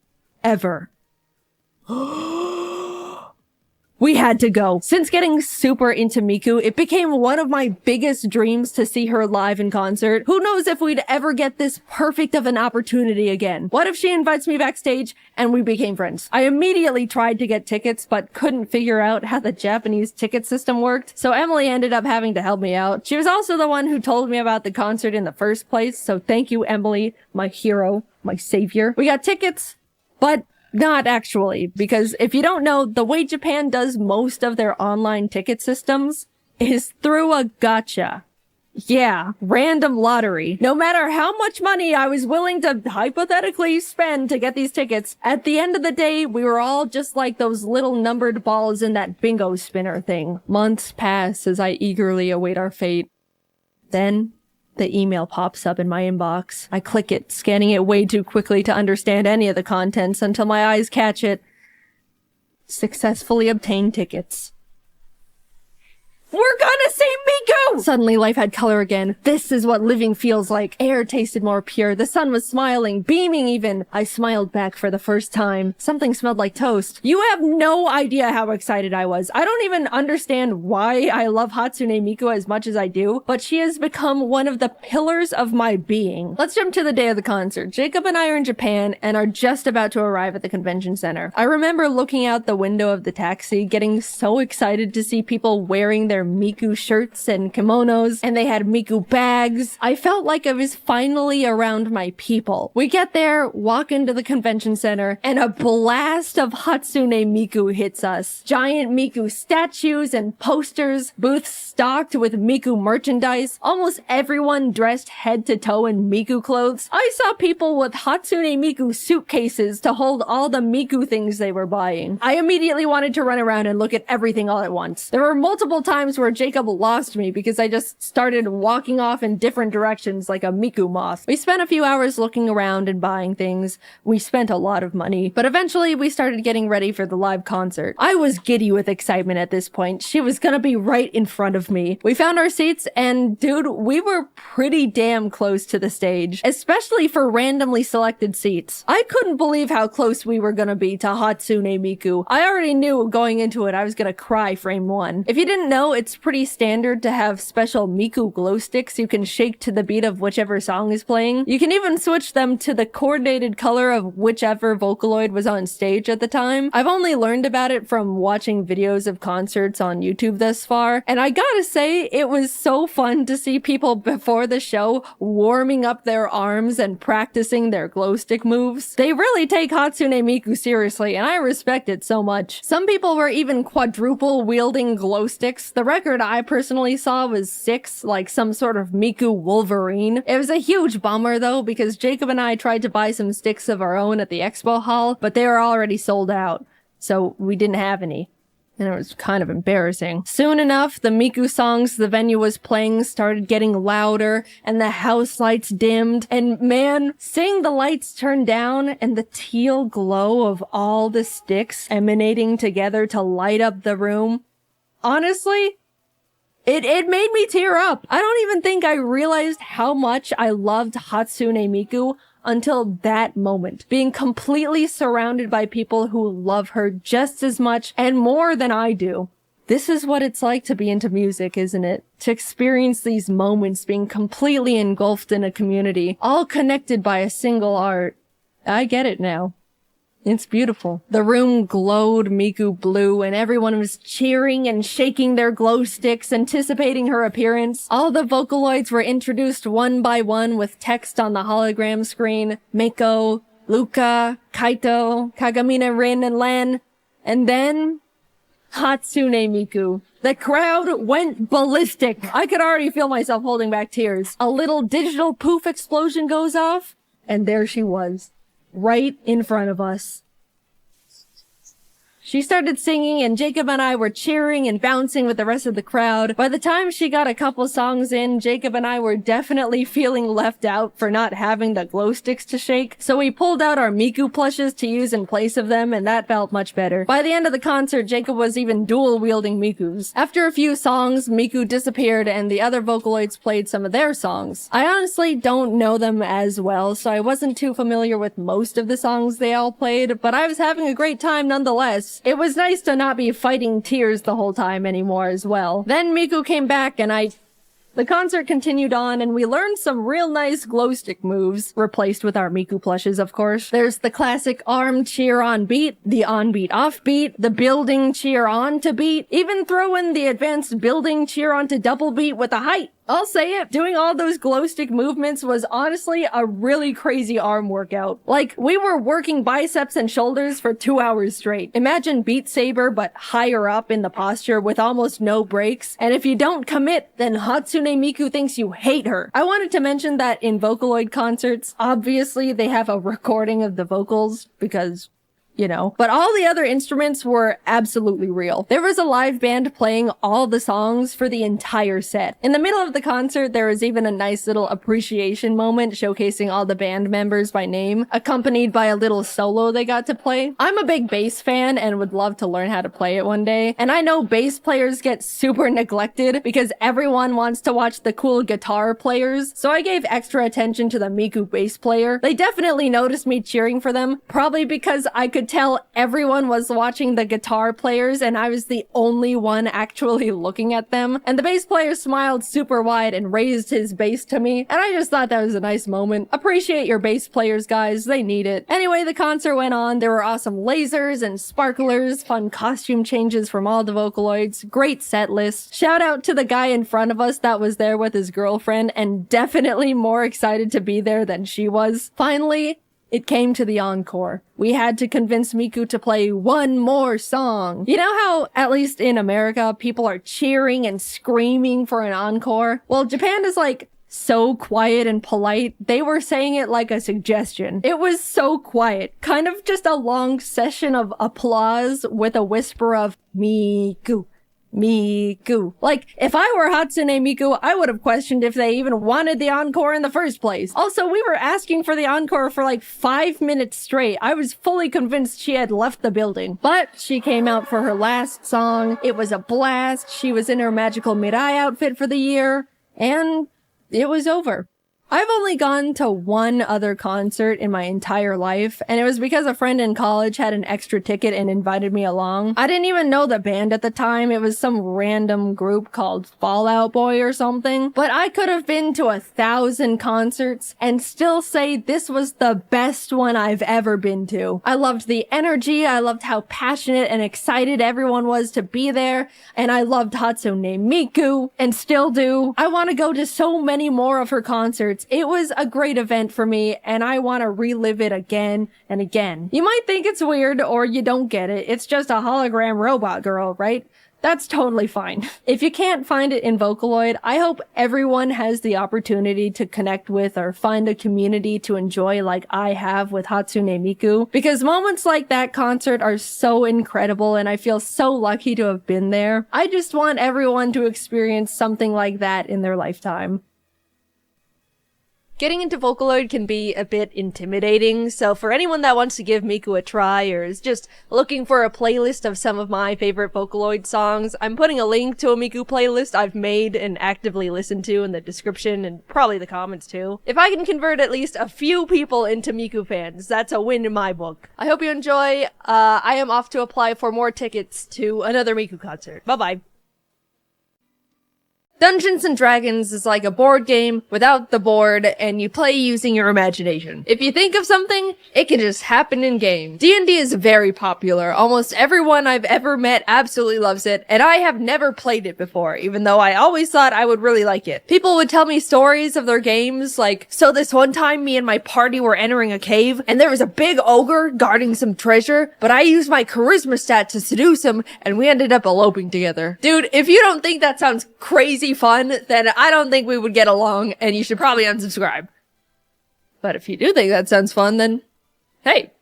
ever. We had to go. Since getting super into Miku, it became one of my biggest dreams to see her live in concert. Who knows if we'd ever get this perfect of an opportunity again? What if she invites me backstage and we became friends? I immediately tried to get tickets, but couldn't figure out how the Japanese ticket system worked, so Emily ended up having to help me out. She was also the one who told me about the concert in the first place, so thank you, Emily, my hero, my savior. We got tickets, but not actually, because if you don't know, the way Japan does most of their online ticket systems is through a gacha. Yeah, random lottery. No matter how much money I was willing to hypothetically spend to get these tickets, at the end of the day, we were all just like those little numbered balls in that bingo spinner thing. Months pass as I eagerly await our fate. Then the email pops up in my inbox. I click it, scanning it way too quickly to understand any of the contents until my eyes catch it. Successfully obtained tickets. We're gonna see Miku! Suddenly life had color again. This is what living feels like. Air tasted more pure. The sun was smiling, beaming even. I smiled back for the first time. Something smelled like toast. You have no idea how excited I was. I don't even understand why I love Hatsune Miku as much as I do, but she has become one of the pillars of my being. Let's jump to the day of the concert. Jacob and I are in Japan and are just about to arrive at the convention center. I remember looking out the window of the taxi, getting so excited to see people wearing their Miku shirts and kimonos, and they had Miku bags. I felt like I was finally around my people. We get there, walk into the convention center, and a blast of Hatsune Miku hits us. Giant Miku statues and posters, booths stocked with Miku merchandise, almost everyone dressed head to toe in Miku clothes. I saw people with Hatsune Miku suitcases to hold all the Miku things they were buying. I immediately wanted to run around and look at everything all at once. There were multiple times where Jacob lost me because I just started walking off in different directions like a Miku moth. We spent a few hours looking around and buying things. We spent a lot of money, but eventually we started getting ready for the live concert. I was giddy with excitement at this point. She was gonna be right in front of me. We found our seats and dude, we were pretty damn close to the stage, especially for randomly selected seats. I couldn't believe how close we were gonna be to Hatsune Miku. I already knew going into it I was gonna cry frame one. If you didn't know, it's pretty standard to have special Miku glow sticks you can shake to the beat of whichever song is playing. You can even switch them to the coordinated color of whichever Vocaloid was on stage at the time. I've only learned about it from watching videos of concerts on YouTube thus far, and I gotta say, it was so fun to see people before the show warming up their arms and practicing their glow stick moves. They really take Hatsune Miku seriously, and I respect it so much. Some people were even quadruple wielding glow sticks. The record I personally saw was 6, like some sort of Miku Wolverine. It was a huge bummer though, because Jacob and I tried to buy some sticks of our own at the expo hall, but they were already sold out, so we didn't have any. And it was kind of embarrassing. Soon enough, the Miku songs the venue was playing started getting louder, and the house lights dimmed, and man, seeing the lights turn down and the teal glow of all the sticks emanating together to light up the room, honestly, It made me tear up. I don't even think I realized how much I loved Hatsune Miku until that moment. Being completely surrounded by people who love her just as much and more than I do. This is what it's like to be into music, isn't it? To experience these moments being completely engulfed in a community, all connected by a single art. I get it now. It's beautiful. The room glowed Miku blue and everyone was cheering and shaking their glow sticks, anticipating her appearance. All the Vocaloids were introduced one by one with text on the hologram screen. Mako, Luca, Kaito, Kagamine, Rin, and Len. And then Hatsune Miku. The crowd went ballistic. I could already feel myself holding back tears. A little digital poof explosion goes off, and there she was. Right in front of us. She started singing and Jacob and I were cheering and bouncing with the rest of the crowd. By the time she got a couple songs in, Jacob and I were definitely feeling left out for not having the glow sticks to shake. So we pulled out our Miku plushes to use in place of them and that felt much better. By the end of the concert, Jacob was even dual wielding Mikus. After a few songs, Miku disappeared and the other Vocaloids played some of their songs. I honestly don't know them as well, so I wasn't too familiar with most of the songs they all played, but I was having a great time nonetheless. It was nice to not be fighting tears the whole time anymore as well. Then Miku came back and the concert continued on and we learned some real nice glow stick moves, replaced with our Miku plushes, of course. There's the classic arm cheer on beat, the on beat off beat, the building cheer on to beat, even throw in the advanced building cheer on to double beat with a height. I'll say it, doing all those glow stick movements was honestly a really crazy arm workout. Like, we were working biceps and shoulders for 2 hours straight. Imagine Beat Saber, but higher up in the posture with almost no breaks. And if you don't commit, then Hatsune Miku thinks you hate her. I wanted to mention that in Vocaloid concerts, obviously they have a recording of the vocals because you know. But all the other instruments were absolutely real. There was a live band playing all the songs for the entire set. In the middle of the concert, there was even a nice little appreciation moment showcasing all the band members by name, accompanied by a little solo they got to play. I'm a big bass fan and would love to learn how to play it one day. And I know bass players get super neglected because everyone wants to watch the cool guitar players, so I gave extra attention to the Miku bass player. They definitely noticed me cheering for them, probably because I could tell everyone was watching the guitar players and I was the only one actually looking at them. And the bass player smiled super wide and raised his bass to me, and I just thought that was a nice moment. Appreciate your bass players, guys. They need it. Anyway, the concert went on. There were awesome lasers and sparklers, fun costume changes from all the Vocaloids, great set list. Shout out to the guy in front of us that was there with his girlfriend and definitely more excited to be there than she was. Finally, it came to the encore. We had to convince Miku to play one more song. You know how, at least in America, people are cheering and screaming for an encore? Well, Japan is like so quiet and polite. They were saying it like a suggestion. It was so quiet. Kind of just a long session of applause with a whisper of Miku. Miku. Like, if I were Hatsune Miku, I would have questioned if they even wanted the encore in the first place. Also, we were asking for the encore for like 5 minutes straight. I was fully convinced she had left the building. But she came out for her last song. It was a blast. She was in her magical Mirai outfit for the year. And it was over. I've only gone to one other concert in my entire life, and it was because a friend in college had an extra ticket and invited me along. I didn't even know the band at the time. It was some random group called Fall Out Boy or something. But I could have been to 1,000 concerts and still say this was the best one I've ever been to. I loved the energy, I loved how passionate and excited everyone was to be there, and I loved Hatsune Miku, and still do. I want to go to so many more of her concerts. It was a great event for me, and I want to relive it again and again. You might think it's weird, or you don't get it. It's just a hologram robot girl, right? That's totally fine. If you can't find it in Vocaloid, I hope everyone has the opportunity to connect with or find a community to enjoy like I have with Hatsune Miku, because moments like that concert are so incredible and I feel so lucky to have been there. I just want everyone to experience something like that in their lifetime. Getting into Vocaloid can be a bit intimidating, so for anyone that wants to give Miku a try or is just looking for a playlist of some of my favorite Vocaloid songs, I'm putting a link to a Miku playlist I've made and actively listened to in the description and probably the comments too. If I can convert at least a few people into Miku fans, that's a win in my book. I hope you enjoy. I am off to apply for more tickets to another Miku concert. Bye-bye. Dungeons & Dragons is like a board game without the board, and you play using your imagination. If you think of something, it can just happen in game. D&D is very popular. Almost everyone I've ever met absolutely loves it, and I have never played it before, even though I always thought I would really like it. People would tell me stories of their games, like, so this one time me and my party were entering a cave, and there was a big ogre guarding some treasure, but I used my charisma stat to seduce him, and we ended up eloping together. Dude, if you don't think that sounds crazy fun, then I don't think we would get along, and you should probably unsubscribe. But if you do think that sounds fun, then hey.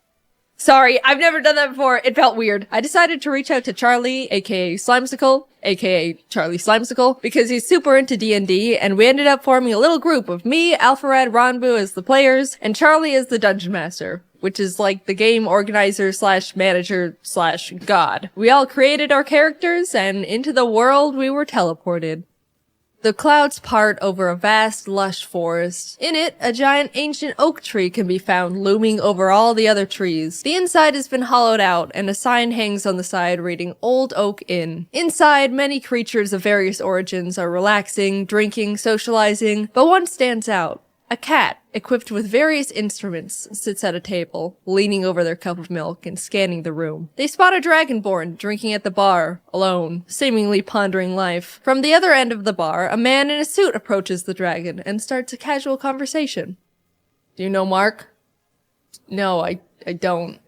Sorry, I've never done that before. It felt weird. I decided to reach out to Charlie, aka Slimesicle, aka Charlie Slimesicle, because he's super into D&D, and we ended up forming a little group of me, Alpharad, Ronbu as the players, and Charlie as the Dungeon Master, which is like the game organizer slash manager slash god. We all created our characters, and into the world we were teleported. The clouds part over a vast, lush forest. In it, a giant ancient oak tree can be found looming over all the other trees. The inside has been hollowed out, and a sign hangs on the side reading Old Oak Inn. Inside, many creatures of various origins are relaxing, drinking, socializing, but one stands out. A cat, equipped with various instruments, sits at a table, leaning over their cup of milk and scanning the room. They spot a dragonborn drinking at the bar, alone, seemingly pondering life. From the other end of the bar, a man in a suit approaches the dragon and starts a casual conversation. Do you know Mark? No, I don't.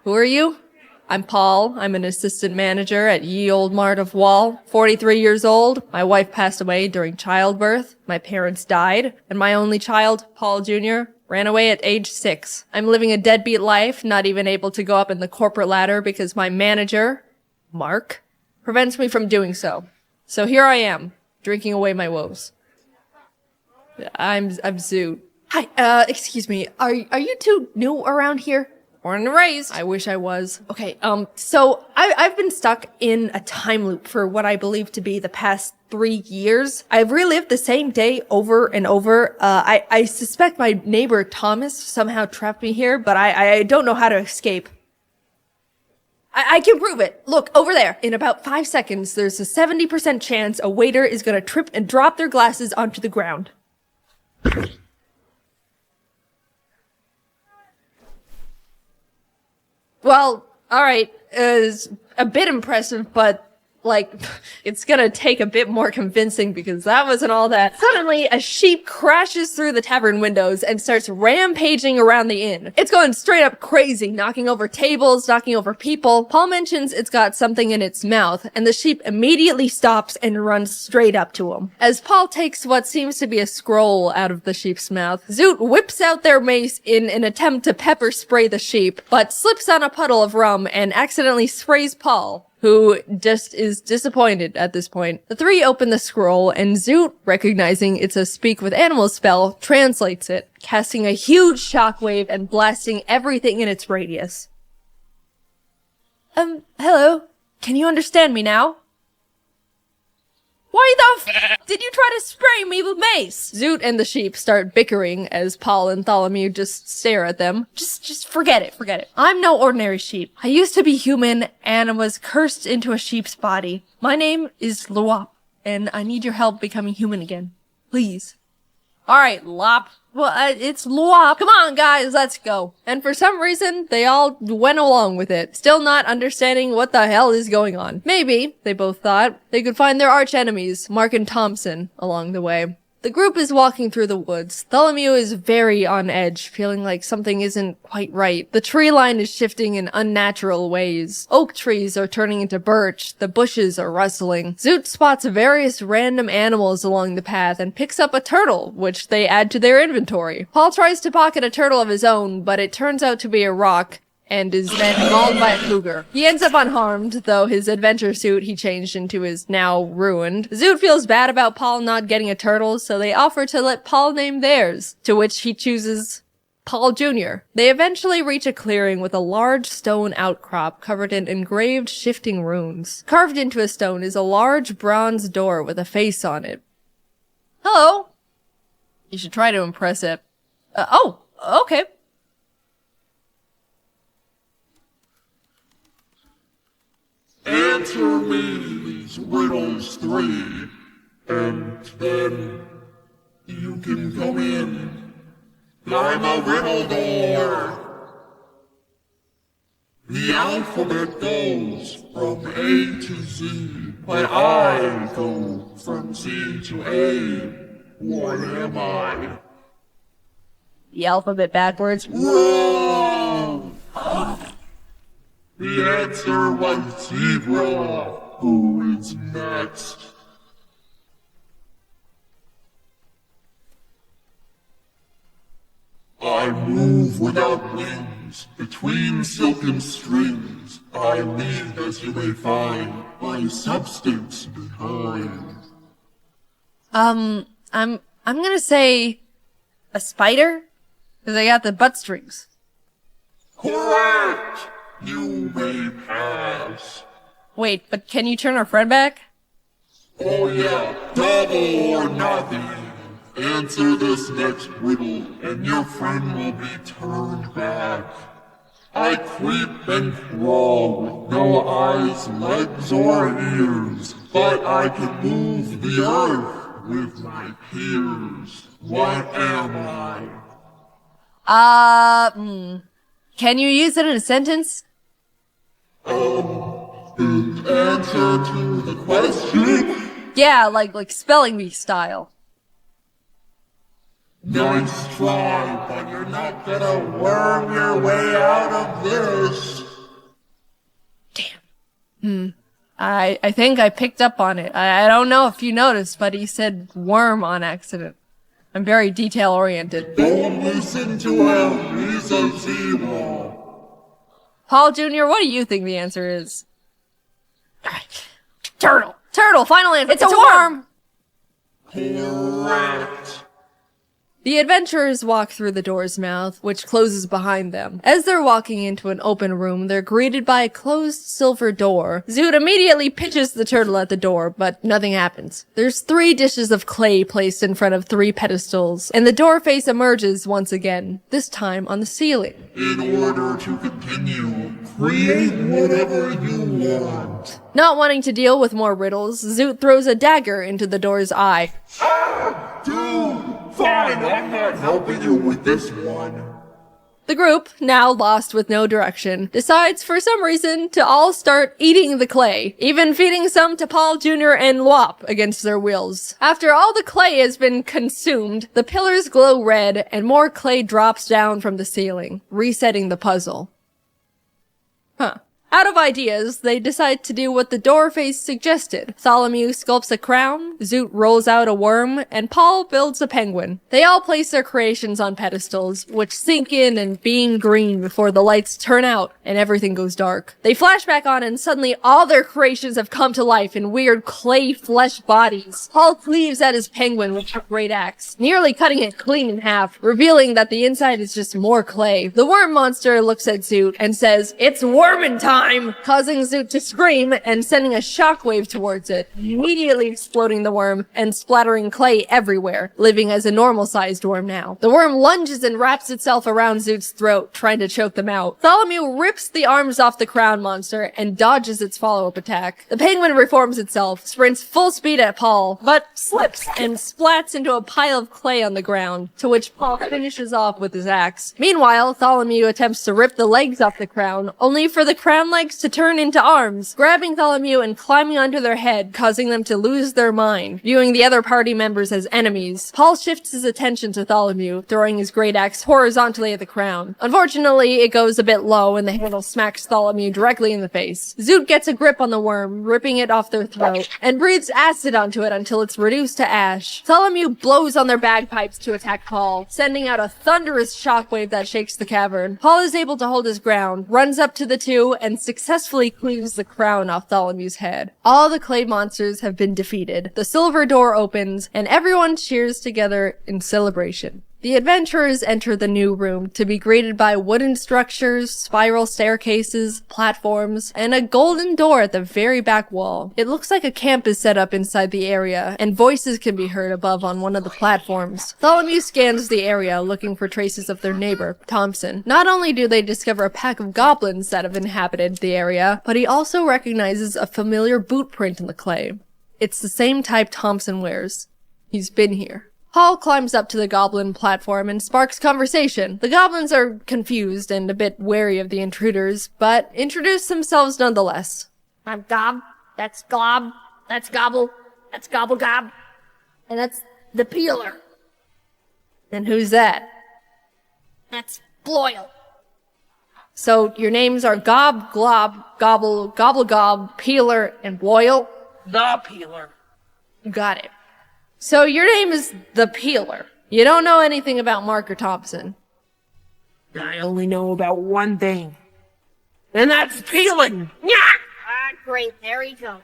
Who are you? I'm Paul. I'm an assistant manager at Ye Old Mart of Wall. 43 years old. My wife passed away during childbirth. My parents died. And my only child, Paul Jr., ran away at age 6. I'm living a deadbeat life, not even able to go up in the corporate ladder because my manager, Mark, prevents me from doing so. So here I am, drinking away my woes. I'm Zoot. Hi, excuse me. Are you two new around here? Born and raised. I wish I was. Okay, so I've been stuck in a time loop for what I believe to be the past 3 years. I've relived the same day over and over. I suspect my neighbor Thomas somehow trapped me here, but I don't know how to escape. I can prove it. Look, over there. In about 5 seconds, there's a 70% chance a waiter is gonna trip and drop their glasses onto the ground. Well, alright, it's a bit impressive, but, like, it's gonna take a bit more convincing because that wasn't all that. Suddenly, a sheep crashes through the tavern windows and starts rampaging around the inn. It's going straight up crazy, knocking over tables, knocking over people. Paul mentions it's got something in its mouth, and the sheep immediately stops and runs straight up to him. As Paul takes what seems to be a scroll out of the sheep's mouth, Zoot whips out their mace in an attempt to pepper spray the sheep, but slips on a puddle of rum and accidentally sprays Paul, who just is disappointed at this point. The three open the scroll, and Zoot, recognizing it's a speak with animals spell, translates it, casting a huge shockwave and blasting everything in its radius. Hello? Can you understand me now? Why the f did you try to spray me with mace? Zoot and the sheep start bickering as Paul and Tholomew just stare at them. Just forget it. I'm no ordinary sheep. I used to be human and was cursed into a sheep's body. My name is Luop, and I need your help becoming human again. Please. Alright, Lop. Well, it's Luop. Come on, guys, let's go. And for some reason, they all went along with it, still not understanding what the hell is going on. Maybe, they both thought, they could find their arch enemies, Mark and Thompson, along the way. The group is walking through the woods. Tholomew is very on edge, feeling like something isn't quite right. The tree line is shifting in unnatural ways. Oak trees are turning into birch. The bushes are rustling. Zoot spots various random animals along the path and picks up a turtle, which they add to their inventory. Paul tries to pocket a turtle of his own, but it turns out to be a rock, and is then mauled by a cougar. He ends up unharmed, though his adventure suit he changed into is now ruined. Zoot feels bad about Paul not getting a turtle, so they offer to let Paul name theirs, to which he chooses Paul Jr. They eventually reach a clearing with a large stone outcrop covered in engraved shifting runes. Carved into a stone is a large bronze door with a face on it. Hello! You should try to impress it. Oh, okay. Answer me these riddles 3, and then you can come in. I'm a riddle door. The alphabet goes from A to Z, but I go from Z to A. What am I? The alphabet backwards. Wrong! The answer was zebra. Who is next? I move without wings, between silken strings. I lead, as you may find, my substance behind. I'm gonna say a spider, because I got the butt strings. Correct! You may pass. Wait, but can you turn our friend back? Oh yeah, double or nothing. Answer this next riddle, and your friend will be turned back. I creep and crawl with no eyes, legs, or ears, but I can move the earth with my peers. What am I? Can you use it in a sentence? In answer to the question? Yeah, like spelling bee style. Nice try, but you're not gonna worm your way out of this. I think I picked up on it. I don't know if you noticed, but he said worm on accident. I'm very detail oriented. Don't listen to him, he's a zebra. Paul Jr., what do you think the answer is? Turtle! Turtle, final answer! It's a worm! Correct. The adventurers walk through the door's mouth, which closes behind them. As they're walking into an open room, they're greeted by a closed silver door. Zoot immediately pitches the turtle at the door, but nothing happens. There's 3 dishes of clay placed in front of 3 pedestals, and the door face emerges once again, this time on the ceiling. In order to continue, create whatever you want. Not wanting to deal with more riddles, Zoot throws a dagger into the door's eye. Dude! Fine, I'm not helping you with this one. The group, now lost with no direction, decides for some reason to all start eating the clay, even feeding some to Paul Jr. and Lwop against their wills. After all the clay has been consumed, the pillars glow red and more clay drops down from the ceiling, resetting the puzzle. Out of ideas, they decide to do what the door face suggested. Tholomew sculpts a crown, Zoot rolls out a worm, and Paul builds a penguin. They all place their creations on pedestals, which sink in and beam green before the lights turn out and everything goes dark. They flash back on and suddenly all their creations have come to life in weird clay flesh bodies. Paul cleaves at his penguin with a great axe, nearly cutting it clean in half, revealing that the inside is just more clay. The worm monster looks at Zoot and says, "It's wormin' time!" Causing Zoot to scream and sending a shockwave towards it, immediately exploding the worm and splattering clay everywhere, living as a normal-sized worm now. The worm lunges and wraps itself around Zoot's throat, trying to choke them out. Tholomew rips the arms off the crown monster and dodges its follow-up attack. The penguin reforms itself, sprints full speed at Paul, but slips and splats into a pile of clay on the ground, to which Paul finishes off with his axe. Meanwhile, Tholomew attempts to rip the legs off the crown, only for the crown legs to turn into arms, grabbing Tholomew and climbing onto their head, causing them to lose their mind, viewing the other party members as enemies. Paul shifts his attention to Tholomew, throwing his great axe horizontally at the crown. Unfortunately, it goes a bit low and the handle smacks Tholomew directly in the face. Zoot gets a grip on the worm, ripping it off their throat, and breathes acid onto it until it's reduced to ash. Tholomew blows on their bagpipes to attack Paul, sending out a thunderous shockwave that shakes the cavern. Paul is able to hold his ground, runs up to the two, and successfully cleaves the crown off Tholomew's head. All the clay monsters have been defeated. The silver door opens, and everyone cheers together in celebration. The adventurers enter the new room to be greeted by wooden structures, spiral staircases, platforms, and a golden door at the very back wall. It looks like a camp is set up inside the area, and voices can be heard above on one of the platforms. Tholomew scans the area looking for traces of their neighbor, Thompson. Not only do they discover a pack of goblins that have inhabited the area, but he also recognizes a familiar boot print in the clay. It's the same type Thompson wears. He's been here. Paul climbs up to the goblin platform and sparks conversation. The goblins are confused and a bit wary of the intruders, but introduce themselves nonetheless. I'm Gob, that's Glob, that's Gobble, that's Gobble Gob, and that's the Peeler. And who's that? That's Bloyle. So your names are Gob, Glob, Gobble, Gobble Gob, Peeler, and Boyle? The Peeler. Got it. So your name is the Peeler. You don't know anything about Mark Thompson. I only know about one thing. And that's peeling. Yeah! Ah, great, there you go.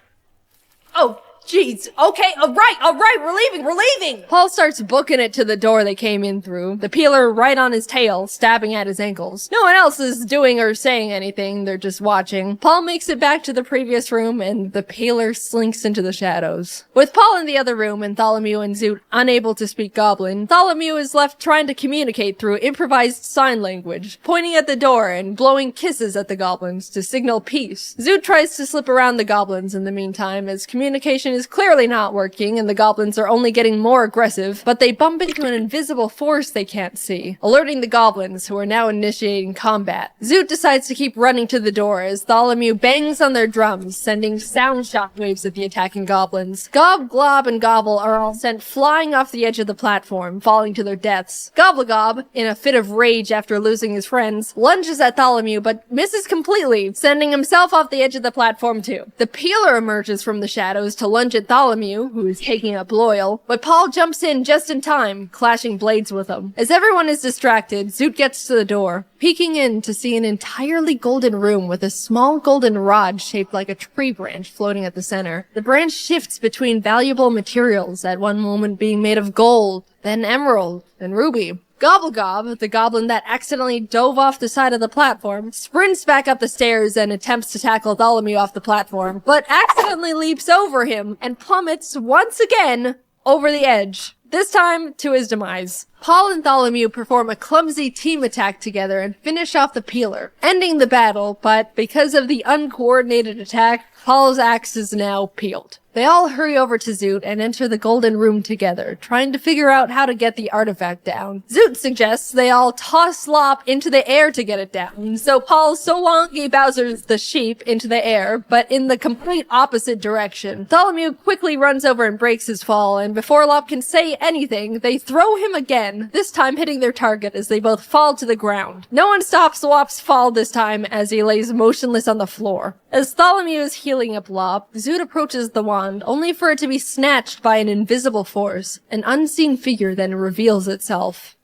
Oh, jeez. Okay, all right, we're leaving. Paul starts booking it to the door they came in through, the Peeler right on his tail, stabbing at his ankles. No one else is doing or saying anything, they're just watching. Paul makes it back to the previous room, and the Peeler slinks into the shadows. With Paul in the other room and Tholomew and Zoot unable to speak Goblin, Tholomew is left trying to communicate through improvised sign language, pointing at the door and blowing kisses at the goblins to signal peace. Zoot tries to slip around the goblins in the meantime, as communication is clearly not working and the goblins are only getting more aggressive, but they bump into an invisible force they can't see, alerting the goblins, who are now initiating combat. Zoot decides to keep running to the door as Tholomew bangs on their drums, sending sound shockwaves at the attacking goblins. Gob, Glob, and Gobble are all sent flying off the edge of the platform, falling to their deaths. Gobblegob, in a fit of rage after losing his friends, lunges at Tholomew but misses completely, sending himself off the edge of the platform too. The Peeler emerges from the shadows to lunge at Tholomew, who is taking up Loyal, but Paul jumps in just in time, clashing blades with him. As everyone is distracted, Zoot gets to the door, peeking in to see an entirely golden room with a small golden rod shaped like a tree branch floating at the center. The branch shifts between valuable materials, at one moment being made of gold, then emerald, and ruby. Gobblegob, the goblin that accidentally dove off the side of the platform, sprints back up the stairs and attempts to tackle Tholomew off the platform, but accidentally leaps over him and plummets once again over the edge, this time to his demise. Paul and Tholomew perform a clumsy team attack together and finish off the Peeler, ending the battle, but because of the uncoordinated attack, Paul's axe is now peeled. They all hurry over to Zoot and enter the golden room together, trying to figure out how to get the artifact down. Zoot suggests they all toss Lop into the air to get it down, so Paul Solongi Bowser's the sheep into the air, but in the complete opposite direction. Tholomew quickly runs over and breaks his fall, and before Lop can say anything, they throw him again, this time hitting their target as they both fall to the ground. No one stops Lop's fall this time as he lays motionless on the floor. As Tholomew is healing up Lop, Zoot approaches the wand, only for it to be snatched by an invisible force. An unseen figure then reveals itself.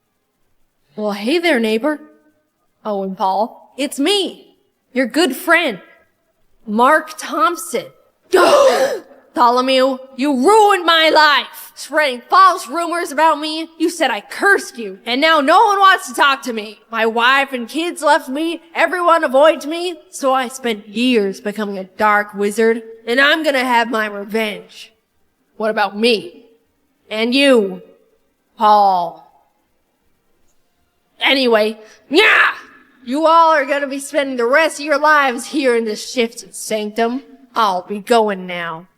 Well, hey there, neighbor. Oh, and Paul. It's me, your good friend, Mark Thompson. Tholomew, you ruined my life, spreading false rumors about me. You said I cursed you, and now no one wants to talk to me. My wife and kids left me, everyone avoids me, so I spent years becoming a dark wizard, and I'm gonna have my revenge. What about me? And you, Paul? Anyway, yeah! You all are gonna be spending the rest of your lives here in this shifted sanctum. I'll be going now.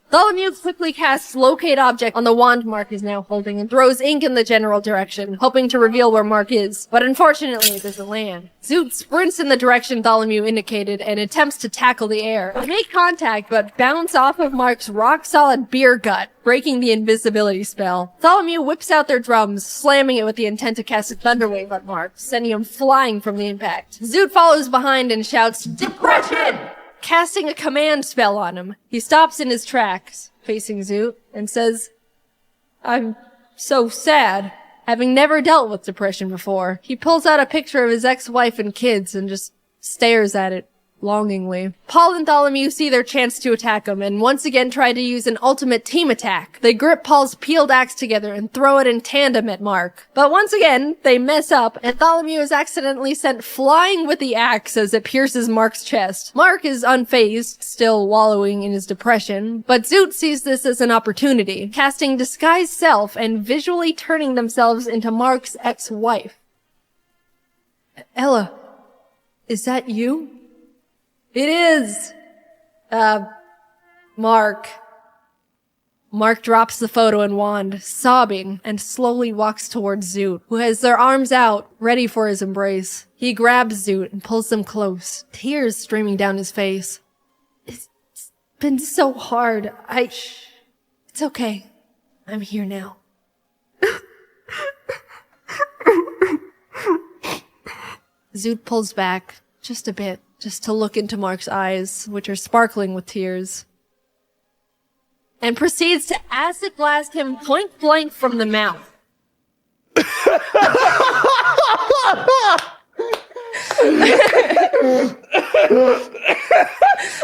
Bartholomew quickly casts locate object on the wand Mark is now holding and throws ink in the general direction, hoping to reveal where Mark is. But unfortunately, it doesn't land. Zoot sprints in the direction Bartholomew indicated and attempts to tackle the air. They make contact, but bounce off of Mark's rock-solid beer gut, breaking the invisibility spell. Bartholomew whips out their drums, slamming it with the intent to cast a thunderwave on Mark, sending him flying from the impact. Zoot follows behind and shouts, "Depression!" casting a command spell on him. He stops in his tracks, facing Zoot, and says, "I'm so sad." Having never dealt with depression before, he pulls out a picture of his ex-wife and kids and just stares at it longingly. Paul and Bartholomew see their chance to attack him and once again try to use an ultimate team attack. They grip Paul's peeled axe together and throw it in tandem at Mark. But once again, they mess up and Bartholomew is accidentally sent flying with the axe as it pierces Mark's chest. Mark is unfazed, still wallowing in his depression, but Zoot sees this as an opportunity, casting Disguise Self and visually turning themselves into Mark's ex-wife. "Ella, is that you?" "It is! Mark." Mark drops the photo and wand, sobbing, and slowly walks towards Zoot, who has their arms out, ready for his embrace. He grabs Zoot and pulls them close, tears streaming down his face. "It's been so hard. It's okay. I'm here now." Zoot pulls back, just a bit, just to look into Mark's eyes, which are sparkling with tears, and proceeds to acid blast him point blank from the mouth.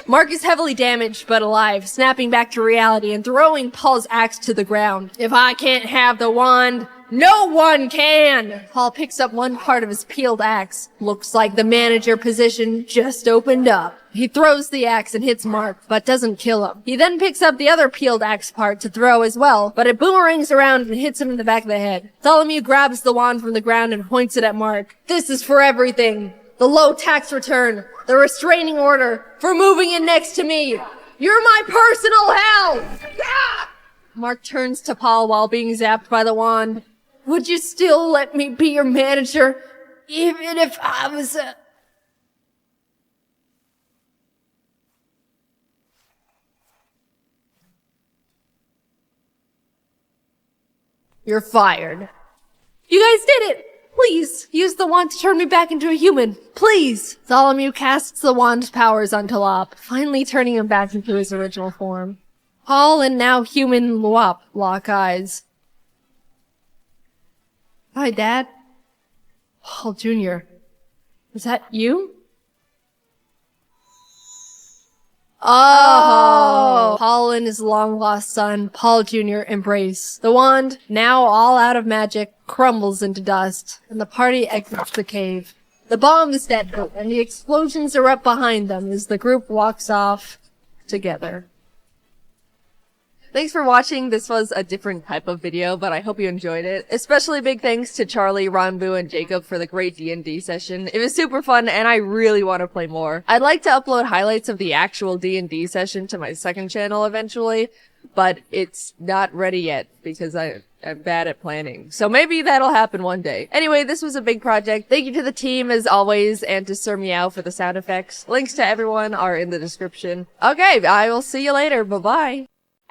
Mark is heavily damaged but alive, snapping back to reality and throwing Paul's axe to the ground. "If I can't have the wand, no one can!" Paul picks up one part of his peeled axe. Looks like the manager position just opened up. He throws the axe and hits Mark, but doesn't kill him. He then picks up the other peeled axe part to throw as well, but it boomerangs around and hits him in the back of the head. Bartholomew grabs the wand from the ground and points it at Mark. "This is for everything. The low tax return, the restraining order, for moving in next to me. You're my personal hell!" Ah! Mark turns to Paul while being zapped by the wand. "Would you still let me be your manager, even if I was a..." "You're fired." "You guys did it! Please, use the wand to turn me back into a human. Please!" Bartholomew casts the wand's powers onto Lop, finally turning him back into his original form. Paul and now human Lop lock eyes. "Hi, Dad." "Paul Jr. Is that you?" Oh! Paul and his long-lost son, Paul Jr., embrace. The wand, now all out of magic, crumbles into dust, and the party exits the cave. The bomb is detonated, and the explosions erupt behind them as the group walks off together. Thanks for watching. This was a different type of video, but I hope you enjoyed it. Especially big thanks to Charlie, Ranbu, and Jacob for the great D&D session. It was super fun, and I really want to play more. I'd like to upload highlights of the actual D&D session to my second channel eventually, but it's not ready yet because I'm bad at planning. So maybe that'll happen one day. Anyway, this was a big project. Thank you to the team as always, and to Sir Meow for the sound effects. Links to everyone are in the description. Okay, I will see you later. Bye-bye.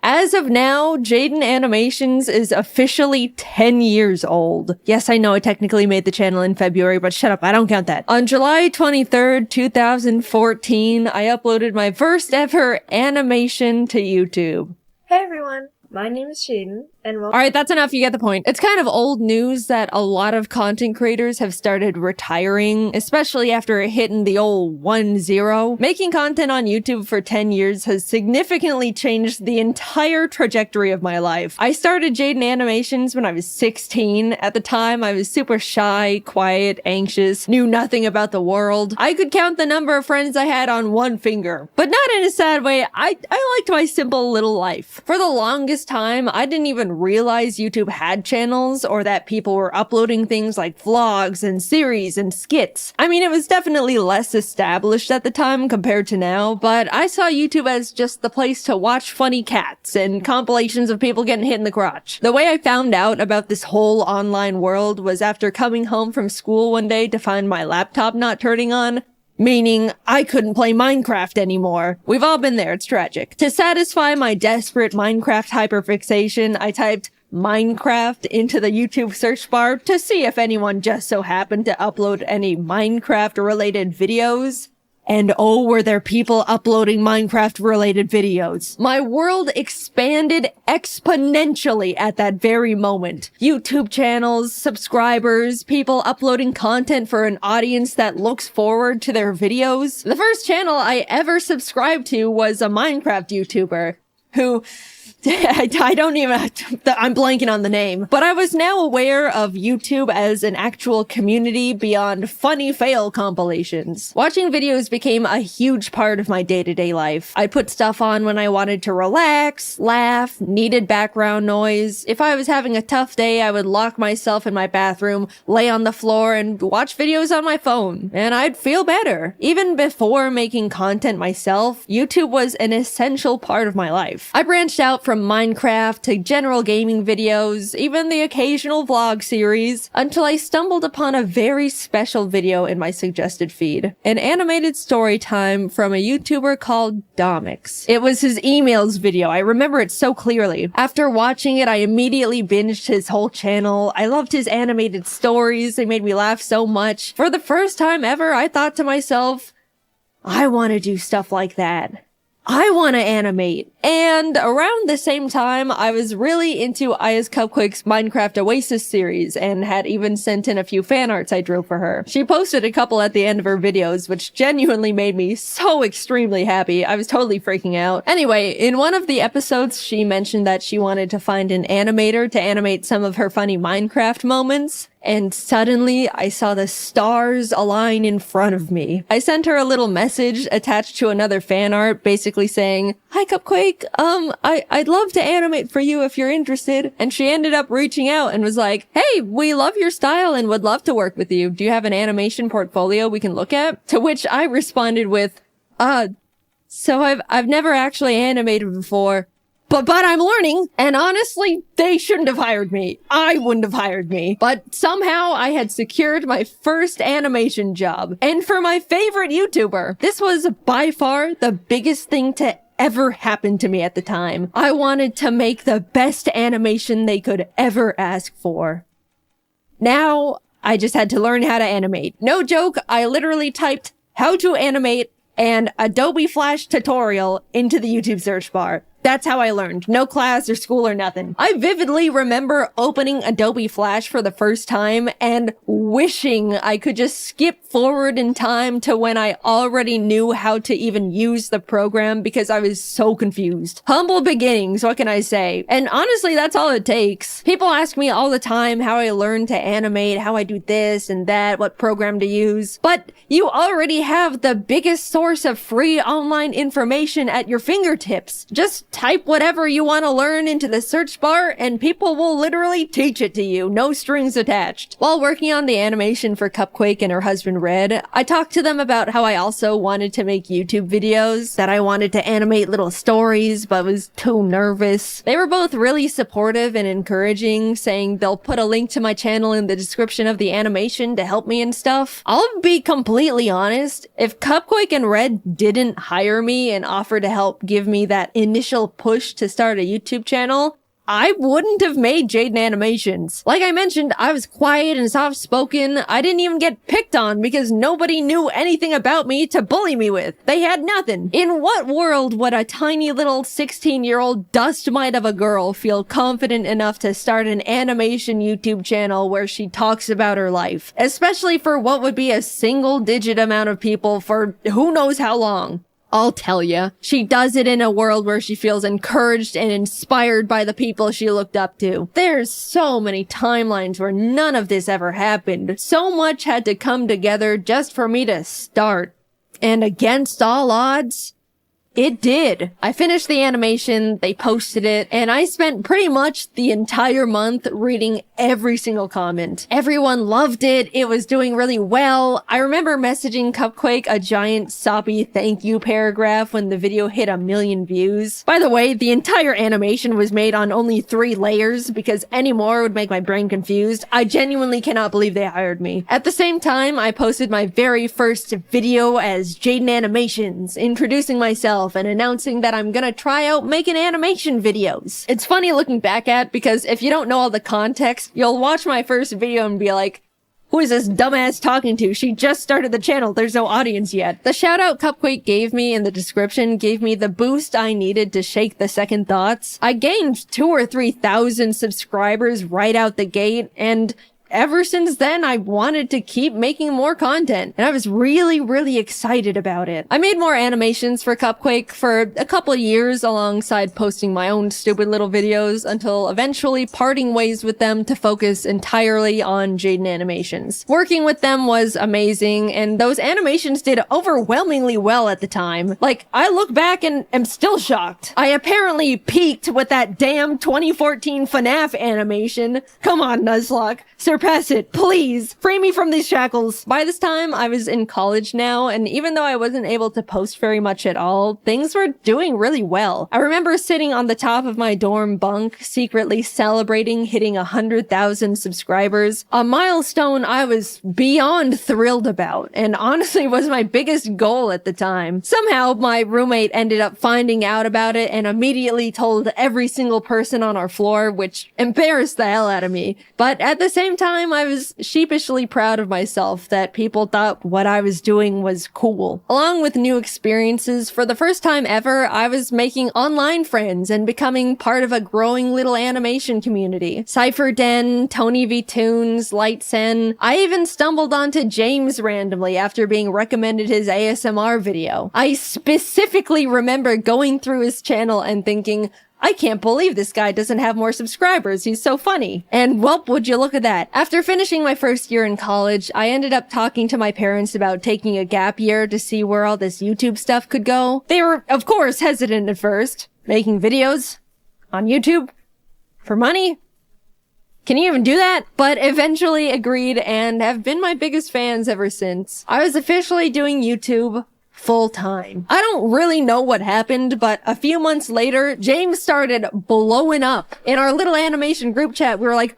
As of now, Jaiden Animations is officially 10 years old. Yes, I know I technically made the channel in February, but shut up, I don't count that. On July 23rd, 2014, I uploaded my first ever animation to YouTube. Hey everyone, my name is Jaiden, and welcome. Alright, that's enough, you get the point. It's kind of old news that a lot of content creators have started retiring, especially after hitting the old 1-0. Making content on YouTube for 10 years has significantly changed the entire trajectory of my life. I started Jaiden Animations when I was 16. At the time, I was super shy, quiet, anxious, knew nothing about the world. I could count the number of friends I had on one finger. But not in a sad way, I liked my simple little life. For the longest time, I didn't even even realize YouTube had channels or that people were uploading things like vlogs and series and skits. I mean, it was definitely less established at the time compared to now, but I saw YouTube as just the place to watch funny cats and compilations of people getting hit in the crotch. The way I found out about this whole online world was after coming home from school one day to find my laptop not turning on. Meaning, I couldn't play Minecraft anymore. We've all been there, it's tragic. To satisfy my desperate Minecraft hyperfixation, I typed Minecraft into the YouTube search bar to see if anyone just so happened to upload any Minecraft-related videos. And oh, were there people uploading Minecraft-related videos. My world expanded exponentially at that very moment. YouTube channels, subscribers, people uploading content for an audience that looks forward to their videos. The first channel I ever subscribed to was a Minecraft YouTuber who... I don't even, I'm blanking on the name, but I was now aware of YouTube as an actual community beyond funny fail compilations. Watching videos became a huge part of my day-to-day life. I'd put stuff on when I wanted to relax, laugh, needed background noise. If I was having a tough day, I would lock myself in my bathroom, lay on the floor, and watch videos on my phone, and I'd feel better. Even before making content myself, YouTube was an essential part of my life. I branched out from Minecraft to general gaming videos, even the occasional vlog series, until I stumbled upon a very special video in my suggested feed. An animated story time from a YouTuber called Domix. It was his emails video, I remember it so clearly. After watching it, I immediately binged his whole channel. I loved his animated stories, they made me laugh so much. For the first time ever, I thought to myself, I want to do stuff like that. I want to animate. And around the same time, I was really into Aya's Cupquake's Minecraft Oasis series and had even sent in a few fan arts I drew for her. She posted a couple at the end of her videos, which genuinely made me so extremely happy. I was totally freaking out. Anyway, in one of the episodes, she mentioned that she wanted to find an animator to animate some of her funny Minecraft moments. And suddenly, I saw the stars align in front of me. I sent her a little message attached to another fan art, basically saying, "Hi Cupquake, I'd love to animate for you if you're interested." And she ended up reaching out and was like, "Hey, we love your style and would love to work with you. Do you have an animation portfolio we can look at?" To which I responded with, so I've never actually animated before. But I'm learning, and honestly, they shouldn't have hired me. I wouldn't have hired me. But somehow I had secured my first animation job. And for my favorite YouTuber, this was by far the biggest thing to ever happen to me at the time. I wanted to make the best animation they could ever ask for. Now, I just had to learn how to animate. No joke, I literally typed "how to animate" and Adobe Flash tutorial into the YouTube search bar. That's how I learned. No class or school or nothing. I vividly remember opening Adobe Flash for the first time and wishing I could just skip forward in time to when I already knew how to even use the program because I was so confused. Humble beginnings, what can I say? And honestly, that's all it takes. People ask me all the time how I learned to animate, how I do this and that, what program to use. But you already have the biggest source of free online information at your fingertips. Just type whatever you want to learn into the search bar and people will literally teach it to you, no strings attached. While working on the animation for Cupquake and her husband Red, I talked to them about how I also wanted to make YouTube videos, that I wanted to animate little stories but was too nervous. They were both really supportive and encouraging, saying they'll put a link to my channel in the description of the animation to help me and stuff. I'll be completely honest, if Cupquake and Red didn't hire me and offer to help give me that initial push to start a YouTube channel, I wouldn't have made Jaiden Animations. Like I mentioned, I was quiet and soft-spoken. I didn't even get picked on because nobody knew anything about me to bully me with. They had nothing. In what world would a tiny little 16-year-old dust mite of a girl feel confident enough to start an animation YouTube channel where she talks about her life? Especially for what would be a single-digit amount of people for who knows how long. I'll tell ya, she does it in a world where she feels encouraged and inspired by the people she looked up to. There's so many timelines where none of this ever happened. So much had to come together just for me to start. And against all odds, It did. I finished the animation, they posted it, and I spent pretty much the entire month reading every single comment. Everyone loved it. It was doing really well. I remember messaging Cupquake a giant soppy thank you paragraph when the video hit 1 million views. By the way, the entire animation was made on only 3 layers because any more would make my brain confused. I genuinely cannot believe they hired me. At the same time, I posted my very first video as JaidenAnimations, introducing myself and announcing that I'm gonna try out making animation videos. It's funny looking back at because if you don't know all the context, you'll watch my first video and be like, who is this dumbass talking to? She just started the channel. There's no audience yet. The shout out Cupquake gave me in the description gave me the boost I needed to shake the second thoughts. I gained 2,000 or 3,000 subscribers right out the gate, and ever since then, I wanted to keep making more content, and I was really excited about it. I made more animations for Cupquake for a couple of years alongside posting my own stupid little videos until eventually parting ways with them to focus entirely on Jaiden Animations. Working with them was amazing, and those animations did overwhelmingly well at the time. Like, I look back and am still shocked. I apparently peaked with that damn 2014 FNAF animation. Come on, Nuzlocke. Surpass it, please! Free me from these shackles! By this time, I was in college now, and even though I wasn't able to post very much at all, things were doing really well. I remember sitting on the top of my dorm bunk, secretly celebrating hitting 100,000 subscribers, a milestone I was beyond thrilled about, and honestly was my biggest goal at the time. Somehow, my roommate ended up finding out about it and immediately told every single person on our floor, which embarrassed the hell out of me. But at the same time, I was sheepishly proud of myself that people thought what I was doing was cool. Along with new experiences, for the first time ever, I was making online friends and becoming part of a growing little animation community. Cypher Den, Tony V Toons, Lightsen. I even stumbled onto James randomly after being recommended his ASMR video. I specifically remember going through his channel and thinking, I can't believe this guy doesn't have more subscribers. He's so funny. And well, would you look at that. After finishing my first year in college, I ended up talking to my parents about taking a gap year to see where all this YouTube stuff could go. They were, of course, hesitant at first. Making videos on YouTube for money? Can you even do that? But eventually agreed and have been my biggest fans ever since. I was officially doing YouTube full time. I don't really know what happened, but a few months later, James started blowing up. In our little animation group chat, we were like,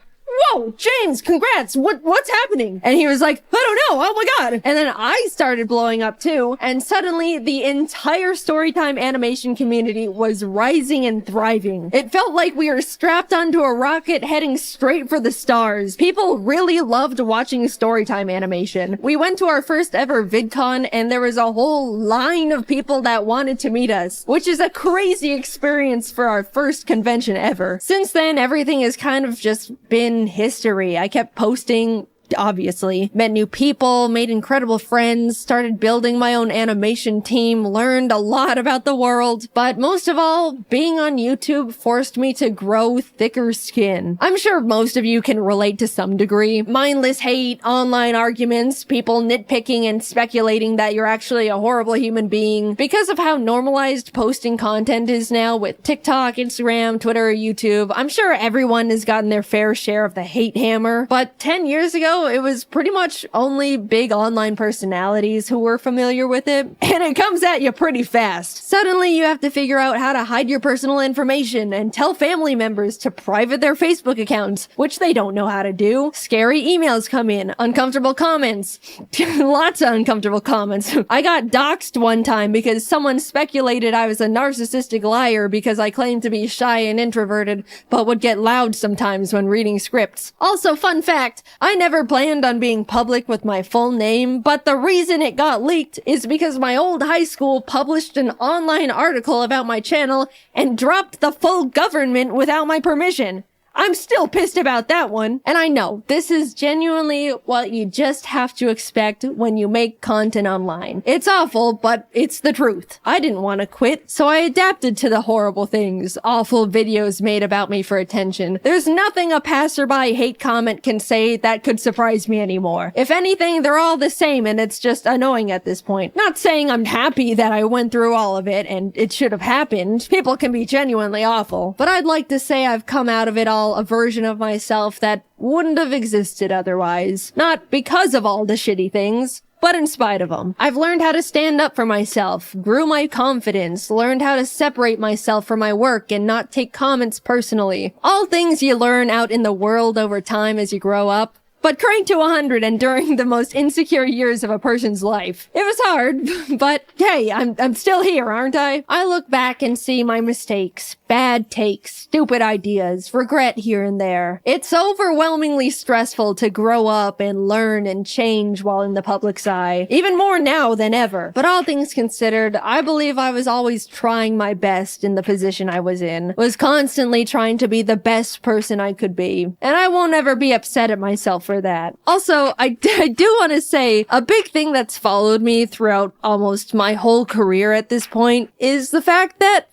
whoa, James, congrats, what's happening? And he was like, I don't know, oh my god. And then I started blowing up too, and suddenly the entire storytime animation community was rising and thriving. It felt like we were strapped onto a rocket heading straight for the stars. People really loved watching storytime animation. We went to our first ever VidCon, and there was a whole line of people that wanted to meet us, which is a crazy experience for our first convention ever. Since then, everything has kind of just been history. I kept posting, obviously, met new people, made incredible friends, started building my own animation team, learned a lot about the world, but most of all, being on YouTube forced me to grow thicker skin. I'm sure most of you can relate to some degree. Mindless hate, online arguments, people nitpicking and speculating that you're actually a horrible human being. Because of how normalized posting content is now with TikTok, Instagram, Twitter, YouTube, I'm sure everyone has gotten their fair share of the hate hammer, but 10 years ago, it was pretty much only big online personalities who were familiar with it, and it comes at you pretty fast. Suddenly, you have to figure out how to hide your personal information and tell family members to private their Facebook accounts, which they don't know how to do. Scary emails come in, uncomfortable comments, lots of uncomfortable comments. I got doxxed one time because someone speculated I was a narcissistic liar because I claimed to be shy and introverted, but would get loud sometimes when reading scripts. Also, fun fact, I never planned on being public with my full name, but the reason it got leaked is because my old high school published an online article about my channel and dropped the full government without my permission. I'm still pissed about that one. And I know, this is genuinely what you just have to expect when you make content online. It's awful, but it's the truth. I didn't want to quit, so I adapted to the horrible things awful videos made about me for attention. There's nothing a passerby hate comment can say that could surprise me anymore. If anything, they're all the same and it's just annoying at this point. Not saying I'm happy that I went through all of it and it should have happened. People can be genuinely awful. But I'd like to say I've come out of it all a version of myself that wouldn't have existed otherwise. Not because of all the shitty things, but in spite of them. I've learned how to stand up for myself, grew my confidence, learned how to separate myself from my work and not take comments personally. All things you learn out in the world over time as you grow up. But cranked to 100 and during the most insecure years of a person's life. It was hard, but hey, I'm still here, aren't I? I look back and see my mistakes, bad takes, stupid ideas, regret here and there. It's overwhelmingly stressful to grow up and learn and change while in the public's eye. Even more now than ever. But all things considered, I believe I was always trying my best in the position I was in. Was constantly trying to be the best person I could be. And I won't ever be upset at myself for that. Also, I do want to say a big thing that's followed me throughout almost my whole career at this point is the fact that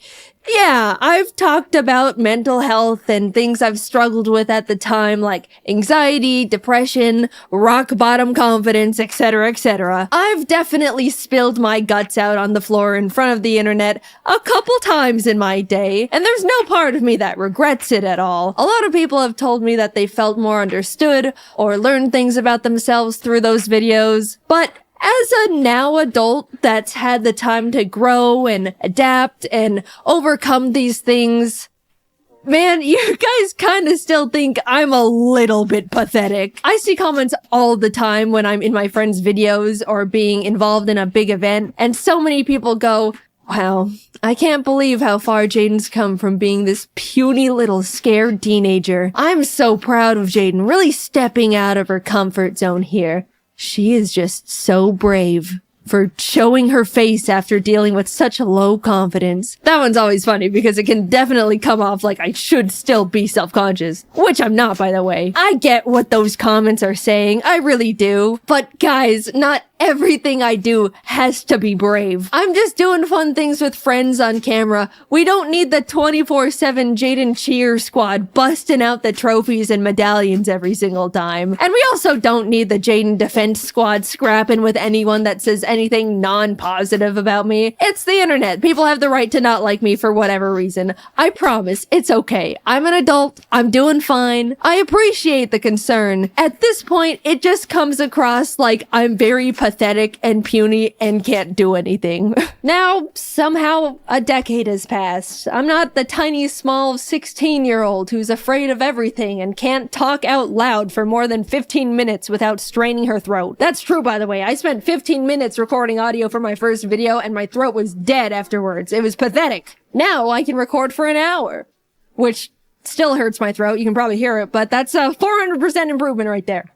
yeah, I've talked about mental health and things I've struggled with at the time, like anxiety, depression, rock bottom confidence, etc., etc. I've definitely spilled my guts out on the floor in front of the internet a couple times in my day, and there's no part of me that regrets it at all. A lot of people have told me that they felt more understood or learned things about themselves through those videos, but as a now adult that's had the time to grow and adapt and overcome these things, man, you guys kind of still think I'm a little bit pathetic. I see comments all the time when I'm in my friends' videos or being involved in a big event, and so many people go, wow, I can't believe how far Jaiden's come from being this puny little scared teenager. I'm so proud of Jaiden really stepping out of her comfort zone here. She is just so brave for showing her face after dealing with such low confidence. That one's always funny because it can definitely come off like I should still be self-conscious, which I'm not, by the way. I get what those comments are saying, I really do. But guys, not everything I do has to be brave. I'm just doing fun things with friends on camera. We don't need the 24/7 Jaiden cheer squad busting out the trophies and medallions every single time. And we also don't need the Jaiden defense squad scrapping with anyone that says anything non-positive about me. It's the internet. People have the right to not like me for whatever reason. I promise, it's okay. I'm an adult. I'm doing fine. I appreciate the concern. At this point, it just comes across like I'm very pathetic and puny and can't do anything. Now, somehow, a decade has passed. I'm not the tiny, small 16-year-old who's afraid of everything and can't talk out loud for more than 15 minutes without straining her throat. That's true, by the way. I spent 15 minutes recording audio for my first video and my throat was dead afterwards. It was pathetic. Now I can record for an hour, which still hurts my throat. You can probably hear it, but that's a 400% improvement right there.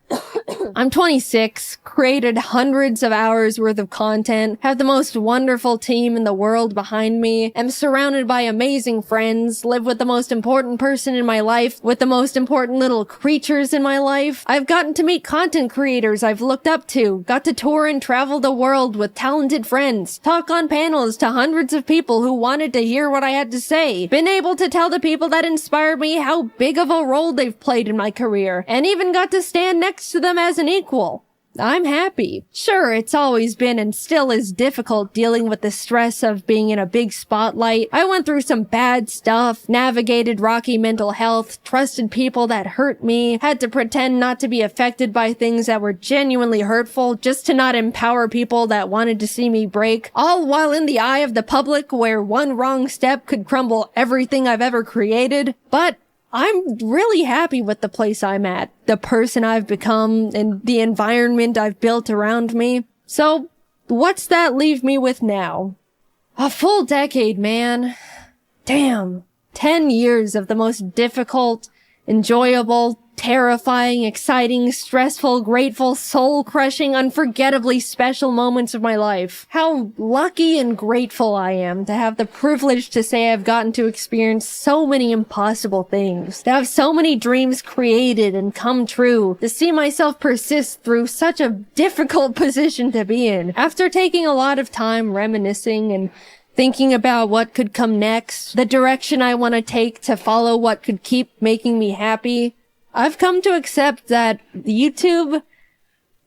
I'm 26, created hundreds of hours worth of content, have the most wonderful team in the world behind me, am surrounded by amazing friends, live with the most important person in my life, with the most important little creatures in my life. I've gotten to meet content creators I've looked up to, got to tour and travel the world with talented friends, talk on panels to hundreds of people who wanted to hear what I had to say, been able to tell the people that inspired me how big of a role they've played in my career, and even got to stand next to them as an equal. I'm happy. Sure, it's always been and still is difficult dealing with the stress of being in a big spotlight. I went through some bad stuff, navigated rocky mental health, trusted people that hurt me, had to pretend not to be affected by things that were genuinely hurtful just to not empower people that wanted to see me break, all while in the eye of the public where one wrong step could crumble everything I've ever created. But I'm really happy with the place I'm at, the person I've become, and the environment I've built around me. So, what's that leave me with now? A full decade, man. Damn. 10 years of the most difficult, enjoyable, terrifying, exciting, stressful, grateful, soul-crushing, unforgettably special moments of my life. How lucky and grateful I am to have the privilege to say I've gotten to experience so many impossible things, to have so many dreams created and come true, to see myself persist through such a difficult position to be in. After taking a lot of time reminiscing and thinking about what could come next, the direction I want to take to follow what could keep making me happy, I've come to accept that YouTube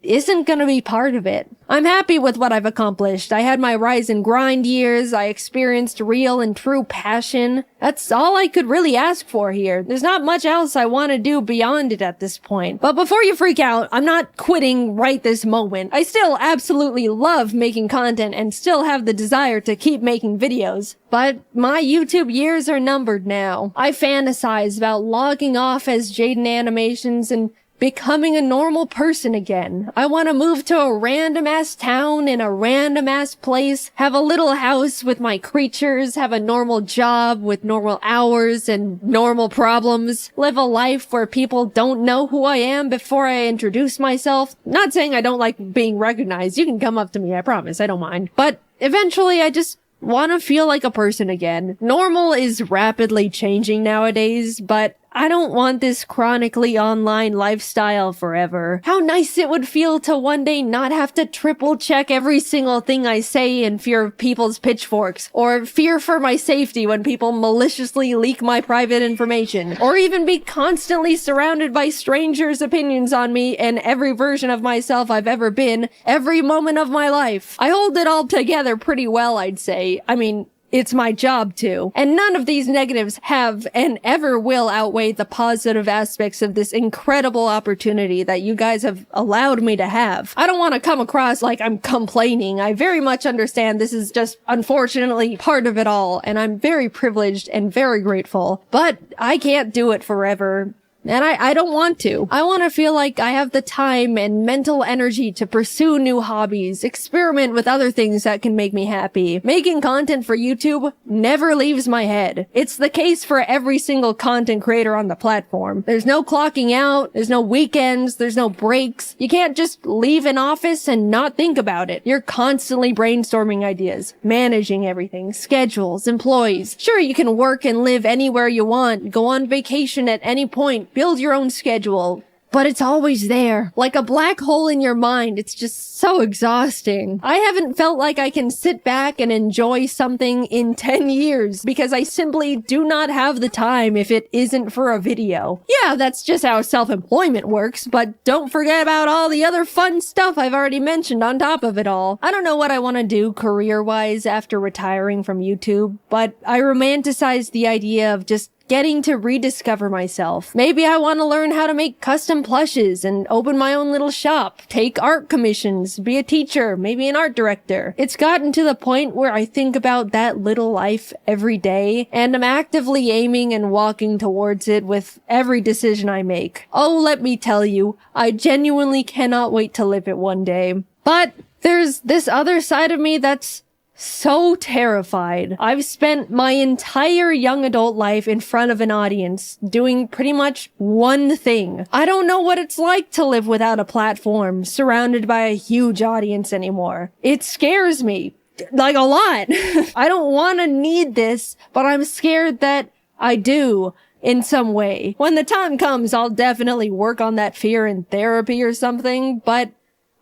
isn't gonna be part of it. I'm happy with what I've accomplished. I had my rise and grind years. I experienced real and true passion. That's all I could really ask for here. There's not much else I want to do beyond it at this point. But before you freak out, I'm not quitting right this moment. I still absolutely love making content and still have the desire to keep making videos. But my YouTube years are numbered now. I fantasize about logging off as Jaiden Animations and becoming a normal person again. I want to move to a random-ass town in a random-ass place, have a little house with my creatures, have a normal job with normal hours and normal problems, live a life where people don't know who I am before I introduce myself. Not saying I don't like being recognized. You can come up to me, I promise, I don't mind. But eventually I just want to feel like a person again. Normal is rapidly changing nowadays, but I don't want this chronically online lifestyle forever. How nice it would feel to one day not have to triple check every single thing I say in fear of people's pitchforks, or fear for my safety when people maliciously leak my private information, or even be constantly surrounded by strangers' opinions on me and every version of myself I've ever been, every moment of my life. I hold it all together pretty well, I'd say. I mean, it's my job to. And none of these negatives have and ever will outweigh the positive aspects of this incredible opportunity that you guys have allowed me to have. I don't want to come across like I'm complaining. I very much understand this is just unfortunately part of it all, and I'm very privileged and very grateful. But I can't do it forever. And I don't want to. I want to feel like I have the time and mental energy to pursue new hobbies, experiment with other things that can make me happy. Making content for YouTube never leaves my head. It's the case for every single content creator on the platform. There's no clocking out, there's no weekends, there's no breaks. You can't just leave an office and not think about it. You're constantly brainstorming ideas, managing everything, schedules, employees. Sure, you can work and live anywhere you want, go on vacation at any point, build your own schedule, but it's always there. Like a black hole in your mind. It's just so exhausting. I haven't felt like I can sit back and enjoy something in 10 years because I simply do not have the time if it isn't for a video. Yeah, that's just how self-employment works, but don't forget about all the other fun stuff I've already mentioned on top of it all. I don't know what I want to do career-wise after retiring from YouTube, but I romanticize the idea of just getting to rediscover myself. Maybe I want to learn how to make custom plushes and open my own little shop, take art commissions, be a teacher, maybe an art director. It's gotten to the point where I think about that little life every day, and I'm actively aiming and walking towards it with every decision I make. Oh, let me tell you, I genuinely cannot wait to live it one day. But there's this other side of me that's so terrified. I've spent my entire young adult life in front of an audience doing pretty much one thing. I don't know what it's like to live without a platform, surrounded by a huge audience anymore. It scares me. Like a lot. I don't want to need this, but I'm scared that I do in some way. When the time comes, I'll definitely work on that fear in therapy or something, but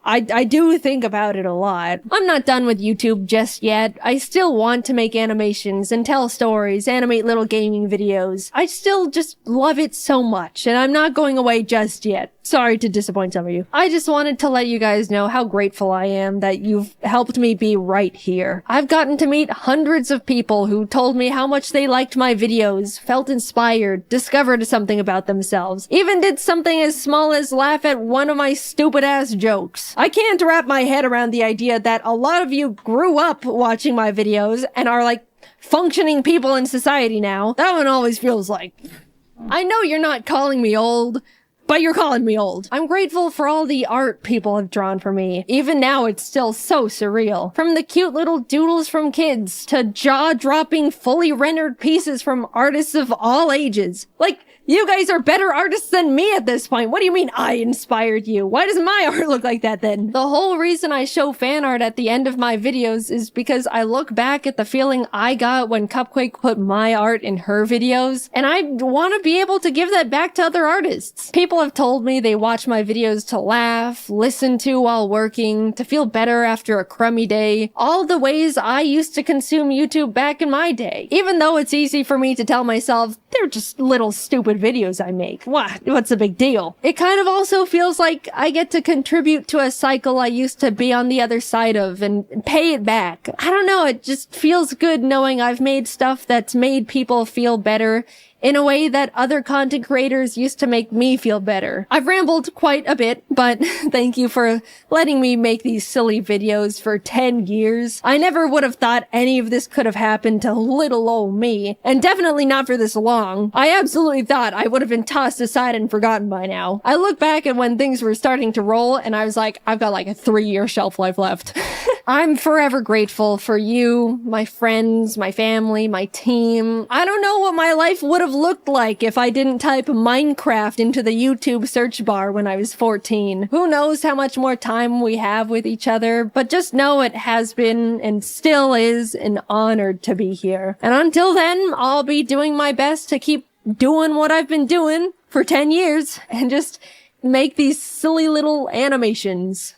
I do think about it a lot. I'm not done with YouTube just yet. I still want to make animations and tell stories, animate little gaming videos. I still just love it so much, and I'm not going away just yet. Sorry to disappoint some of you. I just wanted to let you guys know how grateful I am that you've helped me be right here. I've gotten to meet hundreds of people who told me how much they liked my videos, felt inspired, discovered something about themselves, even did something as small as laugh at one of my stupid ass jokes. I can't wrap my head around the idea that a lot of you grew up watching my videos and are like functioning people in society now. That one always feels like, I know you're not calling me old, but you're calling me old. I'm grateful for all the art people have drawn for me. Even now, it's still so surreal. From the cute little doodles from kids to jaw-dropping, fully rendered pieces from artists of all ages. Like, you guys are better artists than me at this point. What do you mean I inspired you? Why does my art look like that then? The whole reason I show fan art at the end of my videos is because I look back at the feeling I got when Cupquake put my art in her videos, and I want to be able to give that back to other artists. People have told me they watch my videos to laugh, listen to while working, to feel better after a crummy day. All the ways I used to consume YouTube back in my day. Even though it's easy for me to tell myself, they're just little stupid videos I make. What's the big deal? It kind of also feels like I get to contribute to a cycle I used to be on the other side of and pay it back. I don't know, it just feels good knowing I've made stuff that's made people feel better in a way that other content creators used to make me feel better. I've rambled quite a bit, but thank you for letting me make these silly videos for 10 years. I never would have thought any of this could have happened to little old me, and definitely not for this long. I absolutely thought I would have been tossed aside and forgotten by now. I look back at when things were starting to roll, and I was like, I've got like a 3-year shelf life left. I'm forever grateful for you, my friends, my family, my team. I don't know what my life would have looked like if I didn't type Minecraft into the YouTube search bar when I was 14. Who knows how much more time we have with each other, but just know it has been and still is an honor to be here. And until then, I'll be doing my best to keep doing what I've been doing for 10 years and just make these silly little animations.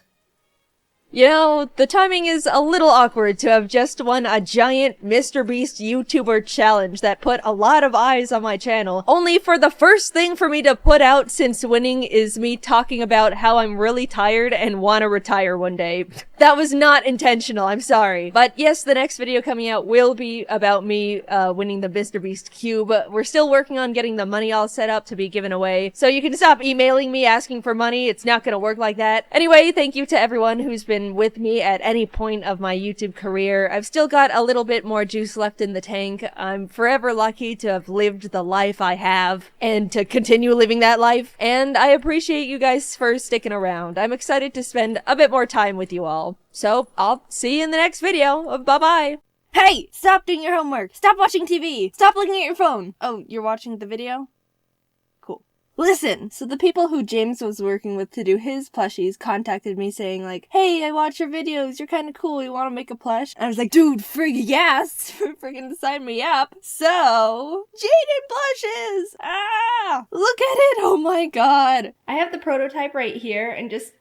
You know, the timing is a little awkward to have just won a giant MrBeast YouTuber challenge that put a lot of eyes on my channel, only for the first thing for me to put out since winning is me talking about how I'm really tired and want to retire one day. That was not intentional, I'm sorry. But yes, the next video coming out will be about me winning the MrBeast Cube. We're still working on getting the money all set up to be given away, so you can stop emailing me asking for money. It's not gonna work like that. Anyway, thank you to everyone who's been with me at any point of my YouTube career. I've still got a little bit more juice left in the tank. I'm forever lucky to have lived the life I have and to continue living that life. And I appreciate you guys for sticking around. I'm excited to spend a bit more time with you all. So I'll see you in the next video. Bye-bye. Hey! Stop doing your homework! Stop watching TV! Stop looking at your phone! Oh, you're watching the video? Listen, so the people who James was working with to do his plushies contacted me saying like, hey, I watch your videos, you're kinda cool, you wanna make a plush? And I was like, dude, frig yes! Friggin' sign me up. So, Jaiden plushes! Ah! Look at it! Oh my god! I have the prototype right here and just,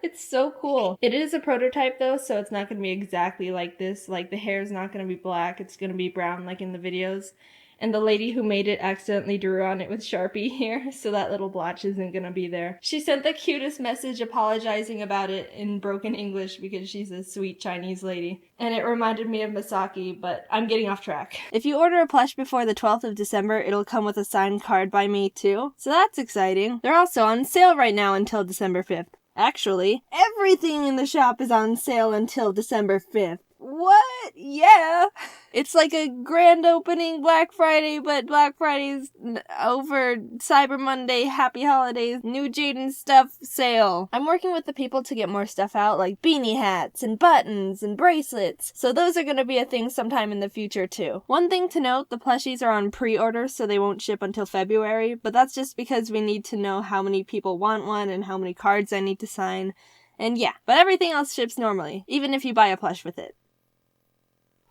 it's so cool. It is a prototype though, so it's not gonna be exactly like this. Like the hair is not gonna be black, it's gonna be brown like in the videos. And the lady who made it accidentally drew on it with Sharpie here, so that little blotch isn't gonna be there. She sent the cutest message apologizing about it in broken English because she's a sweet Chinese lady. And it reminded me of Misaki, but I'm getting off track. If you order a plush before the 12th of December, it'll come with a signed card by me too. So that's exciting. They're also on sale right now until December 5th. Actually, everything in the shop is on sale until December 5th. What? Yeah. It's like a grand opening Black Friday, but Black Friday's over. Cyber Monday, happy holidays, new Jaiden stuff sale. I'm working with the people to get more stuff out, like beanie hats and buttons and bracelets. So those are going to be a thing sometime in the future too. One thing to note, the plushies are on pre-order, so they won't ship until February, but that's just because we need to know how many people want one and how many cards I need to sign. And yeah, but everything else ships normally, even if you buy a plush with it.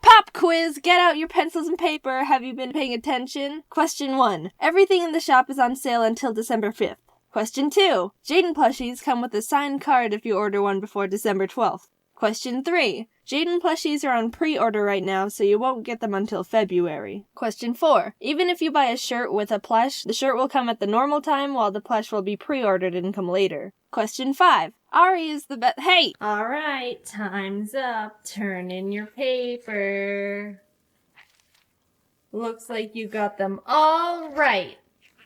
Pop quiz! Get out your pencils and paper. Have you been paying attention? Question 1. Everything in the shop is on sale until December 5th. Question 2. Jaiden plushies come with a signed card if you order one before December 12th. Question 3. Jaiden plushies are on pre-order right now, so you won't get them until February. Question 4. Even if you buy a shirt with a plush, the shirt will come at the normal time while the plush will be pre-ordered and come later. Question 5. Ari is the best. Hey! Alright, time's up. Turn in your paper. Looks like you got them all right.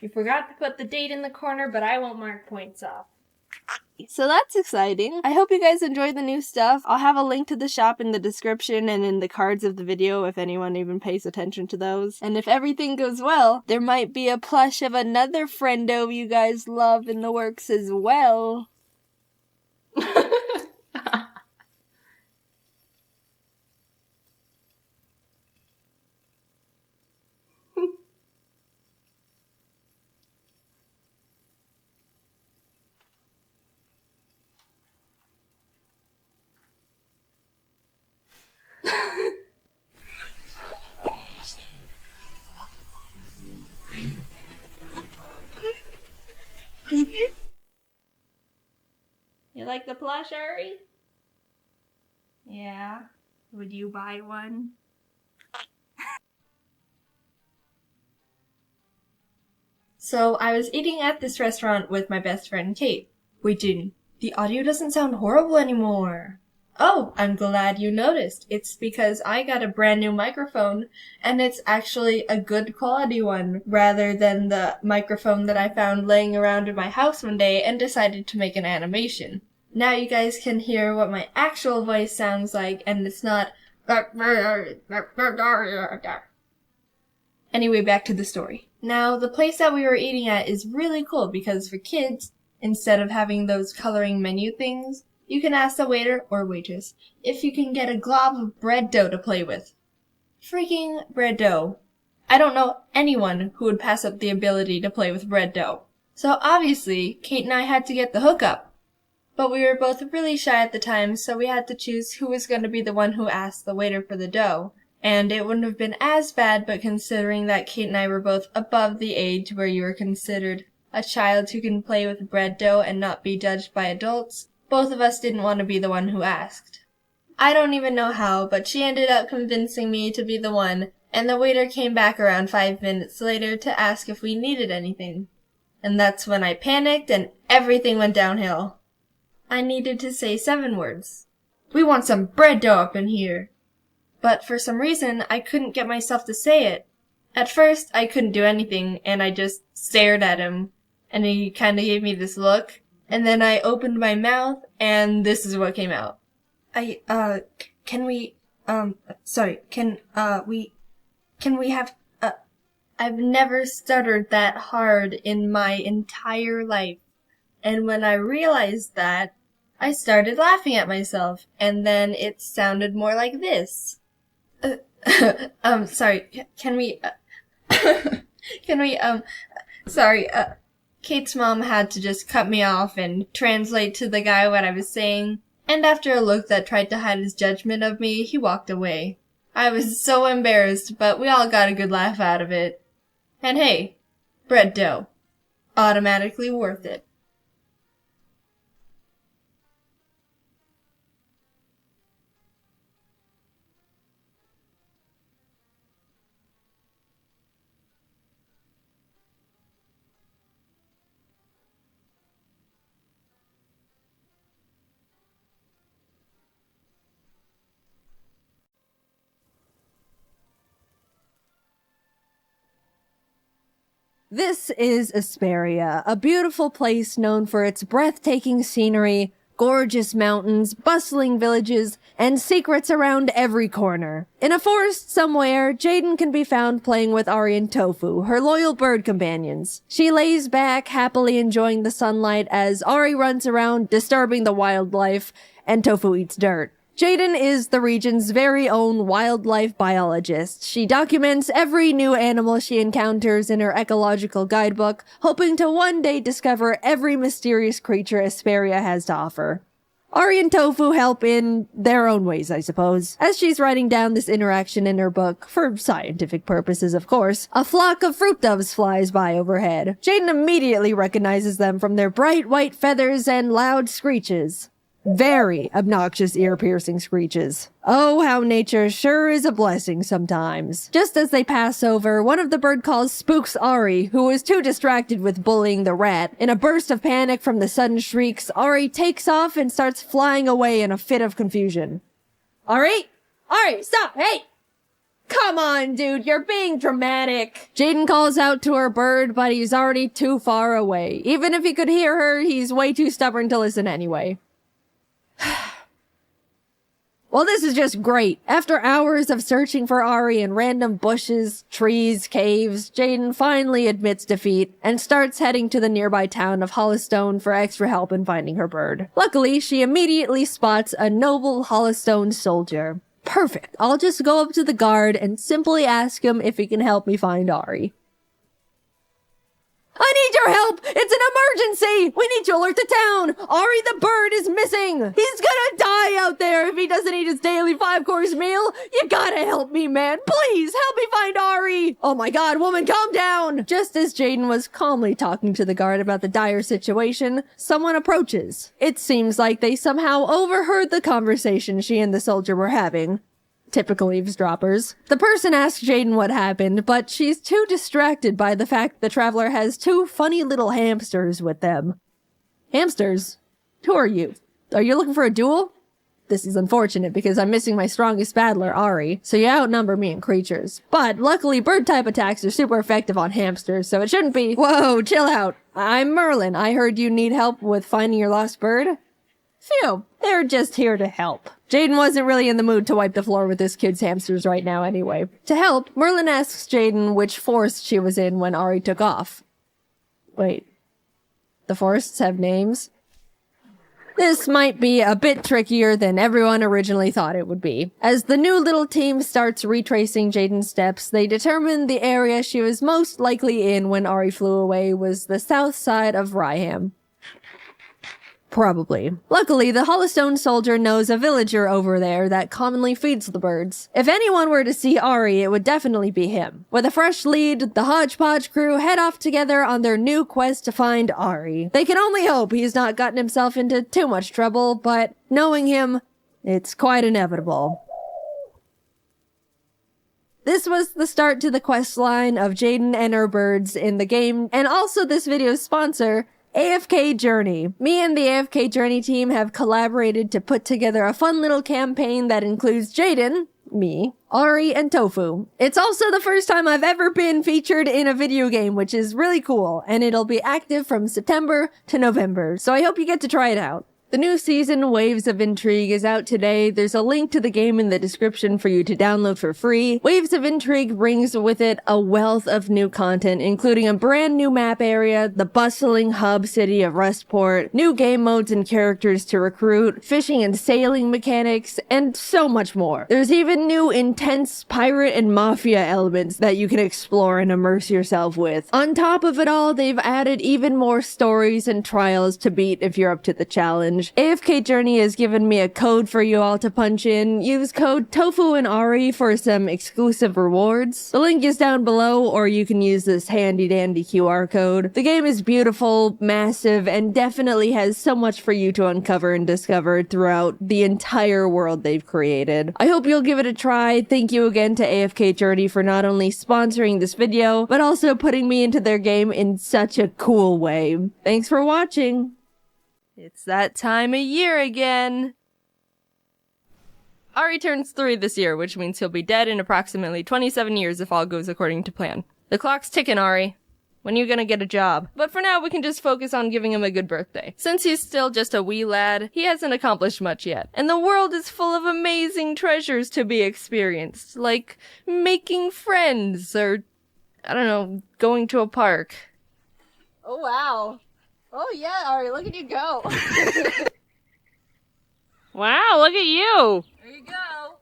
You forgot to put the date in the corner, but I won't mark points off. So that's exciting. I hope you guys enjoyed the new stuff. I'll have a link to the shop in the description and in the cards of the video if anyone even pays attention to those. And if everything goes well, there might be a plush of another friendo you guys love in the works as well. You like the plush, Ari? Yeah. Would you buy one? So I was eating at this restaurant with my best friend Kate. Wait, Jaiden, the audio doesn't sound horrible anymore. Oh, I'm glad you noticed. It's because I got a brand new microphone, and it's actually a good quality one, rather than the microphone that I found laying around in my house one day and decided to make an animation. Now you guys can hear what my actual voice sounds like, and it's not... Anyway, back to the story. Now, the place that we were eating at is really cool because for kids, instead of having those coloring menu things, you can ask the waiter or waitress if you can get a glob of bread dough to play with. Freaking bread dough. I don't know anyone who would pass up the ability to play with bread dough. So obviously, Kate and I had to get the hookup. But we were both really shy at the time, so we had to choose who was going to be the one who asked the waiter for the dough. And it wouldn't have been as bad, but considering that Kate and I were both above the age where you were considered a child who can play with bread dough and not be judged by adults, both of us didn't want to be the one who asked. I don't even know how, but she ended up convincing me to be the one, and the waiter came back around 5 minutes later to ask if we needed anything. And that's when I panicked and everything went downhill. I needed to say 7 words. We want some bread dough up in here. But for some reason, I couldn't get myself to say it. At first, I couldn't do anything, and I just stared at him, and he kinda gave me this look. And then I opened my mouth, and this is what came out. Can we have, I've never stuttered that hard in my entire life. And when I realized that, I started laughing at myself, and then it sounded more like this. Kate's mom had to just cut me off and translate to the guy what I was saying, and after a look that tried to hide his judgment of me, he walked away. I was so embarrassed, but we all got a good laugh out of it. And hey, bread dough. Automatically worth it. This is Asperia, a beautiful place known for its breathtaking scenery, gorgeous mountains, bustling villages, and secrets around every corner. In a forest somewhere, Jaiden can be found playing with Ari and Tofu, her loyal bird companions. She lays back, happily enjoying the sunlight as Ari runs around, disturbing the wildlife, and Tofu eats dirt. Jaiden is the region's very own wildlife biologist. She documents every new animal she encounters in her ecological guidebook, hoping to one day discover every mysterious creature Asperia has to offer. Ari and Tofu help in their own ways, I suppose. As she's writing down this interaction in her book, for scientific purposes of course, a flock of fruit doves flies by overhead. Jaiden immediately recognizes them from their bright white feathers and loud screeches. Very obnoxious ear-piercing screeches. Oh, how nature sure is a blessing sometimes. Just as they pass over, one of the bird calls spooks Ari, who is too distracted with bullying the rat. In a burst of panic from the sudden shrieks, Ari takes off and starts flying away in a fit of confusion. Ari? Ari, stop! Hey! Come on, dude, you're being dramatic. Jaiden calls out to her bird, but he's already too far away. Even if he could hear her, he's way too stubborn to listen anyway. Well, this is just great. After hours of searching for Ari in random bushes, trees, caves, Jaiden finally admits defeat and starts heading to the nearby town of Hollowstone for extra help in finding her bird. Luckily, she immediately spots a noble Hollowstone soldier. Perfect. I'll just go up to the guard and simply ask him if he can help me find Ari. I need your help! It's an emergency! We need to alert the town! Ari the bird is missing! He's gonna die out there if he doesn't eat his daily 5-course meal! You gotta help me, man! Please, help me find Ari! Oh my god, woman, calm down! Just as Jaiden was calmly talking to the guard about the dire situation, someone approaches. It seems like they somehow overheard the conversation she and the soldier were having. Typical eavesdroppers. The person asks Jaiden what happened, but she's too distracted by the fact the traveler has 2 funny little hamsters with them. Hamsters? Who are you? Are you looking for a duel? This is unfortunate because I'm missing my strongest battler, Ari, so you outnumber me in creatures. But luckily, bird-type attacks are super effective on hamsters, so it shouldn't be— Whoa, chill out. I'm Merlin. I heard you need help with finding your lost bird? Phew, they're just here to help. Jaiden wasn't really in the mood to wipe the floor with this kid's hamsters right now anyway. To help, Merlin asks Jaiden which forest she was in when Ari took off. Wait, the forests have names? This might be a bit trickier than everyone originally thought it would be. As the new little team starts retracing Jaiden's steps, they determine the area she was most likely in when Ari flew away was the south side of Ryham. Probably. Luckily, the Hollowstone soldier knows a villager over there that commonly feeds the birds. If anyone were to see Ari, it would definitely be him. With a fresh lead, the Hodgepodge crew head off together on their new quest to find Ari. They can only hope he's not gotten himself into too much trouble, but knowing him, it's quite inevitable. This was the start to the quest line of Jaiden and her birds in the game, and also this video's sponsor, AFK Journey. Me and the AFK Journey team have collaborated to put together a fun little campaign that includes Jaiden, me, Ari, and Tofu. It's also the first time I've ever been featured in a video game, which is really cool, and it'll be active from September to November, so I hope you get to try it out. The new season, Waves of Intrigue, is out today. There's a link to the game in the description for you to download for free. Waves of Intrigue brings with it a wealth of new content, including a brand new map area, the bustling hub city of Rustport, new game modes and characters to recruit, fishing and sailing mechanics, and so much more. There's even new intense pirate and mafia elements that you can explore and immerse yourself with. On top of it all, they've added even more stories and trials to beat if you're up to the challenge. AFK Journey has given me a code for you all to punch in. Use code Tofu and Ari for some exclusive rewards. The link is down below, or you can use this handy dandy QR code. The game is beautiful, massive, and definitely has so much for you to uncover and discover throughout the entire world they've created. I hope you'll give it a try. Thank you again to AFK Journey for not only sponsoring this video, but also putting me into their game in such a cool way. Thanks for watching. It's that time of year again. Ari turns 3 this year, which means he'll be dead in approximately 27 years if all goes according to plan. The clock's ticking, Ari. When are you gonna get a job? But for now, we can just focus on giving him a good birthday. Since he's still just a wee lad, he hasn't accomplished much yet. And the world is full of amazing treasures to be experienced, like making friends, or, I don't know, going to a park. Oh, wow. Oh, yeah, Ari, look at you go. Wow, look at you! There you go.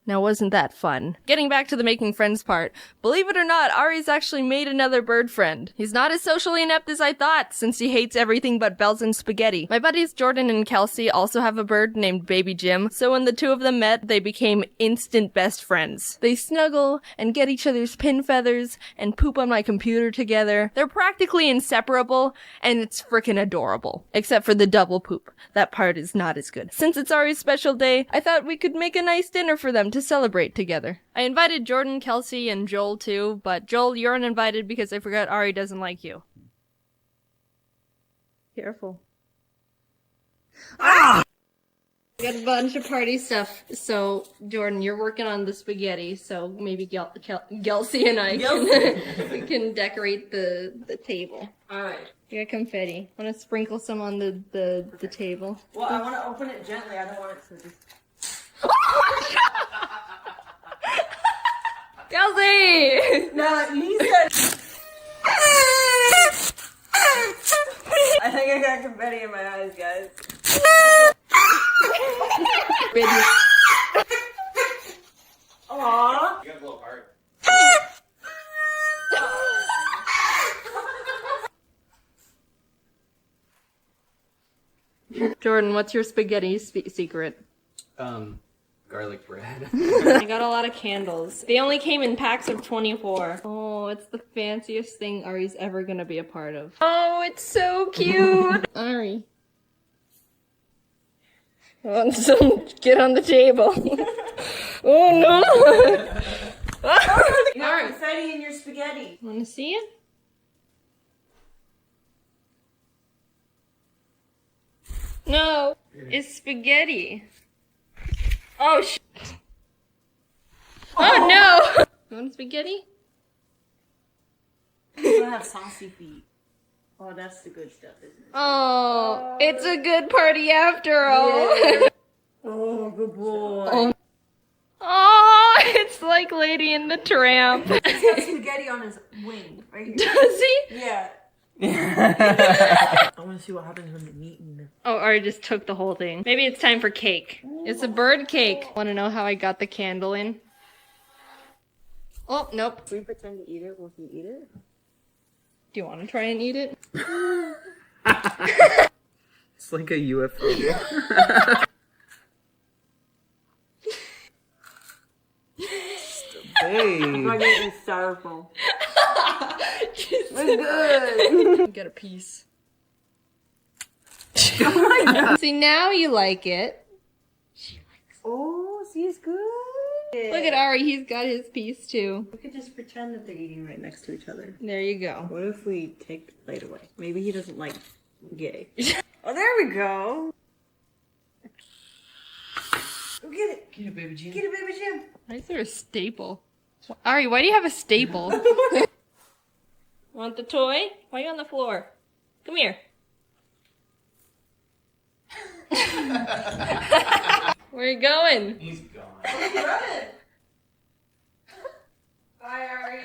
Now, wasn't that fun? Getting back to the making friends part, believe it or not, Ari's actually made another bird friend. He's not as socially inept as I thought, since he hates everything but bells and spaghetti. My buddies Jordan and Kelsey also have a bird named Baby Jim, so when the two of them met, they became instant best friends. They snuggle and get each other's pin feathers and poop on my computer together. They're practically inseparable, and it's frickin' adorable. Except for the double poop. That part is not as good. Since it's Ari's special day, I thought we could make a nice dinner for them to celebrate together. I invited Jordan, Kelsey, and Joel too, but Joel, you're uninvited because I forgot Ari doesn't like you. Careful. Ah! Got a bunch of party stuff. So, Jordan, you're working on the spaghetti, so maybe Gelsey and I we can decorate the table. Alright. You got confetti. Want to sprinkle some on the table? Well, I want to open it gently. I don't want it to just... Gelsey! No, you said... I think I got confetti in my eyes, guys. Aww. You got a little heart. Jordan, what's your spaghetti secret? Garlic bread. I got a lot of candles. They only came in packs of 24. Oh, it's the fanciest thing Ari's ever gonna be a part of. Oh, it's so cute! Ari. Oh, so get on the table. Oh no! You got confetti in your spaghetti. Wanna see it? No, it's spaghetti. Oh shit. Oh no! You want spaghetti? You're gonna have saucy feet. Oh, that's the good stuff, isn't it? Oh, it's a good party after all. Yeah. Oh, good boy. Oh, it's like Lady and the Tramp. He's got spaghetti on his wing, right here. Does he? Yeah. I want to see what happens when the meat and the... Oh, Ari just took the whole thing. Maybe it's time for cake. It's a bird cake. Want to know how I got the candle in? Oh, nope. Can we pretend to eat it? Will he eat it? Do you want to try and eat it? It's like a UFO. Hey. I'm getting styrofoam. It's good. Get a piece. Oh my god. See, now you like it. Oh, see, it's good. Look at Ari, he's got his piece too. We could just pretend that they're eating right next to each other. There you go. What if we take the plate away? Maybe he doesn't like gay. Oh, there we go. Go get it. Get it, baby Jim. Get it, baby Jim. Why is there a staple? Ari, why do you have a staple? Want the toy? Why are you on the floor? Come here. Where are you going? He's gone. Bye, Ari.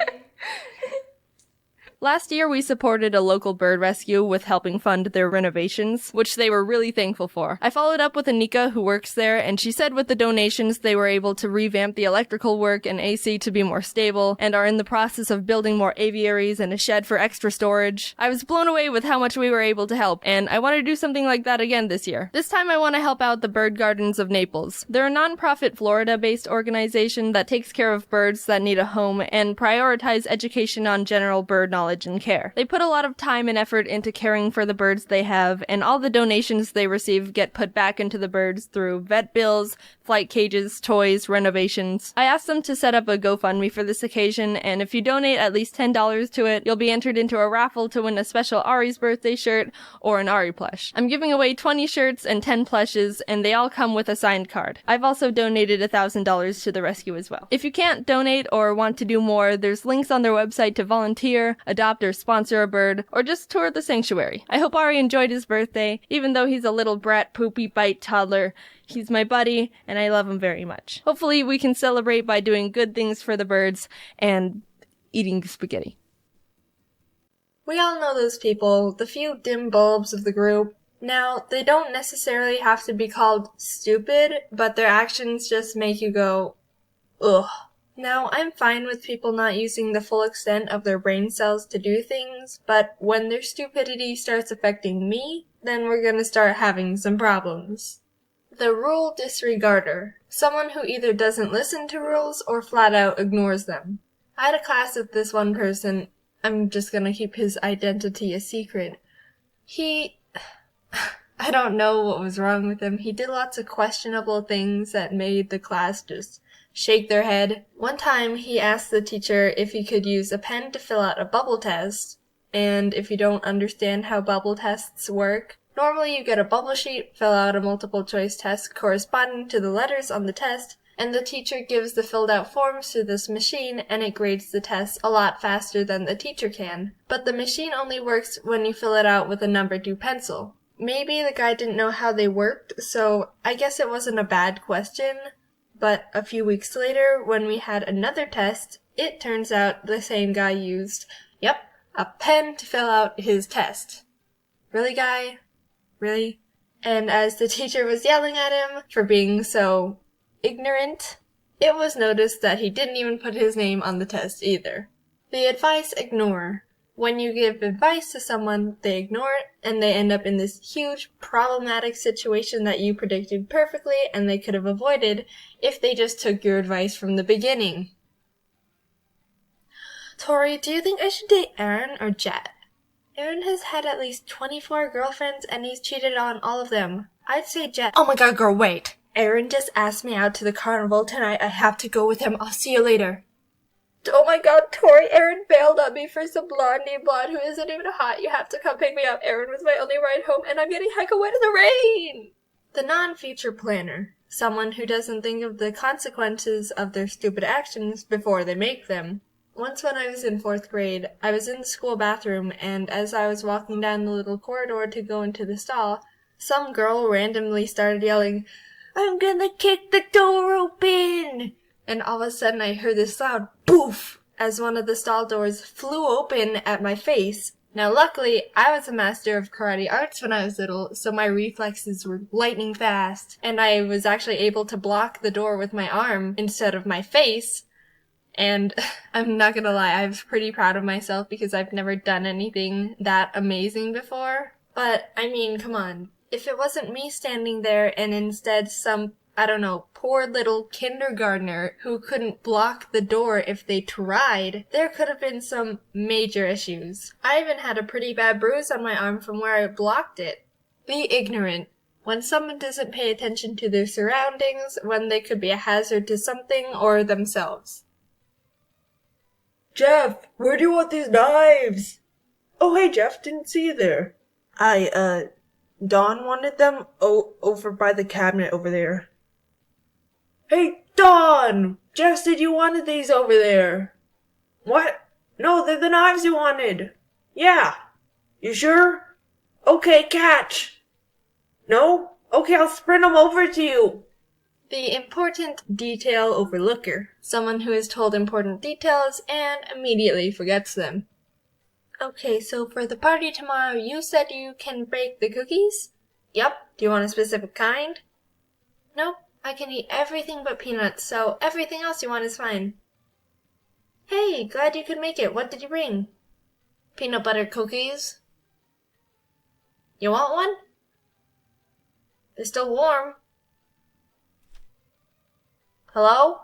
Last year, we supported a local bird rescue with helping fund their renovations, which they were really thankful for. I followed up with Anika, who works there, and she said with the donations, they were able to revamp the electrical work and AC to be more stable, and are in the process of building more aviaries and a shed for extra storage. I was blown away with how much we were able to help, and I want to do something like that again this year. This time, I want to help out the Bird Gardens of Naples. They're a non-profit Florida-based organization that takes care of birds that need a home and prioritize education on general bird knowledge and care. They put a lot of time and effort into caring for the birds they have, and all the donations they receive get put back into the birds through vet bills, flight cages, toys, renovations. I asked them to set up a GoFundMe for this occasion, and if you donate at least $10 to it, you'll be entered into a raffle to win a special Ari's birthday shirt or an Ari plush. I'm giving away 20 shirts and 10 plushes, and they all come with a signed card. I've also donated $1,000 to the rescue as well. If you can't donate or want to do more, there's links on their website to volunteer, adopt or sponsor a bird, or just tour the sanctuary. I hope Ari enjoyed his birthday, even though he's a little brat poopy bite toddler. He's my buddy, and I love him very much. Hopefully we can celebrate by doing good things for the birds and eating spaghetti. We all know those people, the few dim bulbs of the group. Now, they don't necessarily have to be called stupid, but their actions just make you go, ugh. Now, I'm fine with people not using the full extent of their brain cells to do things, but when their stupidity starts affecting me, then we're gonna start having some problems. The rule disregarder. Someone who either doesn't listen to rules or flat out ignores them. I had a class with this one person. I'm just gonna keep his identity a secret. I don't know what was wrong with him. He did lots of questionable things that made the class just shake their head. One time he asked the teacher if he could use a pen to fill out a bubble test, and if you don't understand how bubble tests work, Normally you get a bubble sheet, fill out a multiple choice test corresponding to the letters on the test, and the teacher gives the filled out forms to this machine and it grades the test a lot faster than the teacher can. But the machine only works when you fill it out with a number 2 pencil. Maybe the guy didn't know how they worked, so I guess it wasn't a bad question. But a few weeks later, when we had another test, it turns out the same guy used, a pen to fill out his test. Really, guy? Really? And as the teacher was yelling at him for being so ignorant, it was noticed that he didn't even put his name on the test either. The advice ignore. When you give advice to someone, they ignore it, and they end up in this huge, problematic situation that you predicted perfectly and they could have avoided if they just took your advice from the beginning. Tori, do you think I should date Aaron or Jet? Aaron has had at least 24 girlfriends and he's cheated on all of them. I'd say Jet. Oh my god, girl, wait! Aaron just asked me out to the carnival tonight. I have to go with him. I'll see you later. Oh my god, Tori, Aaron bailed on me for some blonde named Blonde who isn't even hot. You have to come pick me up. Aaron was my only ride home and I'm getting hecka wet in the rain! The non-future planner. Someone who doesn't think of the consequences of their stupid actions before they make them. Once when I was in 4th grade, I was in the school bathroom and as I was walking down the little corridor to go into the stall, some girl randomly started yelling, "I'm gonna kick the door open!" And all of a sudden I heard this loud poof as one of the stall doors flew open at my face. Now luckily, I was a master of karate arts when I was little, so my reflexes were lightning fast, and I was actually able to block the door with my arm instead of my face. And I'm not gonna lie, I was pretty proud of myself because I've never done anything that amazing before. But, I mean, come on. If it wasn't me standing there and instead some, I don't know, poor little kindergartner who couldn't block the door if they tried, there could have been some major issues. I even had a pretty bad bruise on my arm from where I blocked it. Be ignorant. When someone doesn't pay attention to their surroundings, when they could be a hazard to something or themselves. Jeff, where do you want these knives? Oh, hey, Jeff, didn't see you there. Dawn wanted them over by the cabinet over there. Hey, Dawn! Jeff said you wanted these over there. What? No, they're the knives you wanted. Yeah. You sure? Okay, catch. No? Okay, I'll sprint them over to you. The important detail overlooker. Someone who is told important details and immediately forgets them. Okay, so for the party tomorrow, you said you can bake the cookies? Yep. Do you want a specific kind? Nope. I can eat everything but peanuts, so everything else you want is fine. Hey, glad you could make it. What did you bring? Peanut butter cookies. You want one? They're still warm. Hello?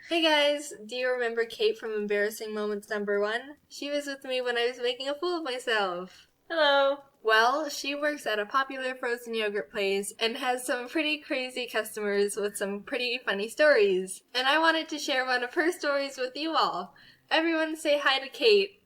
Hey guys, do you remember Kate from Embarrassing Moments #1? She was with me when I was making a fool of myself. Hello. Well, she works at a popular frozen yogurt place and has some pretty crazy customers with some pretty funny stories. And I wanted to share one of her stories with you all. Everyone say hi to Kate.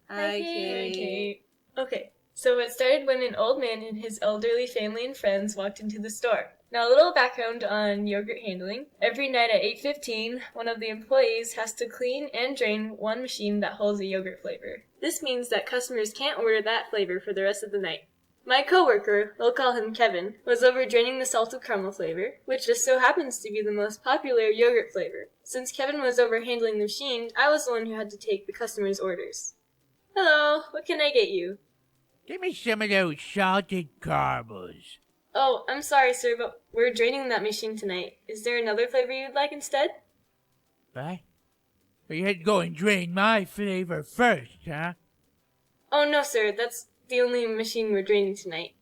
Hi, Kate. Okay, so it started when an old man and his elderly family and friends walked into the store. Now, a little background on yogurt handling. Every night at 8:15, one of the employees has to clean and drain one machine that holds a yogurt flavor. This means that customers can't order that flavor for the rest of the night. My coworker, we'll call him Kevin, was over draining the salted caramel flavor, which just so happens to be the most popular yogurt flavor. Since Kevin was over handling the machine, I was the one who had to take the customers' orders. Hello, what can I get you? Give me some of those salted caramels. Oh, I'm sorry, sir, but we're draining that machine tonight. Is there another flavor you'd like instead? What? Well, you had to go and drain my flavor first, huh? Oh, no, sir. That's the only machine we're draining tonight.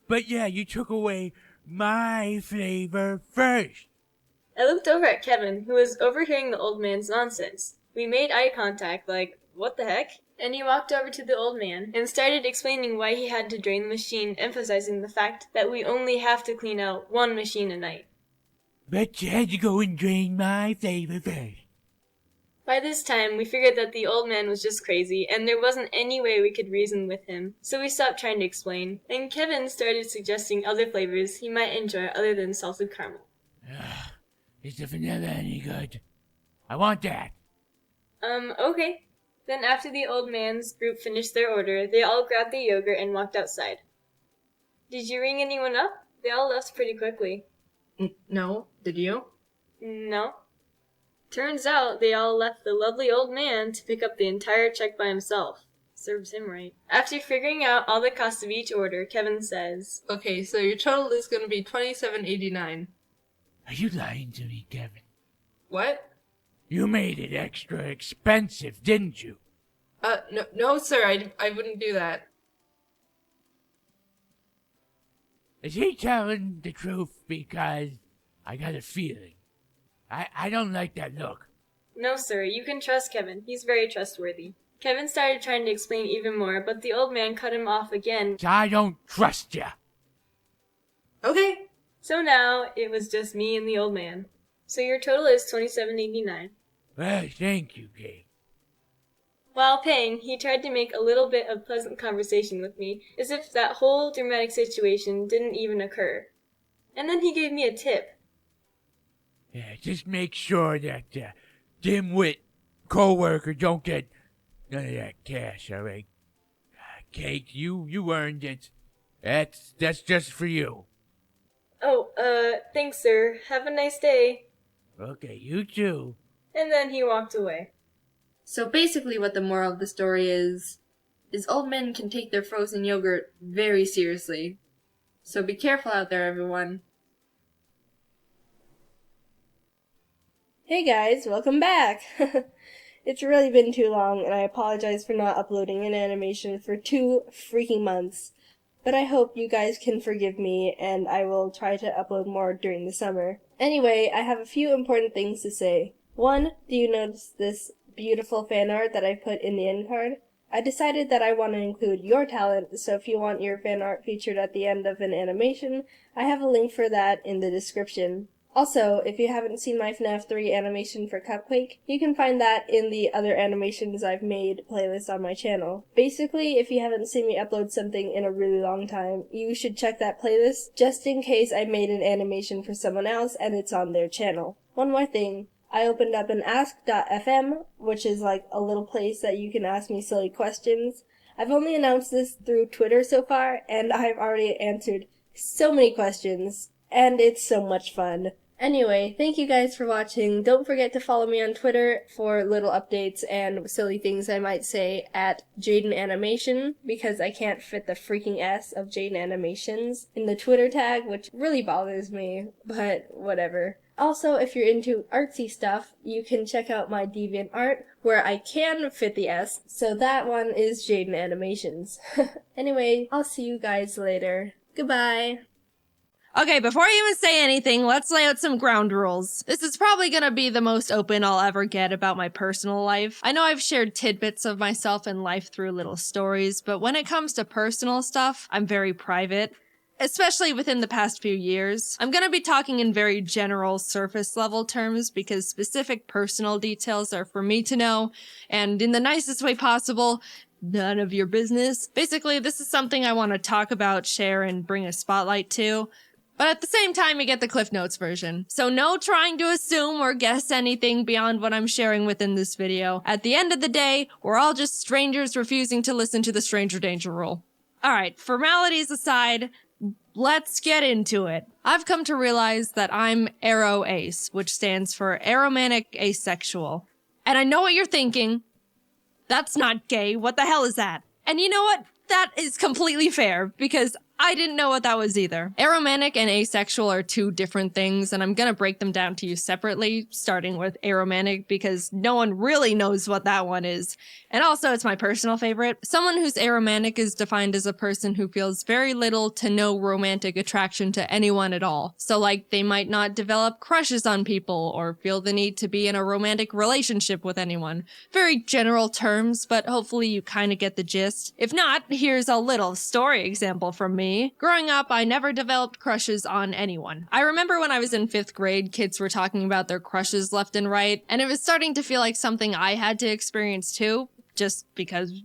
But yeah, you took away my flavor first. I looked over at Kevin, who was overhearing the old man's nonsense. We made eye contact, like, what the heck? And he walked over to the old man and started explaining why he had to drain the machine, emphasizing the fact that we only have to clean out one machine a night. But you had to go and drain my flavor first. By this time, we figured that the old man was just crazy, and there wasn't any way we could reason with him, so we stopped trying to explain, and Kevin started suggesting other flavors he might enjoy other than salted caramel. Is the vanilla any good? I want that. Okay. Then after the old man's group finished their order, they all grabbed the yogurt and walked outside. Did you ring anyone up? They all left pretty quickly. No. Did you? No. Turns out they all left the lovely old man to pick up the entire check by himself. Serves him right. After figuring out all the costs of each order, Kevin says, Okay, so your total is going to be $27.89. Are you lying to me, Kevin? What? You made it extra expensive, didn't you? No, sir, I wouldn't do that. Is he telling the truth? Because I got a feeling. I don't like that look. No, sir, you can trust Kevin. He's very trustworthy. Kevin started trying to explain even more, but the old man cut him off again. I don't trust ya. Okay. So now, it was just me and the old man. So your total is $27.89. Well, thank you, Gabe. While paying, he tried to make a little bit of pleasant conversation with me, as if that whole dramatic situation didn't even occur. And then he gave me a tip. Yeah, just make sure that dimwit co-worker don't get none of that cash, all right? Kate, you earned it. That's just for you. Oh, thanks, sir. Have a nice day. Okay, you too. And then he walked away. So basically what the moral of the story is old men can take their frozen yogurt very seriously. So be careful out there, everyone. Hey guys, welcome back! It's really been too long, and I apologize for not uploading an animation for 2 freaking months. But I hope you guys can forgive me, and I will try to upload more during the summer. Anyway, I have a few important things to say. 1, do you notice this beautiful fan art that I put in the end card? I decided that I want to include your talent, so if you want your fan art featured at the end of an animation, I have a link for that in the description. Also, if you haven't seen my FNAF 3 animation for Cupquake, you can find that in the other animations I've made playlist on my channel. Basically, if you haven't seen me upload something in a really long time, you should check that playlist just in case I made an animation for someone else and it's on their channel. One more thing. I opened up an ask.fm, which is like a little place that you can ask me silly questions. I've only announced this through Twitter so far, and I've already answered so many questions, and it's so much fun. Anyway, thank you guys for watching. Don't forget to follow me on Twitter for little updates and silly things I might say at JaidenAnimation, because I can't fit the freaking S of Jaiden Animations in the Twitter tag, which really bothers me, but whatever. Also, if you're into artsy stuff, you can check out my DeviantArt, where I can fit the S, so that one is Jaiden Animations. Anyway, I'll see you guys later. Goodbye! Okay, before I even say anything, let's lay out some ground rules. This is probably gonna be the most open I'll ever get about my personal life. I know I've shared tidbits of myself and life through little stories, but when it comes to personal stuff, I'm very private. Especially within the past few years. I'm gonna be talking in very general surface level terms because specific personal details are for me to know, and in the nicest way possible, none of your business. Basically, this is something I want to talk about, share, and bring a spotlight to. But at the same time, you get the Cliff Notes version. So no trying to assume or guess anything beyond what I'm sharing within this video. At the end of the day, we're all just strangers refusing to listen to the stranger danger rule. Alright, formalities aside, let's get into it. I've come to realize that I'm aro-ace, which stands for aromantic asexual. And I know what you're thinking. That's not gay. What the hell is that? And you know what? That is completely fair, because I didn't know what that was either. Aromantic and asexual are two different things, and I'm gonna break them down to you separately, starting with aromantic because no one really knows what that one is. And also, it's my personal favorite. Someone who's aromantic is defined as a person who feels very little to no romantic attraction to anyone at all. So like, they might not develop crushes on people or feel the need to be in a romantic relationship with anyone. Very general terms, but hopefully you kind of get the gist. If not, here's a little story example from me. Growing up, I never developed crushes on anyone. I remember when I was in 5th grade, kids were talking about their crushes left and right, and it was starting to feel like something I had to experience too, just because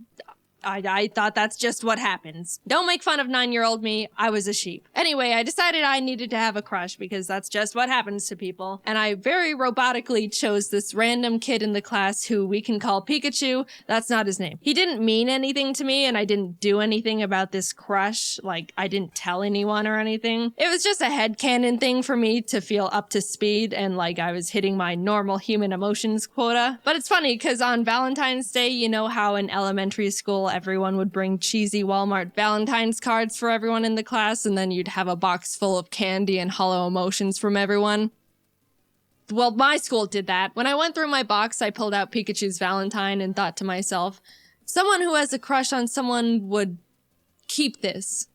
I thought that's just what happens. Don't make fun of 9-year-old me, I was a sheep. Anyway, I decided I needed to have a crush because that's just what happens to people. And I very robotically chose this random kid in the class who we can call Pikachu. That's not his name. He didn't mean anything to me and I didn't do anything about this crush. Like, I didn't tell anyone or anything. It was just a headcanon thing for me to feel up to speed and like I was hitting my normal human emotions quota. But it's funny because on Valentine's Day, you know how in elementary school everyone would bring cheesy Walmart Valentine's cards for everyone in the class, and then you'd have a box full of candy and hollow emotions from everyone. Well, my school did that. When I went through my box, I pulled out Pikachu's Valentine and thought to myself, someone who has a crush on someone would keep this.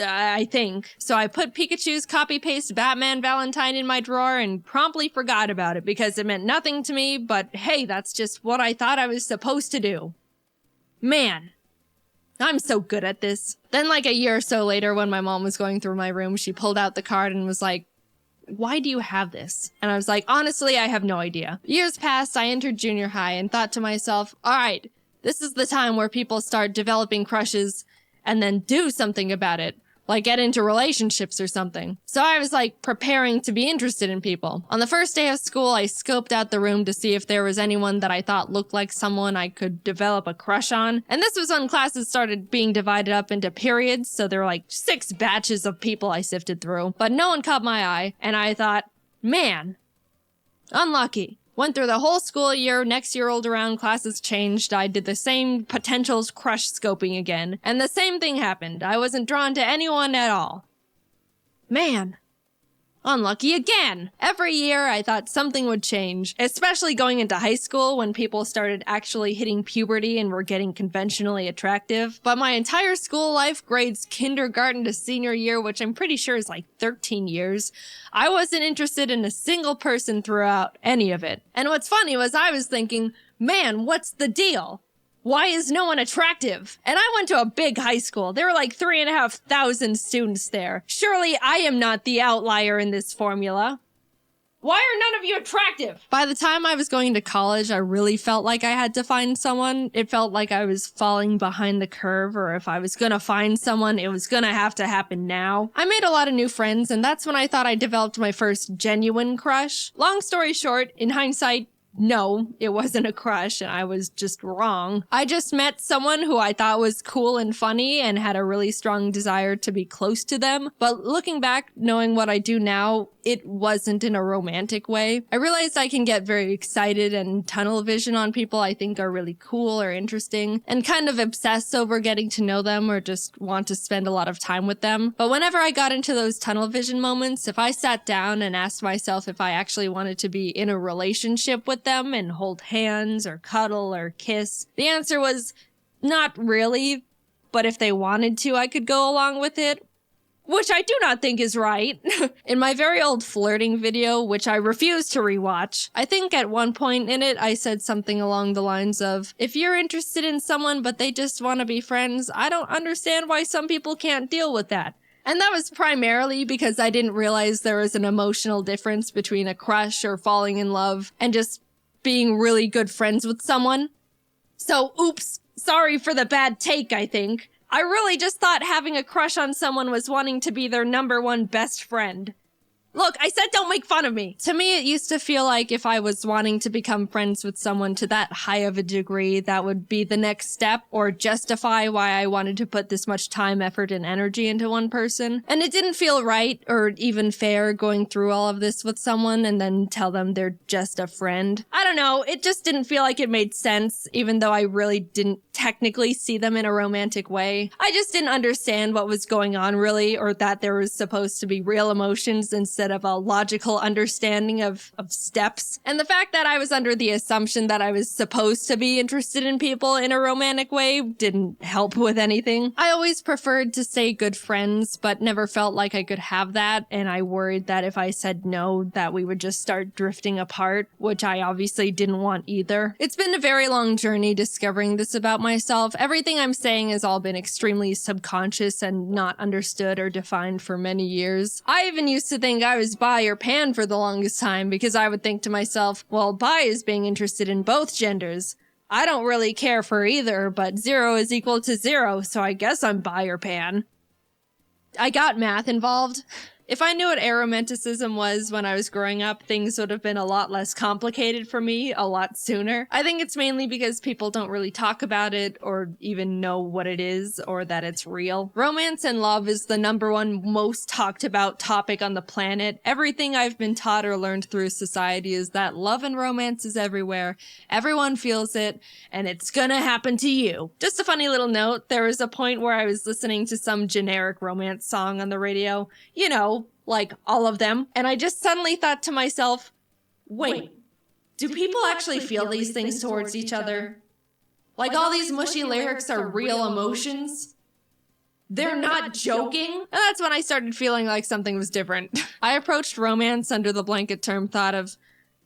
I think. So I put Pikachu's copy-paste Batman Valentine in my drawer and promptly forgot about it because it meant nothing to me, but hey, that's just what I thought I was supposed to do. Man, I'm so good at this. Then like a year or so later when my mom was going through my room, she pulled out the card and was like, why do you have this? And I was like, honestly, I have no idea. Years passed, I entered junior high and thought to myself, all right, this is the time where people start developing crushes and then do something about it. Like get into relationships or something. So I was like preparing to be interested in people. On the first day of school, I scoped out the room to see if there was anyone that I thought looked like someone I could develop a crush on. And this was when classes started being divided up into periods, so there were like 6 batches of people I sifted through. But no one caught my eye, and I thought, man, unlucky. Went through the whole school year, next year rolled around, classes changed, I did the same potentials crush scoping again, and the same thing happened. I wasn't drawn to anyone at all. Man. Unlucky again. Every year I thought something would change, especially going into high school when people started actually hitting puberty and were getting conventionally attractive. But my entire school life, grades kindergarten to senior year, which I'm pretty sure is like 13 years, I wasn't interested in a single person throughout any of it. And what's funny was I was thinking, man, what's the deal? Why is no one attractive? And I went to a big high school. There were like 3,500 students there. Surely I am not the outlier in this formula. Why are none of you attractive? By the time I was going to college, I really felt like I had to find someone. It felt like I was falling behind the curve, or if I was gonna find someone, it was gonna have to happen now. I made a lot of new friends, and that's when I thought I developed my first genuine crush. Long story short, in hindsight, no, it wasn't a crush and I was just wrong. I just met someone who I thought was cool and funny and had a really strong desire to be close to them. But looking back, knowing what I do now, it wasn't in a romantic way. I realized I can get very excited and tunnel vision on people I think are really cool or interesting and kind of obsess over getting to know them or just want to spend a lot of time with them. But whenever I got into those tunnel vision moments, if I sat down and asked myself if I actually wanted to be in a relationship with them and hold hands or cuddle or kiss, the answer was not really, but if they wanted to, I could go along with it. Which I do not think is right. In my very old flirting video, which I refuse to rewatch, I think at one point in it I said something along the lines of, if you're interested in someone but they just want to be friends, I don't understand why some people can't deal with that. And that was primarily because I didn't realize there was an emotional difference between a crush or falling in love and just being really good friends with someone. So, oops, sorry for the bad take, I think. I really just thought having a crush on someone was wanting to be their #1 best friend. Look, I said don't make fun of me. To me, it used to feel like if I was wanting to become friends with someone to that high of a degree, that would be the next step or justify why I wanted to put this much time, effort, and energy into one person. And it didn't feel right or even fair going through all of this with someone and then tell them they're just a friend. I don't know, it just didn't feel like it made sense, even though I really didn't technically see them in a romantic way. I just didn't understand what was going on really, or that there was supposed to be real emotions instead of a logical understanding of steps. And the fact that I was under the assumption that I was supposed to be interested in people in a romantic way didn't help with anything. I always preferred to stay good friends, but never felt like I could have that, and I worried that if I said no, that we would just start drifting apart, which I obviously didn't want either. It's been a very long journey discovering this about myself. Everything I'm saying has all been extremely subconscious and not understood or defined for many years. I even used to think I was bi or pan for the longest time because I would think to myself, well, bi is being interested in both genders. I don't really care for either, but 0 is equal to 0, so I guess I'm bi or pan. I got math involved. If I knew what aromanticism was when I was growing up, things would have been a lot less complicated for me a lot sooner. I think it's mainly because people don't really talk about it or even know what it is or that it's real. Romance and love is the #1 most talked about topic on the planet. Everything I've been taught or learned through society is that love and romance is everywhere. Everyone feels it, and it's gonna happen to you. Just a funny little note, there was a point where I was listening to some generic romance song on the radio. You know, like all of them. And I just suddenly thought to myself, wait, do people actually feel these things towards each other? Like all these mushy lyrics are real emotions? They're not joking? And that's when I started feeling like something was different. I approached romance under the blanket term thought of,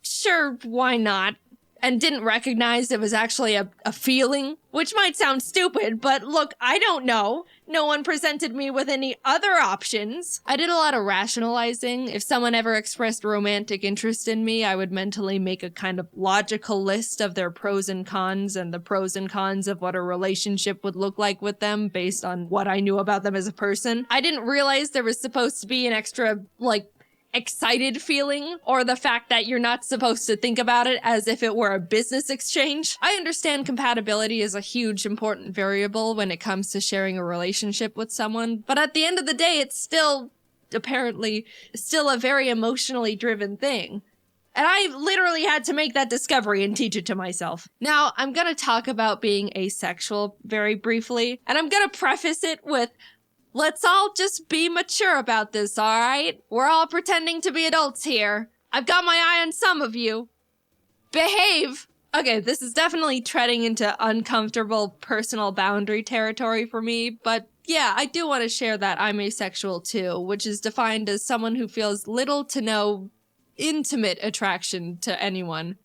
sure, why not? And didn't recognize it was actually a feeling, which might sound stupid, but look, I don't know. No one presented me with any other options. I did a lot of rationalizing. If someone ever expressed romantic interest in me, I would mentally make a kind of logical list of their pros and cons and the pros and cons of what a relationship would look like with them based on what I knew about them as a person. I didn't realize there was supposed to be an extra, excited feeling, or the fact that you're not supposed to think about it as if it were a business exchange. I understand compatibility is a huge important variable when it comes to sharing a relationship with someone, but at the end of the day, it's still, apparently, still a very emotionally driven thing. And I literally had to make that discovery and teach it to myself. Now, I'm gonna talk about being asexual very briefly, and I'm gonna preface it with, let's all just be mature about this, alright? We're all pretending to be adults here. I've got my eye on some of you. Behave! Okay, this is definitely treading into uncomfortable personal boundary territory for me, but yeah, I do want to share that I'm asexual too, which is defined as someone who feels little to no intimate attraction to anyone.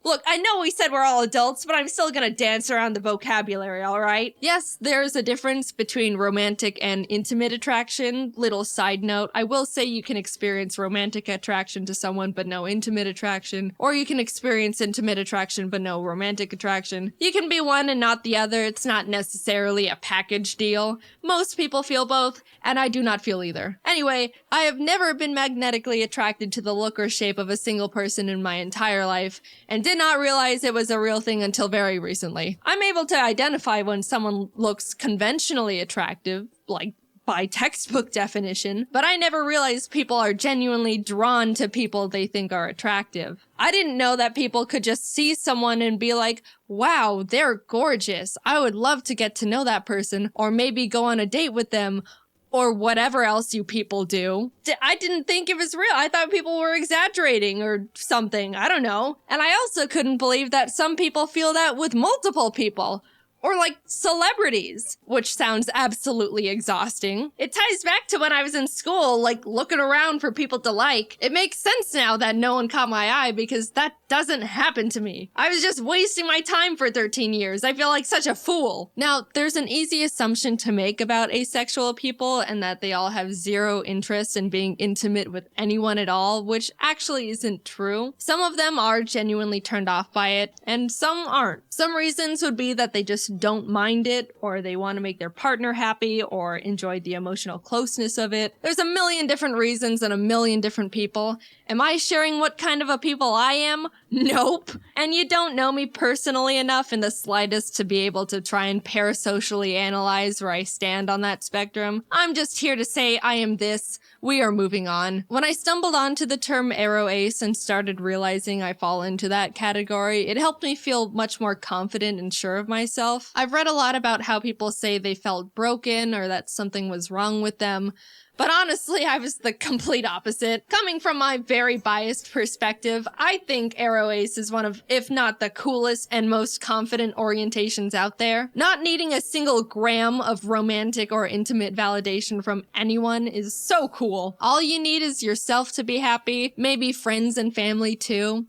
Look, I know we said we're all adults, but I'm still gonna dance around the vocabulary, alright? Yes, there's a difference between romantic and intimate attraction. Little side note, I will say you can experience romantic attraction to someone but no intimate attraction, or you can experience intimate attraction but no romantic attraction. You can be one and not the other. It's not necessarily a package deal. Most people feel both, and I do not feel either. Anyway, I have never been magnetically attracted to the look or shape of a single person in my entire life, and did not realize it was a real thing until very recently. I'm able to identify when someone looks conventionally attractive, like by textbook definition, but I never realized people are genuinely drawn to people they think are attractive. I didn't know that people could just see someone and be like, wow, they're gorgeous. I would love to get to know that person, or maybe go on a date with them, or whatever else you people do. I didn't think it was real. I thought people were exaggerating or something. I don't know. And I also couldn't believe that some people feel that with multiple people. Or like celebrities, which sounds absolutely exhausting. It ties back to when I was in school, like looking around for people to like. It makes sense now that no one caught my eye because that doesn't happen to me. I was just wasting my time for 13 years. I feel like such a fool. Now, there's an easy assumption to make about asexual people and that they all have zero interest in being intimate with anyone at all, which actually isn't true. Some of them are genuinely turned off by it, and some aren't. Some reasons would be that they just just don't mind it, or they want to make their partner happy, or enjoy the emotional closeness of it. There's a million different reasons and a million different people. Am I sharing what kind of a people I am? Nope. And you don't know me personally enough in the slightest to be able to try and parasocially analyze where I stand on that spectrum. I'm just here to say I am this. We are moving on. When I stumbled onto the term aro ace and started realizing I fall into that category, it helped me feel much more confident and sure of myself. I've read a lot about how people say they felt broken or that something was wrong with them. But honestly, I was the complete opposite. Coming from my very biased perspective, I think aro ace is one of, if not the coolest and most confident orientations out there. Not needing a single gram of romantic or intimate validation from anyone is so cool. All you need is yourself to be happy, maybe friends and family too.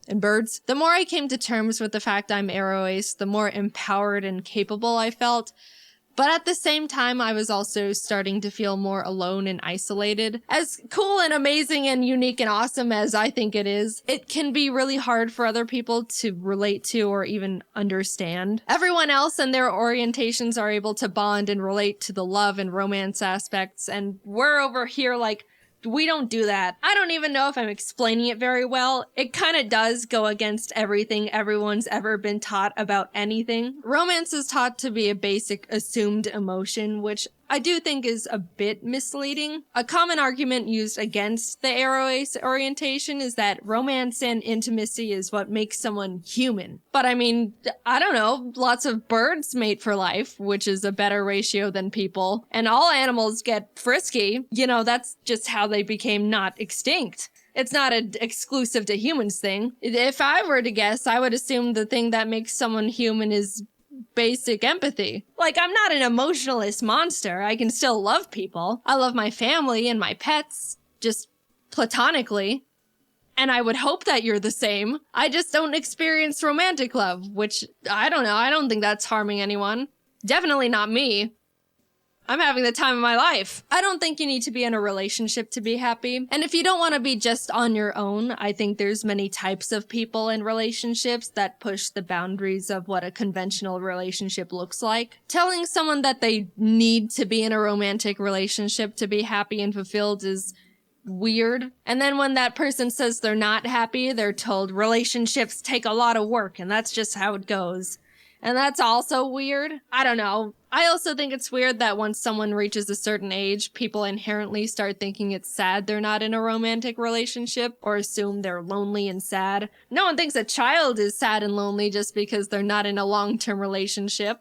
And birds. The more I came to terms with the fact I'm aro ace, the more empowered and capable I felt. But at the same time, I was also starting to feel more alone and isolated. As cool and amazing and unique and awesome as I think it is, it can be really hard for other people to relate to or even understand. Everyone else and their orientations are able to bond and relate to the love and romance aspects, and we're over here like, we don't do that. I don't even know if I'm explaining it very well. It kind of does go against everything everyone's ever been taught about anything. Romance is taught to be a basic assumed emotion, which I do think is a bit misleading. A common argument used against the aro ace orientation is that romance and intimacy is what makes someone human. But I mean, I don't know, lots of birds mate for life, which is a better ratio than people, and all animals get frisky. You know, that's just how they became not extinct. It's not an exclusive to humans thing. If I were to guess, I would assume the thing that makes someone human is basic empathy. Like, I'm not an emotionalist monster. I can still love people. I love my family and my pets, just platonically. And I would hope that you're the same. I just don't experience romantic love, which, I don't know, I don't think that's harming anyone. Definitely not me. I'm having the time of my life. I don't think you need to be in a relationship to be happy. And if you don't want to be just on your own, I think there's many types of people in relationships that push the boundaries of what a conventional relationship looks like. Telling someone that they need to be in a romantic relationship to be happy and fulfilled is weird. And then when that person says they're not happy, they're told relationships take a lot of work and that's just how it goes. And that's also weird. I don't know. I also think it's weird that once someone reaches a certain age, people inherently start thinking it's sad they're not in a romantic relationship or assume they're lonely and sad. No one thinks a child is sad and lonely just because they're not in a long-term relationship.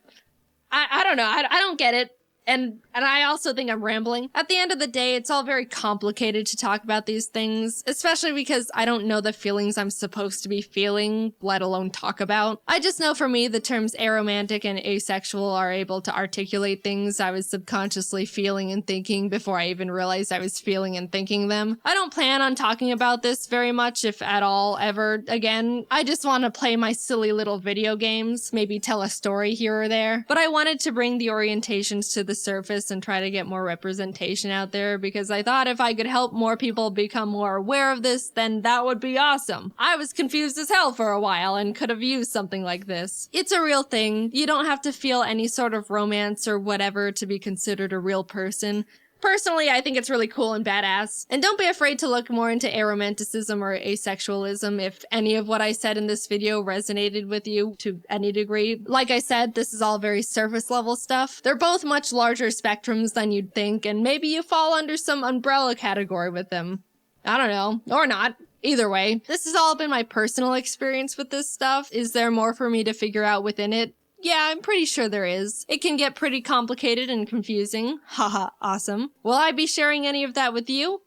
I don't know. I don't get it. And I also think I'm rambling. At the end of the day, it's all very complicated to talk about these things, especially because I don't know the feelings I'm supposed to be feeling, let alone talk about. I just know for me, the terms aromantic and asexual are able to articulate things I was subconsciously feeling and thinking before I even realized I was feeling and thinking them. I don't plan on talking about this very much, if at all, ever again. I just want to play my silly little video games, maybe tell a story here or there. But I wanted to bring the orientations to the surface and try to get more representation out there because I thought if I could help more people become more aware of this, then that would be awesome. I was confused as hell for a while and could have used something like this. It's a real thing. You don't have to feel any sort of romance or whatever to be considered a real person. Personally, I think it's really cool and badass. And don't be afraid to look more into aromanticism or asexualism if any of what I said in this video resonated with you to any degree. Like I said, this is all very surface level stuff. They're both much larger spectrums than you'd think, and maybe you fall under some umbrella category with them. I don't know. Or not. Either way, this has all been my personal experience with this stuff. Is there more for me to figure out within it? Yeah, I'm pretty sure there is. It can get pretty complicated and confusing. Haha, awesome. Will I be sharing any of that with you?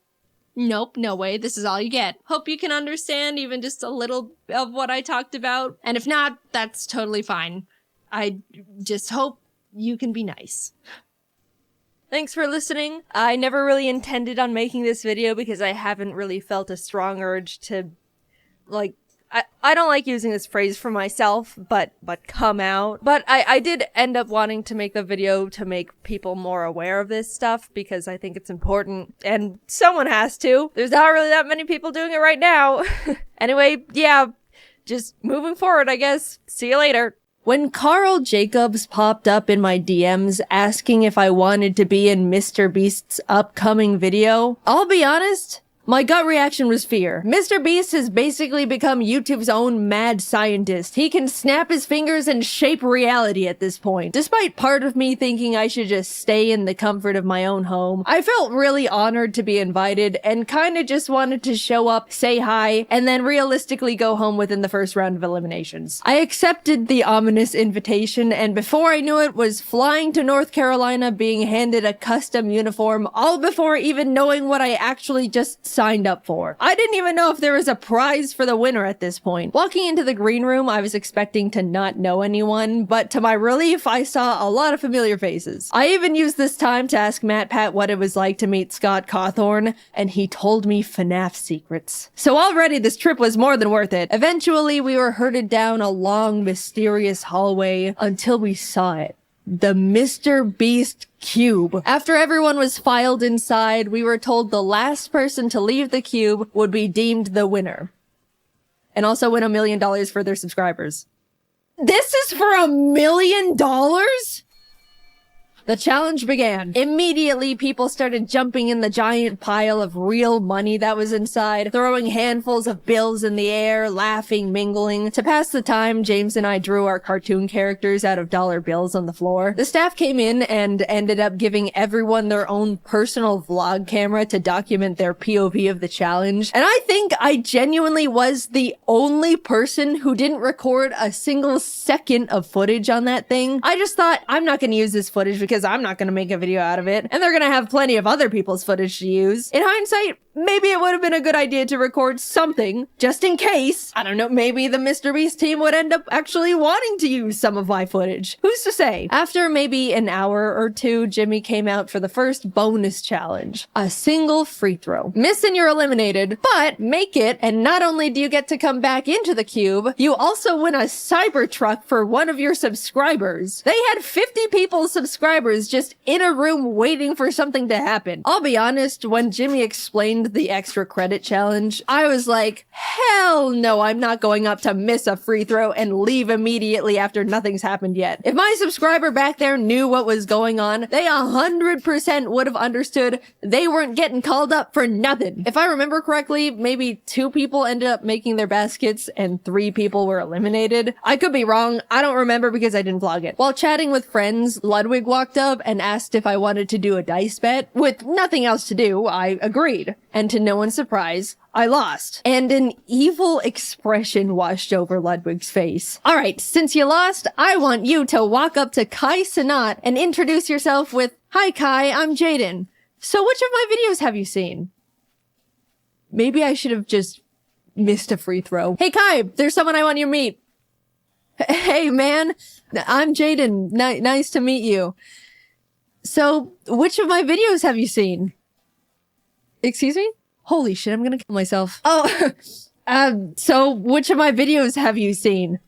Nope, no way. This is all you get. Hope you can understand even just a little of what I talked about. And if not, that's totally fine. I just hope you can be nice. Thanks for listening. I never really intended on making this video because I haven't really felt a strong urge to, like, I don't like using this phrase for myself, but come out. But I did end up wanting to make the video to make people more aware of this stuff because I think it's important and someone has to. There's not really that many people doing it right now. Anyway, yeah, just moving forward, I guess. See you later. When Carl Jacobs popped up in my DMs asking if I wanted to be in Mr. Beast's upcoming video, I'll be honest, my gut reaction was fear. Mr. Beast has basically become YouTube's own mad scientist. He can snap his fingers and shape reality at this point. Despite part of me thinking I should just stay in the comfort of my own home, I felt really honored to be invited and kinda just wanted to show up, say hi, and then realistically go home within the first round of eliminations. I accepted the ominous invitation, and before I knew it, was flying to North Carolina being handed a custom uniform, all before even knowing what I actually just signed up for. I didn't even know if there was a prize for the winner at this point. Walking into the green room, I was expecting to not know anyone, but to my relief, I saw a lot of familiar faces. I even used this time to ask Matt Pat what it was like to meet Scott Cawthorn, and he told me FNAF secrets. So already this trip was more than worth it. Eventually, we were herded down a long, mysterious hallway until we saw it. The Mr. Beast cube. After everyone was filed inside, we were told the last person to leave the cube would be deemed the winner. And also win $1 million for their subscribers. This is for $1 million? The challenge began. Immediately, people started jumping in the giant pile of real money that was inside, throwing handfuls of bills in the air, laughing, mingling. To pass the time, James and I drew our cartoon characters out of dollar bills on the floor. The staff came in and ended up giving everyone their own personal vlog camera to document their POV of the challenge. And I think I genuinely was the only person who didn't record a single second of footage on that thing. I just thought, I'm not going to use this footage because I'm not going to make a video out of it, and they're going to have plenty of other people's footage to use. In hindsight, maybe it would have been a good idea to record something, just in case. I don't know, maybe the Mr. Beast team would end up actually wanting to use some of my footage. Who's to say? After maybe an hour or two, Jimmy came out for the first bonus challenge. A single free throw. Miss and you're eliminated, but make it, and not only do you get to come back into the cube, you also win a Cybertruck for one of your subscribers. They had 50 people's subscribers just in a room waiting for something to happen. I'll be honest, when Jimmy explained the extra credit challenge, I was like, hell no, I'm not going up to miss a free throw and leave immediately after nothing's happened yet. If my subscriber back there knew what was going on, they 100% would have understood they weren't getting called up for nothing. If I remember correctly, maybe 2 people ended up making their baskets and 3 people were eliminated. I could be wrong. I don't remember because I didn't vlog it. While chatting with friends, Ludwig walked up and asked if I wanted to do a dice bet. With nothing else to do, I agreed. And to no one's surprise, I lost. And an evil expression washed over Ludwig's face. Alright, since you lost, I want you to walk up to Kai Sanat and introduce yourself with, "Hi Kai, I'm Jaiden. So which of my videos have you seen?" Maybe I should have just missed a free throw. "Hey Kai, there's someone I want you to meet." "Hey man, I'm Jaiden. Nice to meet you. So, which of my videos have you seen?" Excuse me? Holy shit, I'm gonna kill myself. "Oh, so which of my videos have you seen?"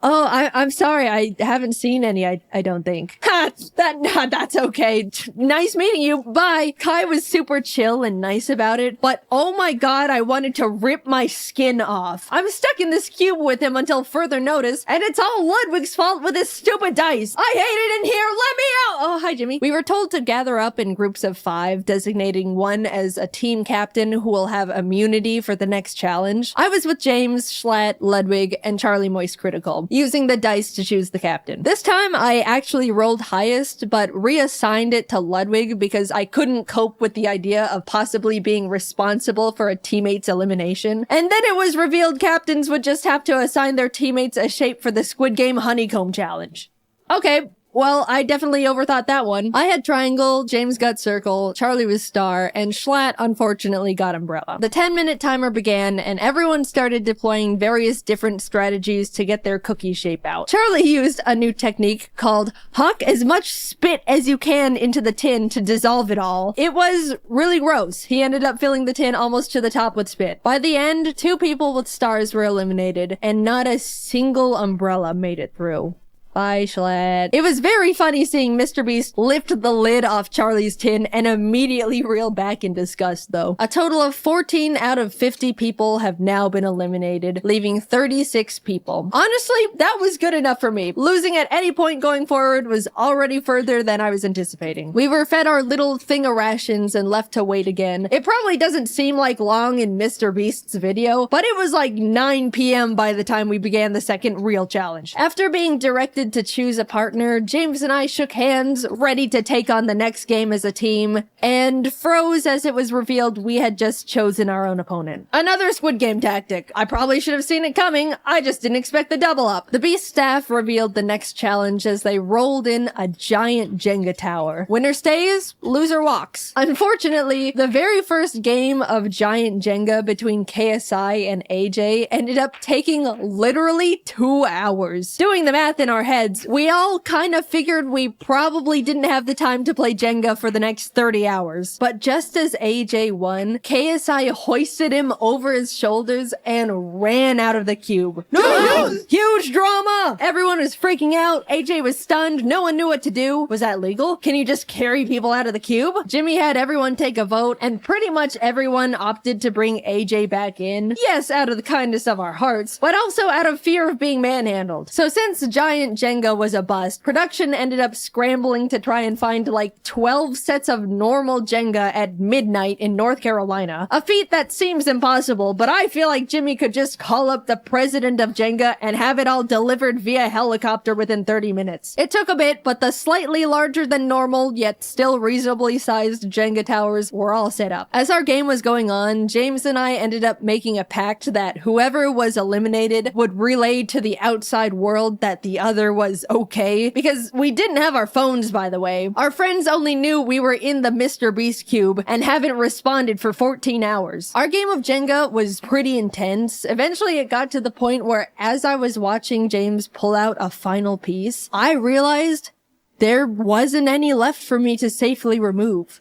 "Oh, I'm sorry, I haven't seen any, I don't think." "Ha! That's okay. Nice meeting you, bye." Kai was super chill and nice about it, but oh my god, I wanted to rip my skin off. I'm stuck in this cube with him until further notice, and it's all Ludwig's fault with his stupid dice. I hate it in here, let me out! Oh, hi Jimmy. We were told to gather up in groups of 5, designating one as a team captain who will have immunity for the next challenge. I was with James, Schlatt, Ludwig, and Charlie Moist Critical, using the dice to choose the captain. This time, I actually rolled highest, but reassigned it to Ludwig because I couldn't cope with the idea of possibly being responsible for a teammate's elimination. And then it was revealed captains would just have to assign their teammates a shape for the Squid Game Honeycomb Challenge. Okay. Well, I definitely overthought that one. I had triangle, James got circle, Charlie was star, and Schlatt unfortunately got umbrella. The 10-minute timer began, and everyone started deploying various different strategies to get their cookie shape out. Charlie used a new technique called huck as much spit as you can into the tin to dissolve it all. It was really gross. He ended up filling the tin almost to the top with spit. By the end, 2 people with stars were eliminated, and not a single umbrella made it through. Bye, Schlatt. It was very funny seeing Mr. Beast lift the lid off Charlie's tin and immediately reel back in disgust, though. A total of 14 out of 50 people have now been eliminated, leaving 36 people. Honestly, that was good enough for me. Losing at any point going forward was already further than I was anticipating. We were fed our little thing of rations and left to wait again. It probably doesn't seem like long in Mr. Beast's video, but it was like 9 p.m. by the time we began the second real challenge. After being directed to choose a partner, James and I shook hands, ready to take on the next game as a team, and froze as it was revealed we had just chosen our own opponent. Another Squid Game tactic. I probably should have seen it coming, I just didn't expect the double up. The Beast staff revealed the next challenge as they rolled in a giant Jenga tower. Winner stays, loser walks. Unfortunately, the very first game of giant Jenga between KSI and AJ ended up taking literally 2 hours. Doing the math in our heads, we all kind of figured we probably didn't have the time to play Jenga for the next 30 hours. But just as AJ won, KSI hoisted him over his shoulders and ran out of the cube. No! Huge drama! Everyone was freaking out. AJ was stunned. No one knew what to do. Was that legal? Can you just carry people out of the cube? Jimmy had everyone take a vote, and pretty much everyone opted to bring AJ back in. Yes, out of the kindness of our hearts, but also out of fear of being manhandled. So since giant Jenga was a bust, production ended up scrambling to try and find like 12 sets of normal Jenga at midnight in North Carolina. A feat that seems impossible, but I feel like Jimmy could just call up the president of Jenga and have it all delivered via helicopter within 30 minutes. It took a bit, but the slightly larger than normal, yet still reasonably sized Jenga towers were all set up. As our game was going on, James and I ended up making a pact that whoever was eliminated would relay to the outside world that the other was okay, because we didn't have our phones, by the way. Our friends only knew we were in the Mr. Beast cube and haven't responded for 14 hours. Our game of Jenga was pretty intense. Eventually it got to the point where as I was watching James pull out a final piece, I realized there wasn't any left for me to safely remove.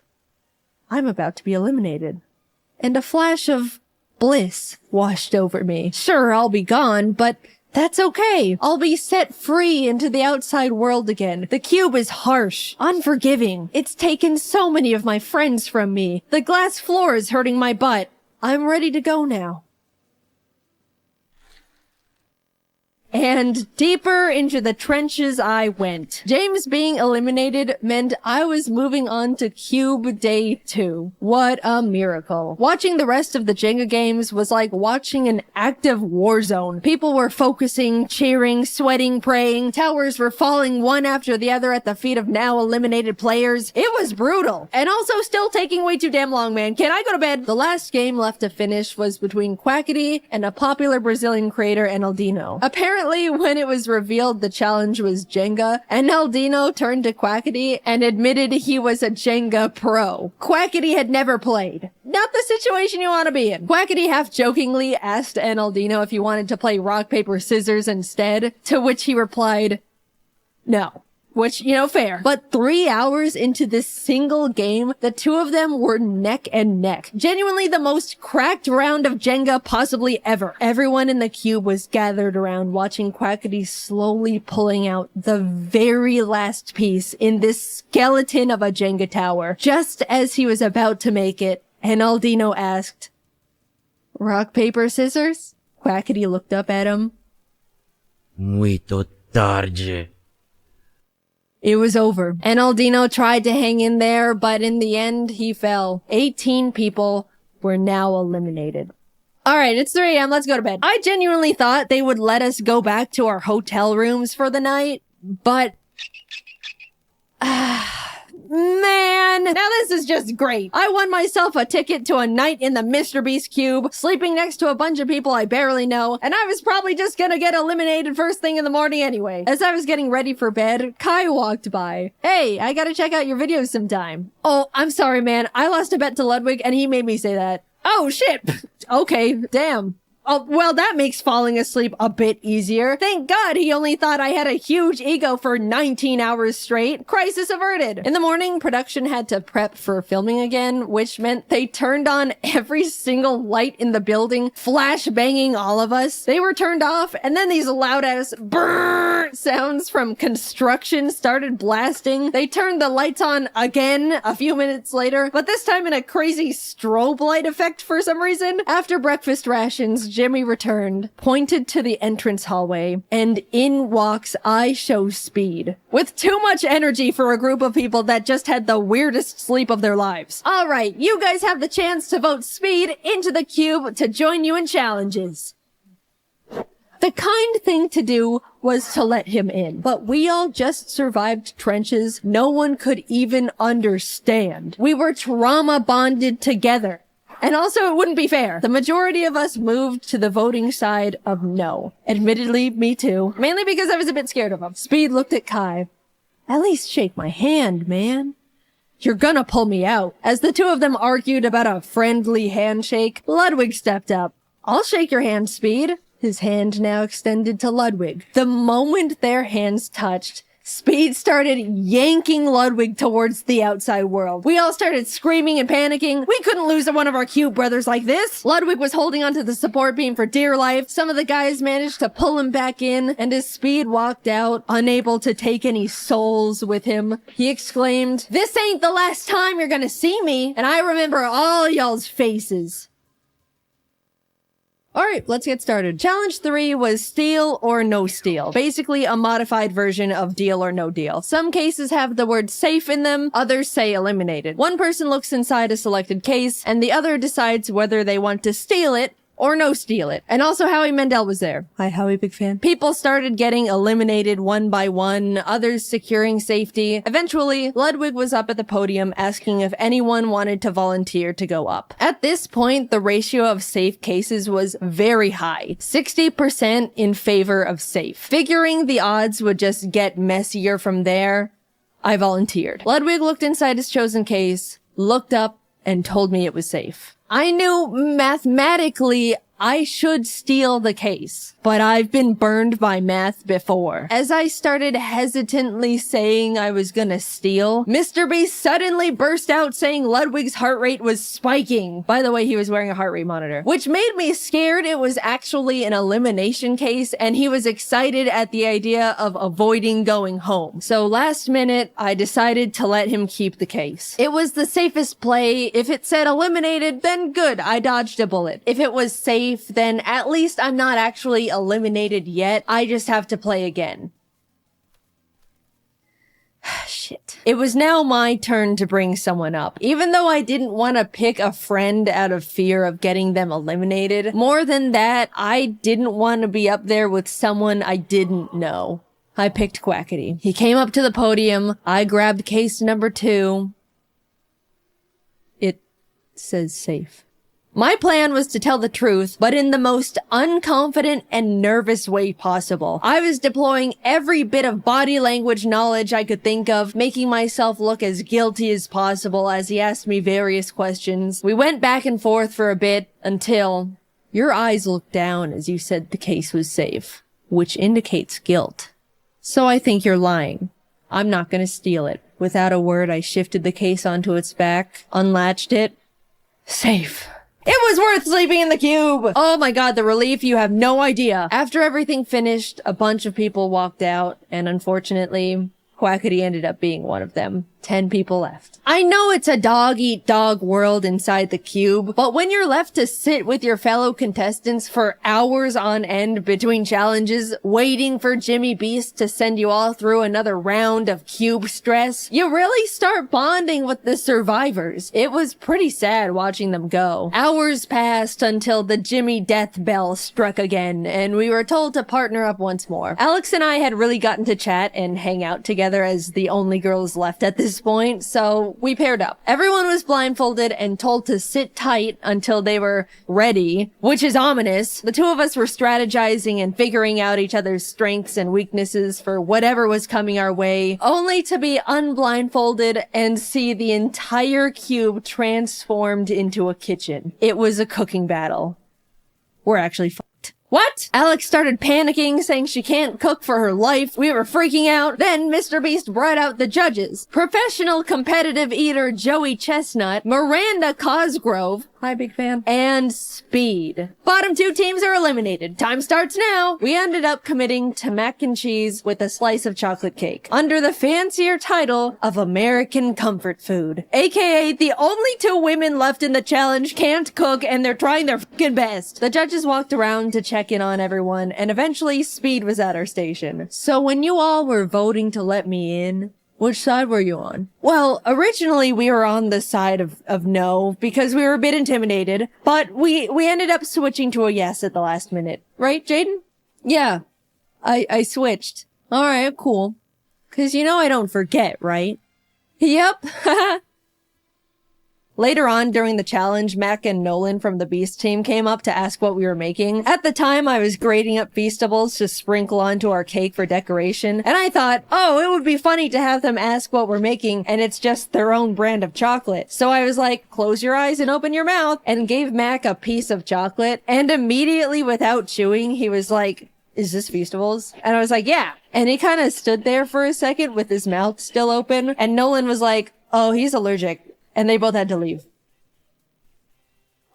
I'm about to be eliminated. And a flash of bliss washed over me. Sure, I'll be gone, but that's okay. I'll be set free into the outside world again. The cube is harsh, unforgiving. It's taken so many of my friends from me. The glass floor is hurting my butt. I'm ready to go now. And deeper into the trenches I went. James being eliminated meant I was moving on to Cube Day 2. What a miracle. Watching the rest of the Jenga games was like watching an active war zone. People were focusing, cheering, sweating, praying. Towers were falling one after the other at the feet of now eliminated players. It was brutal. And also still taking way too damn long, man. Can I go to bed? The last game left to finish was between Quackity and a popular Brazilian creator, Enaldino. Apparently, when it was revealed the challenge was Jenga, Enaldino turned to Quackity and admitted he was a Jenga pro. Quackity had never played. Not the situation you want to be in. Quackity half-jokingly asked Enaldino if he wanted to play rock, paper, scissors instead, to which he replied, no. Which, you know, fair. But 3 hours into this single game, the two of them were neck and neck. Genuinely the most cracked round of Jenga possibly ever. Everyone in the cube was gathered around watching Quackity slowly pulling out the very last piece in this skeleton of a Jenga tower. Just as he was about to make it, Enaldino asked, rock, paper, scissors? Quackity looked up at him. Muito tarde. It was over. Enaldino tried to hang in there, but in the end, he fell. 18 people were now eliminated. Alright, it's 3 a.m. Let's go to bed. I genuinely thought they would let us go back to our hotel rooms for the night, but man, now this is just great. I won myself a ticket to a night in the Mr. Beast cube, sleeping next to a bunch of people I barely know, and I was probably just gonna get eliminated first thing in the morning anyway. As I was getting ready for bed, Kai walked by. Hey, I gotta check out your videos sometime. Oh, I'm sorry, man. I lost a bet to Ludwig and he made me say that. Oh, shit. Okay, damn. Oh, well, that makes falling asleep a bit easier. Thank God he only thought I had a huge ego for 19 hours straight. Crisis averted. In the morning, production had to prep for filming again, which meant they turned on every single light in the building, flash banging all of us. They were turned off, and then these loud-ass brrrr sounds from construction started blasting. They turned the lights on again a few minutes later, but this time in a crazy strobe light effect for some reason. After breakfast rations, Jimmy returned, pointed to the entrance hallway, and in walks I Show Speed. With too much energy for a group of people that just had the weirdest sleep of their lives. Alright, you guys have the chance to vote Speed into the cube to join you in challenges. The kind thing to do was to let him in, but we all just survived trenches no one could even understand. We were trauma bonded together. And also, it wouldn't be fair. The majority of us moved to the voting side of no. Admittedly, me too. Mainly because I was a bit scared of him. Speed looked at Kai. At least shake my hand, man. You're gonna pull me out. As the two of them argued about a friendly handshake, Ludwig stepped up. I'll shake your hand, Speed. His hand now extended to Ludwig. The moment their hands touched, Speed started yanking Ludwig towards the outside world. We all started screaming and panicking. We couldn't lose one of our cute brothers like this. Ludwig was holding onto the support beam for dear life. Some of the guys managed to pull him back in, and as Speed walked out, unable to take any souls with him, he exclaimed, "This ain't the last time you're gonna see me, and I remember all y'all's faces." Alright, let's get started. Challenge 3 was steal or no steal. Basically a modified version of deal or no deal. Some cases have the word safe in them, others say eliminated. One person looks inside a selected case, and the other decides whether they want to steal it or no steal it. And also Howie Mandel was there. Hi Howie, big fan. People started getting eliminated one by one, others securing safety. Eventually, Ludwig was up at the podium asking if anyone wanted to volunteer to go up. At this point, the ratio of safe cases was very high, 60% in favor of safe. Figuring the odds would just get messier from there, I volunteered. Ludwig looked inside his chosen case, looked up, and told me it was safe. I knew mathematically I should steal the case, but I've been burned by math before. As I started hesitantly saying I was gonna steal, Mr. B suddenly burst out saying Ludwig's heart rate was spiking. By the way, he was wearing a heart rate monitor, which made me scared it was actually an elimination case, and he was excited at the idea of avoiding going home. So last minute, I decided to let him keep the case. It was the safest play. If it said eliminated, then good, I dodged a bullet. If it was safe, then at least I'm not actually eliminated yet. I just have to play again. Shit. It was now my turn to bring someone up. Even though I didn't want to pick a friend out of fear of getting them eliminated, more than that, I didn't want to be up there with someone I didn't know. I picked Quackity. He came up to the podium. I grabbed case number 2. It says safe. My plan was to tell the truth, but in the most unconfident and nervous way possible. I was deploying every bit of body language knowledge I could think of, making myself look as guilty as possible as he asked me various questions. We went back and forth for a bit until your eyes looked down as you said the case was safe, which indicates guilt. So I think you're lying. I'm not gonna steal it. Without a word, I shifted the case onto its back, unlatched it. Safe. It was worth sleeping in the cube! Oh my god, the relief, you have no idea. After everything finished, a bunch of people walked out, and unfortunately, Quackity ended up being one of them. 10 people left. I know it's a dog-eat-dog world inside the cube, but when you're left to sit with your fellow contestants for hours on end between challenges, waiting for Jimmy Beast to send you all through another round of cube stress, you really start bonding with the survivors. It was pretty sad watching them go. Hours passed until the Jimmy death bell struck again, and we were told to partner up once more. Alex and I had really gotten to chat and hang out together as the only girls left at this point, so we paired up. Everyone was blindfolded and told to sit tight until they were ready, which is ominous. The two of us were strategizing and figuring out each other's strengths and weaknesses for whatever was coming our way, only to be unblindfolded and see the entire cube transformed into a kitchen. It was a cooking battle. we're actually fucked. What? Alex started panicking, saying she can't cook for her life. We were freaking out. Then Mr. Beast brought out the judges. Professional competitive eater Joey Chestnut, Miranda Cosgrove, hi big fan, and Speed. Bottom 2 teams are eliminated. Time starts now. We ended up committing to mac and cheese with a slice of chocolate cake, under the fancier title of American Comfort Food. AKA the only 2 women left in the challenge can't cook and they're trying their fucking best. The judges walked around to check in on everyone, and eventually Speed was at our station. So when you all were voting to let me in, which side were you on? Well, originally we were on the side of no, because we were a bit intimidated, but we ended up switching to a yes at the last minute. Right, Jaiden? Yeah. I switched. Alright, cool. 'Cause you know I don't forget, right? Yep. Later on during the challenge, Mac and Nolan from the Beast team came up to ask what we were making. At the time, I was grating up Feastables to sprinkle onto our cake for decoration, and I thought, oh, it would be funny to have them ask what we're making, and it's just their own brand of chocolate. So I was like, close your eyes and open your mouth, and gave Mac a piece of chocolate, and immediately without chewing, he was like, is this Feastables? And I was like, yeah. And he kind of stood there for a second with his mouth still open, and Nolan was like, oh, he's allergic. And they both had to leave.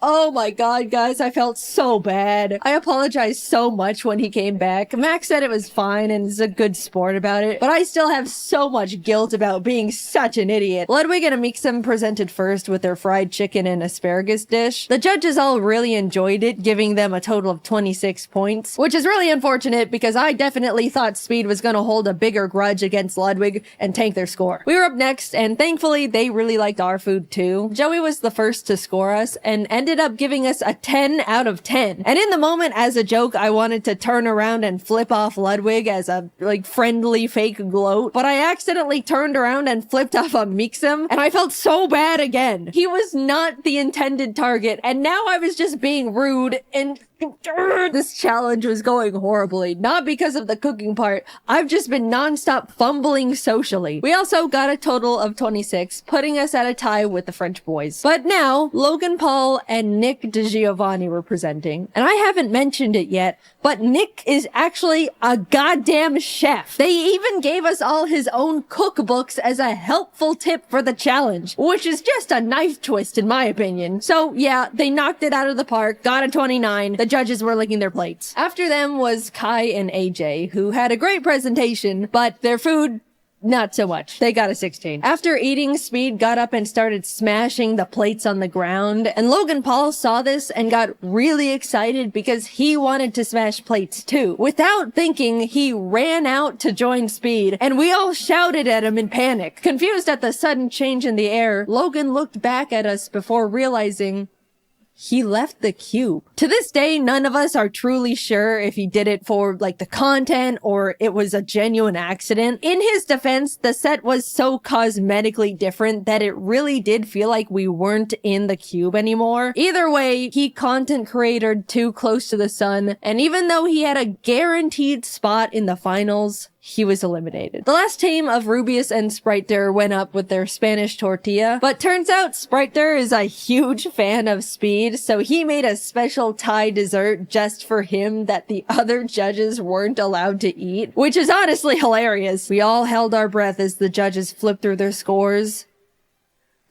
Oh my god, guys, I felt so bad. I apologized so much when he came back. Max said it was fine and is a good sport about it, but I still have so much guilt about being such an idiot. Ludwig and Amixem presented first with their fried chicken and asparagus dish. The judges all really enjoyed it, giving them a total of 26 points, which is really unfortunate because I definitely thought Speed was gonna hold a bigger grudge against Ludwig and tank their score. We were up next, and thankfully they really liked our food too. Joey was the first to score us and ended up giving us a 10 out of 10. And in the moment, as a joke, I wanted to turn around and flip off Ludwig as a, friendly fake gloat, but I accidentally turned around and flipped off Amixem, and I felt so bad again. He was not the intended target, and now I was just being rude, and this challenge was going horribly. Not because of the cooking part. I've just been non-stop fumbling socially. We also got a total of 26, putting us at a tie with the French boys. But now, Logan Paul and Nick DiGiovanni were presenting. And I haven't mentioned it yet, but Nick is actually a goddamn chef. They even gave us all his own cookbooks as a helpful tip for the challenge, which is just a knife twist in my opinion. So yeah, they knocked it out of the park, got a 29. The judges were licking their plates. After them was Kai and AJ, who had a great presentation, but their food, not so much. They got a 16. After eating, Speed got up and started smashing the plates on the ground, and Logan Paul saw this and got really excited because he wanted to smash plates too. Without thinking, he ran out to join Speed, and we all shouted at him in panic. Confused at the sudden change in the air, Logan looked back at us before realizing he left the cube. To this day, none of us are truly sure if he did it for, the content or it was a genuine accident. In his defense, the set was so cosmetically different that it really did feel like we weren't in the cube anymore. Either way, he content created too close to the sun, and even though he had a guaranteed spot in the finals, he was eliminated. The last team of Rubius and Spriter went up with their Spanish tortilla, but turns out Spriter is a huge fan of Speed, so he made a special Thai dessert just for him that the other judges weren't allowed to eat, which is honestly hilarious. We all held our breath as the judges flipped through their scores.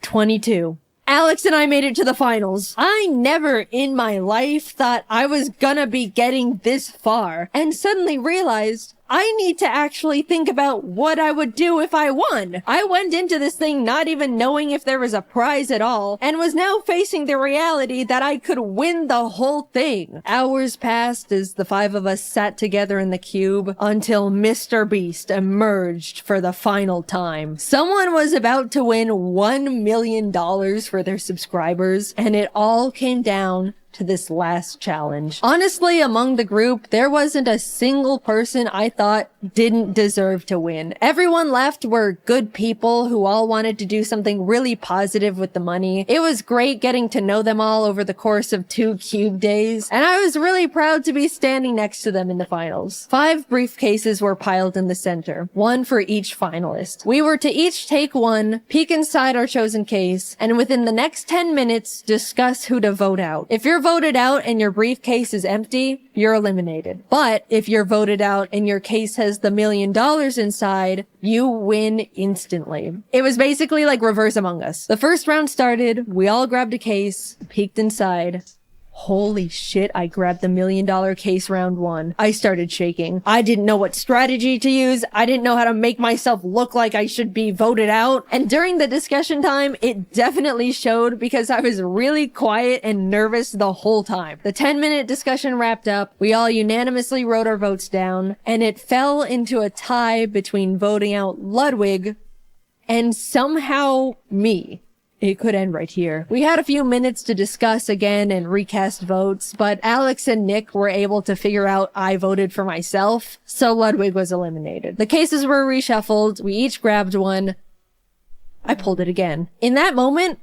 22. Alex and I made it to the finals. I never in my life thought I was gonna be getting this far, and suddenly realized I need to actually think about what I would do if I won. I went into this thing not even knowing if there was a prize at all, and was now facing the reality that I could win the whole thing. Hours passed as the 5 of us sat together in the cube until Mr. Beast emerged for the final time. Someone was about to win $1 million for their subscribers, and it all came down to this last challenge. Honestly, among the group, there wasn't a single person I thought didn't deserve to win. Everyone left were good people who all wanted to do something really positive with the money. It was great getting to know them all over the course of 2 cube days, and I was really proud to be standing next to them in the finals. 5 briefcases were piled in the center, 1 for each finalist. We were to each take one, peek inside our chosen case, and within the next 10 minutes, discuss who to vote out. If your voted out and your briefcase is empty, you're eliminated. But if you're voted out and your case has the $1 million inside, you win instantly. It was basically like reverse Among Us. The first round started, we all grabbed a case, peeked inside. Holy shit, I grabbed the $1 million case round 1. I started shaking. I didn't know what strategy to use. I didn't know how to make myself look like I should be voted out. And during the discussion time, it definitely showed because I was really quiet and nervous the whole time. The 10-minute discussion wrapped up. We all unanimously wrote our votes down, and it fell into a tie between voting out Ludwig and somehow me. It could end right here. We had a few minutes to discuss again and recast votes, but Alex and Nick were able to figure out I voted for myself, so Ludwig was eliminated. The cases were reshuffled. We each grabbed one. I pulled it again. In that moment,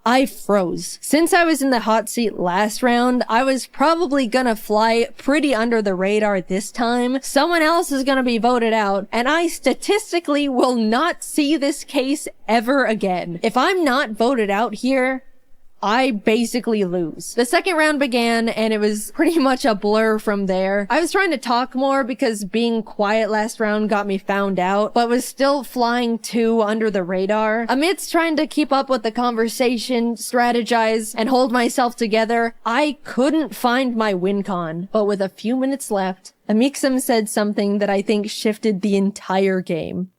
I froze. Since I was in the hot seat last round, I was probably gonna fly pretty under the radar this time. Someone else is gonna be voted out, and I statistically will not see this case ever again. If I'm not voted out here, I basically lose. The second round began, and it was pretty much a blur from there. I was trying to talk more because being quiet last round got me found out, but was still flying too under the radar. Amidst trying to keep up with the conversation, strategize, and hold myself together, I couldn't find my win con. But with a few minutes left, Amixem said something that I think shifted the entire game.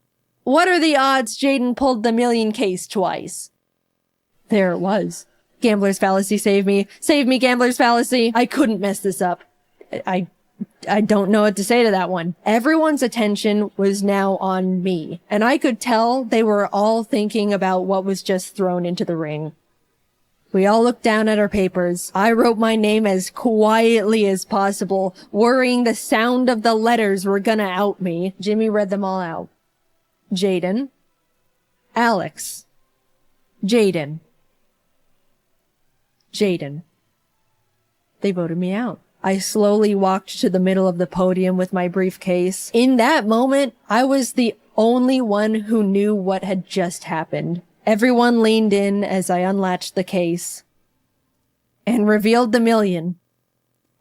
What are the odds Jaiden pulled the $1 million case twice? There it was. Gambler's fallacy, save me. Save me, gambler's fallacy. I couldn't mess this up. I don't know what to say to that one. Everyone's attention was now on me, and I could tell they were all thinking about what was just thrown into the ring. We all looked down at our papers. I wrote my name as quietly as possible, worrying the sound of the letters were gonna out me. Jimmy read them all out. Jaiden. Alex. Jaiden. Jaiden. They voted me out. I slowly walked to the middle of the podium with my briefcase. In that moment, I was the only one who knew what had just happened. Everyone leaned in as I unlatched the case and revealed the $1 million.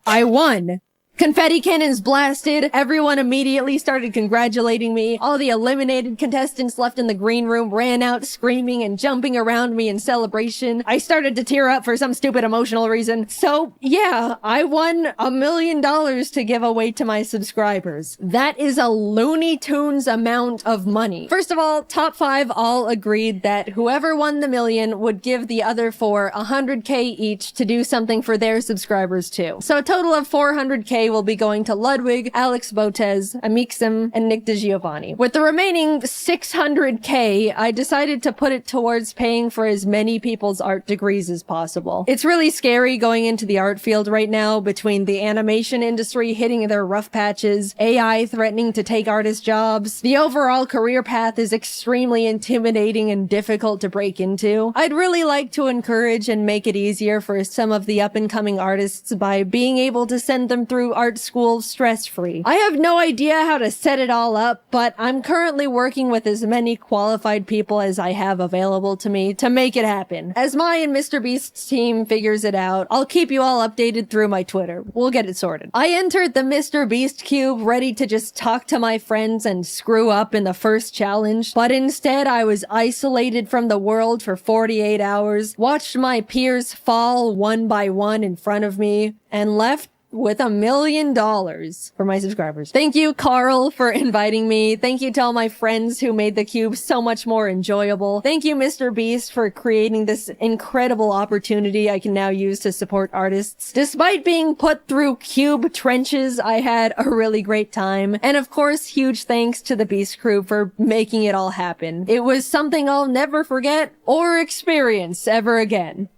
I won! Confetti cannons blasted. Everyone immediately started congratulating me. All the eliminated contestants left in the green room ran out screaming and jumping around me in celebration. I started to tear up for some stupid emotional reason. So yeah, I won $1 million to give away to my subscribers. That is a Looney Tunes amount of money. First of all, top 5 all agreed that whoever won the $1 million would give the other 4 $100K each to do something for their subscribers too. So a total of $400K will be going to Ludwig, Alex Botez, Amixem, and Nick DeGiovanni. With the remaining $600K, I decided to put it towards paying for as many people's art degrees as possible. It's really scary going into the art field right now between the animation industry hitting their rough patches, AI threatening to take artist jobs. The overall career path is extremely intimidating and difficult to break into. I'd really like to encourage and make it easier for some of the up-and-coming artists by being able to send them through art school stress-free. I have no idea how to set it all up, but I'm currently working with as many qualified people as I have available to me to make it happen. As my and Mr. Beast's team figures it out, I'll keep you all updated through my Twitter. We'll get it sorted. I entered the Mr. Beast cube ready to just talk to my friends and screw up in the first challenge, but instead I was isolated from the world for 48 hours, watched my peers fall one by one in front of me, and left with $1 million for my subscribers. Thank you, Carl, for inviting me. Thank you to all my friends who made the cube so much more enjoyable. Thank you, Mr. Beast, for creating this incredible opportunity I can now use to support artists. Despite being put through cube trenches, I had a really great time. And of course, huge thanks to the Beast crew for making it all happen. It was something I'll never forget or experience ever again.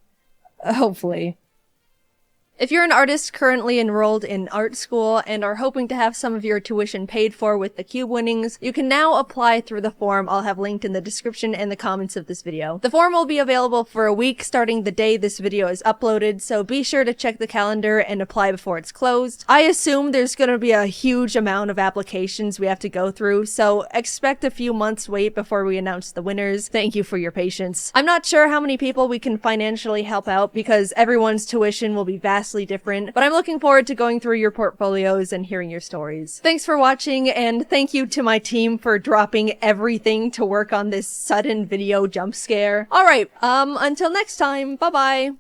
Hopefully. If you're an artist currently enrolled in art school and are hoping to have some of your tuition paid for with the cube winnings, you can now apply through the form I'll have linked in the description and the comments of this video. The form will be available for a week starting the day this video is uploaded, so be sure to check the calendar and apply before it's closed. I assume there's gonna be a huge amount of applications we have to go through, so expect a few months wait before we announce the winners. Thank you for your patience. I'm not sure how many people we can financially help out because everyone's tuition will be vastly different, but I'm looking forward to going through your portfolios and hearing your stories. Thanks for watching, and thank you to my team for dropping everything to work on this sudden video jump scare. Alright, until next time, bye bye!